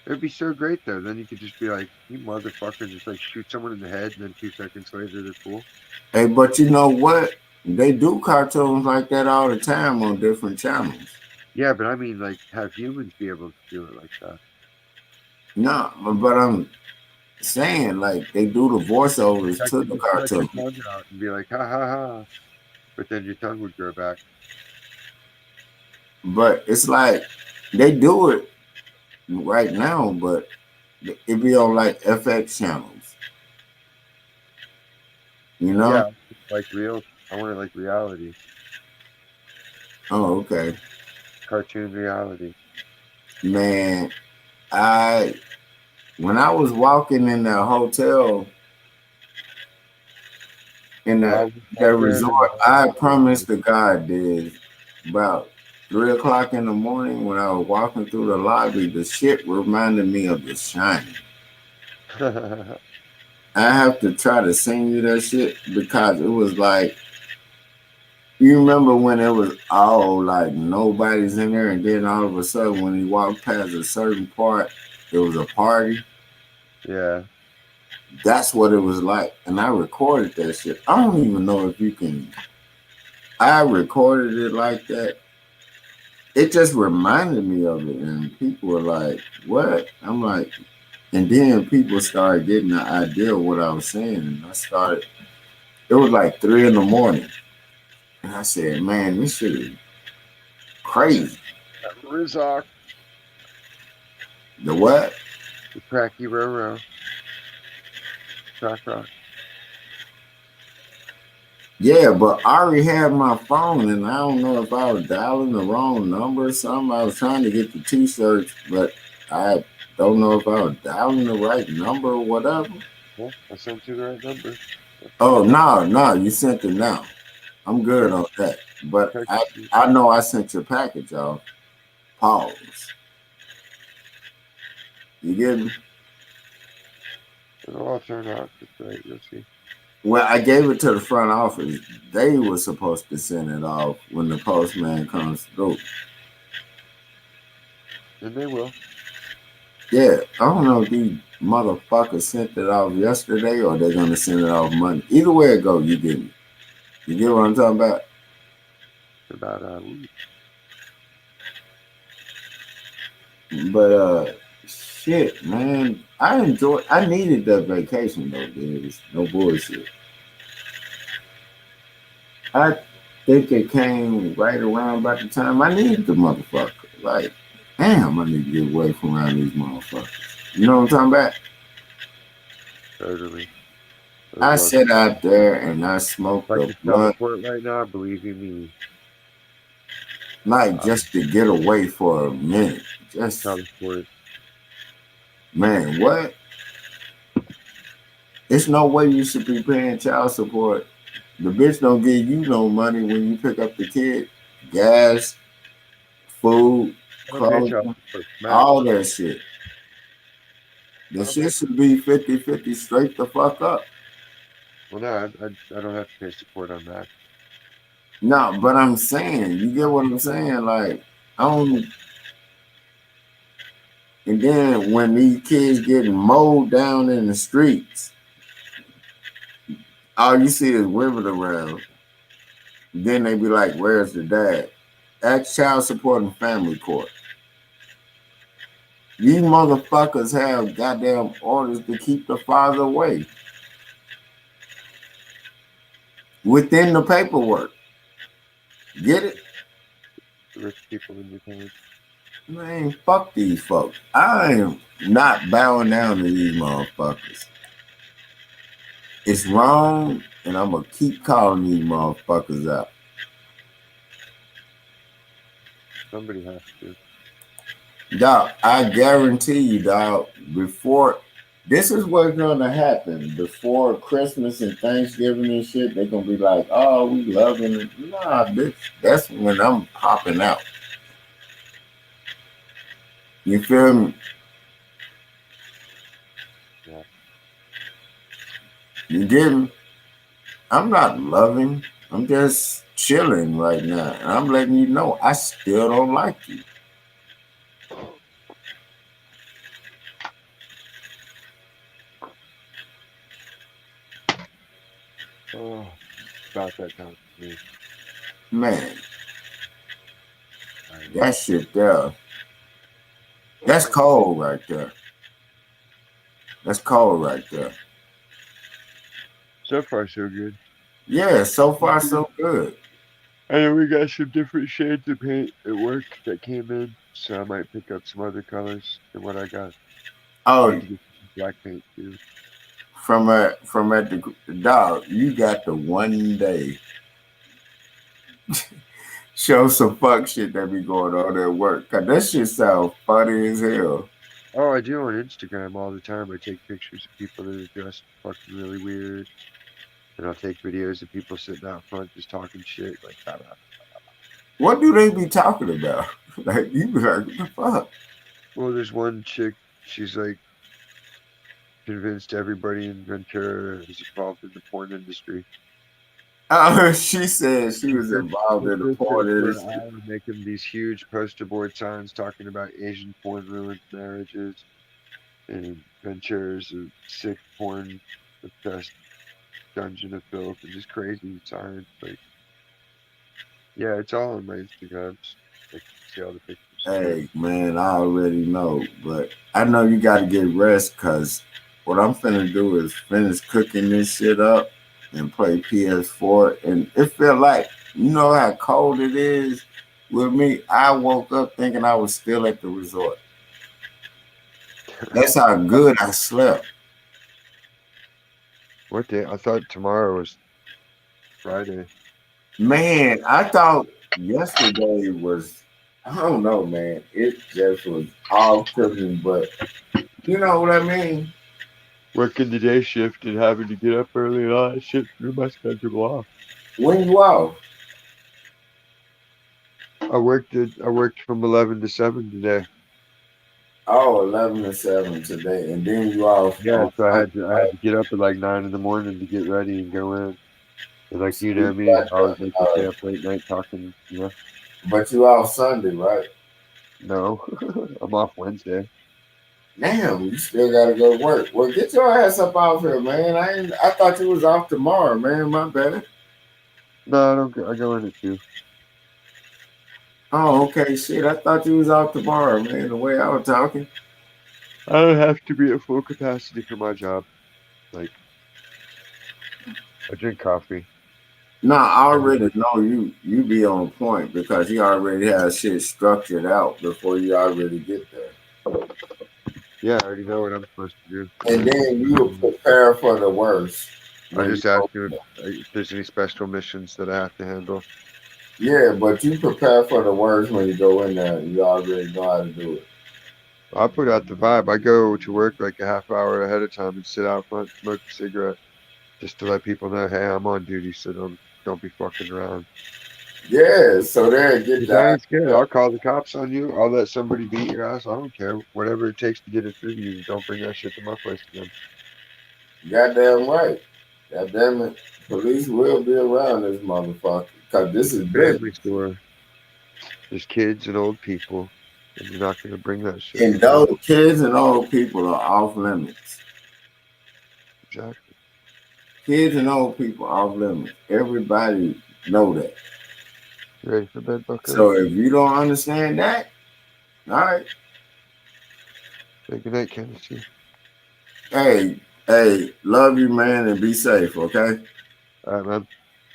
It'd be so great though. Then you could just be like, you motherfucker, just like shoot someone in the head, and then 2 seconds later they're cool. Hey, but you know what? They do cartoons like that all the time on different channels. Yeah, but I mean, like, have humans be able to do it like that? No, but I'm saying like they do the voiceovers I to could the just let your cartoon. tongue out and be like, ha ha ha, but then your tongue would grow back. But it's like they do it right now, but it be on like FX channels. You know? Yeah, like real. I want it like reality, Oh, okay. cartoon reality. Man, I when I was walking in the hotel in Well, I the was that out there in the resort, I promised to God, did about 3 o'clock in the morning when I was walking through the lobby, the shit reminded me of The Shining. I have to try to sing you that shit because it was like, you remember when it was all like nobody's in there, and then all of a sudden when you walked past a certain part, it was a party. Yeah. That's what it was like, and I recorded that shit. I don't even know if you can. I recorded it like that. It just reminded me of it, and people were like, "What?" I'm like, and then people started getting the idea of what I was saying, and I started. It was like 3 in the morning, and I said, "Man, this shit is crazy." Rizok, The what? the cracky Roro, crack rock. Yeah, but I already had my phone, and I don't know if I was dialing the wrong number or something. I was trying to get the T-shirts, but I don't know if I was dialing the right number or whatever. Well, I sent you the right number. Oh no, you sent it now. I'm good on that. But I know I sent your package off. Pause. You get me? It'll all turn out just right. You'll see. Well, I gave it to the front office. They were supposed to send it off when the postman comes through. And they will. Yeah, I don't know if these motherfuckers sent it off yesterday or they're gonna send it off Monday. Either way it go, you get me. You get what I'm talking about? About a week. But shit, man. I needed that vacation though, dude. No bullshit. I think it came right around about the time I needed the motherfucker. Like, damn, I need to get away from around these motherfuckers. You know what I'm talking about? Totally. I sat out there and I smoked If I a could blunt, teleport right now, believe you me. like just to get away for a minute. Just, Teleport. man, what? There's no way you should be paying child support. The bitch don't give you no money when you pick up the kid. Gas, food, clothing, all that shit. The shit should be 50-50 straight the fuck up. Well, no, I don't have to pay support on that. No, but I'm saying, you get what I'm saying? Like, I don't. And then when these kids getting mowed down in the streets, all you see is women around. Then they be like, "Where's the dad?" That's child support and family court. These motherfuckers have goddamn orders to keep the father away within the paperwork. Get it? Rich people in your town. Man, fuck these folks. I am not bowing down to these motherfuckers. It's wrong, and I'm gonna keep calling these motherfuckers out. Somebody has to. Dog, I guarantee you, dog, before This is what's gonna happen before Christmas and Thanksgiving and shit. They're gonna be like, "Oh, we loving it." Nah, bitch. That's when I'm popping out. You feel me? Yeah. You get me? I'm not loving. I'm just chilling right now. And I'm letting you know I still don't like you. Oh, about that time for me. Man, that shit there. That's cold right there. That's cold right there. So far, so good. Yeah, so far so good. I know we got some different shades of paint at work that came in, so I might pick up some other colors than what I got. I need Oh, to get some black paint too. from at the dog, you got the one day show some fuck shit that be going on at work. Cause that shit sound funny as hell. Oh, I do on Instagram all the time. I take pictures of people that are dressed fucking really weird, and I'll take videos of people sitting out front just talking shit like that. What do they be talking about? Like you be like, what the fuck? Well, there's one chick. She's like convinced everybody in Ventura is involved in the porn industry. She said she was involved She in the sits there porn for an industry. hour making these huge poster board signs talking about Asian porn ruined marriages and Ventura's a sick porn obsessed dungeon of filth and just crazy signs. Like, yeah, it's all on my Instagram. Just, like, see all the pictures. Hey man, I already know, but I know you got to get rest because what I'm finna do is finish cooking this shit up and play PS4. And it feel like you know how cold it is with me. I woke up thinking I was still at the resort. That's how good I slept. What day? I thought tomorrow was Friday. Man, I thought yesterday was. I don't know, man. It just was all cooking, but you know what I mean. Working the day shift and having to get up early and all that shit threw my schedule off. When you off? I worked from 11 to 7 today. Oh, 11 to 7 today, and then you off Yeah, on so Sunday, I had right? to get up at like 9 in the morning to get ready and go in. And like So you you know me, got I always like to stay up late night talking. but you off Sunday, right? No, I'm off Wednesday. Damn, you still gotta go to work. Well, get your ass up off here, man. I thought you was off tomorrow, man. My bad. No, I don't. I go in at 2. Oh, okay, shit. I thought you was off tomorrow, man. The way I was talking. I don't have to be at full capacity for my job. Like I drink coffee. Nah, I already know you be on point because he already has shit structured out before you already get there. Yeah, I already know what I'm supposed to do. And then you prepare for the worst I when you just ask go. you if there's any special missions that I have to handle. Yeah, but you prepare for the worst when you go in there. You already know how to do it. I put out the vibe. I go to work like a half hour ahead of time and sit out front, smoke a cigarette, just to let people know, hey, I'm on duty, so don't be fucking around. Yeah, so there, get Because I that. ain't scared. I'll call the cops on you. I'll let somebody beat your ass. I don't care. Whatever it takes to get it through you. Don't bring that shit to my place again. Goddamn right. Goddamn it. Police will be around this motherfucker because this It's a is business. family store. There's kids and old people, and you're not gonna bring that shit And to them. those kids and old people are off limits. Exactly. Kids and old people off limits. Everybody know that. You ready for bed, Bucko? So if you don't understand that, all right. Say goodnight, Kennedy. Hey, love you, man, and be safe, okay? All right, man.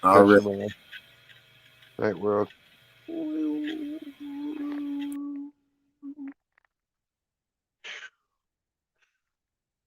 All Catch you right. tomorrow. Night, world.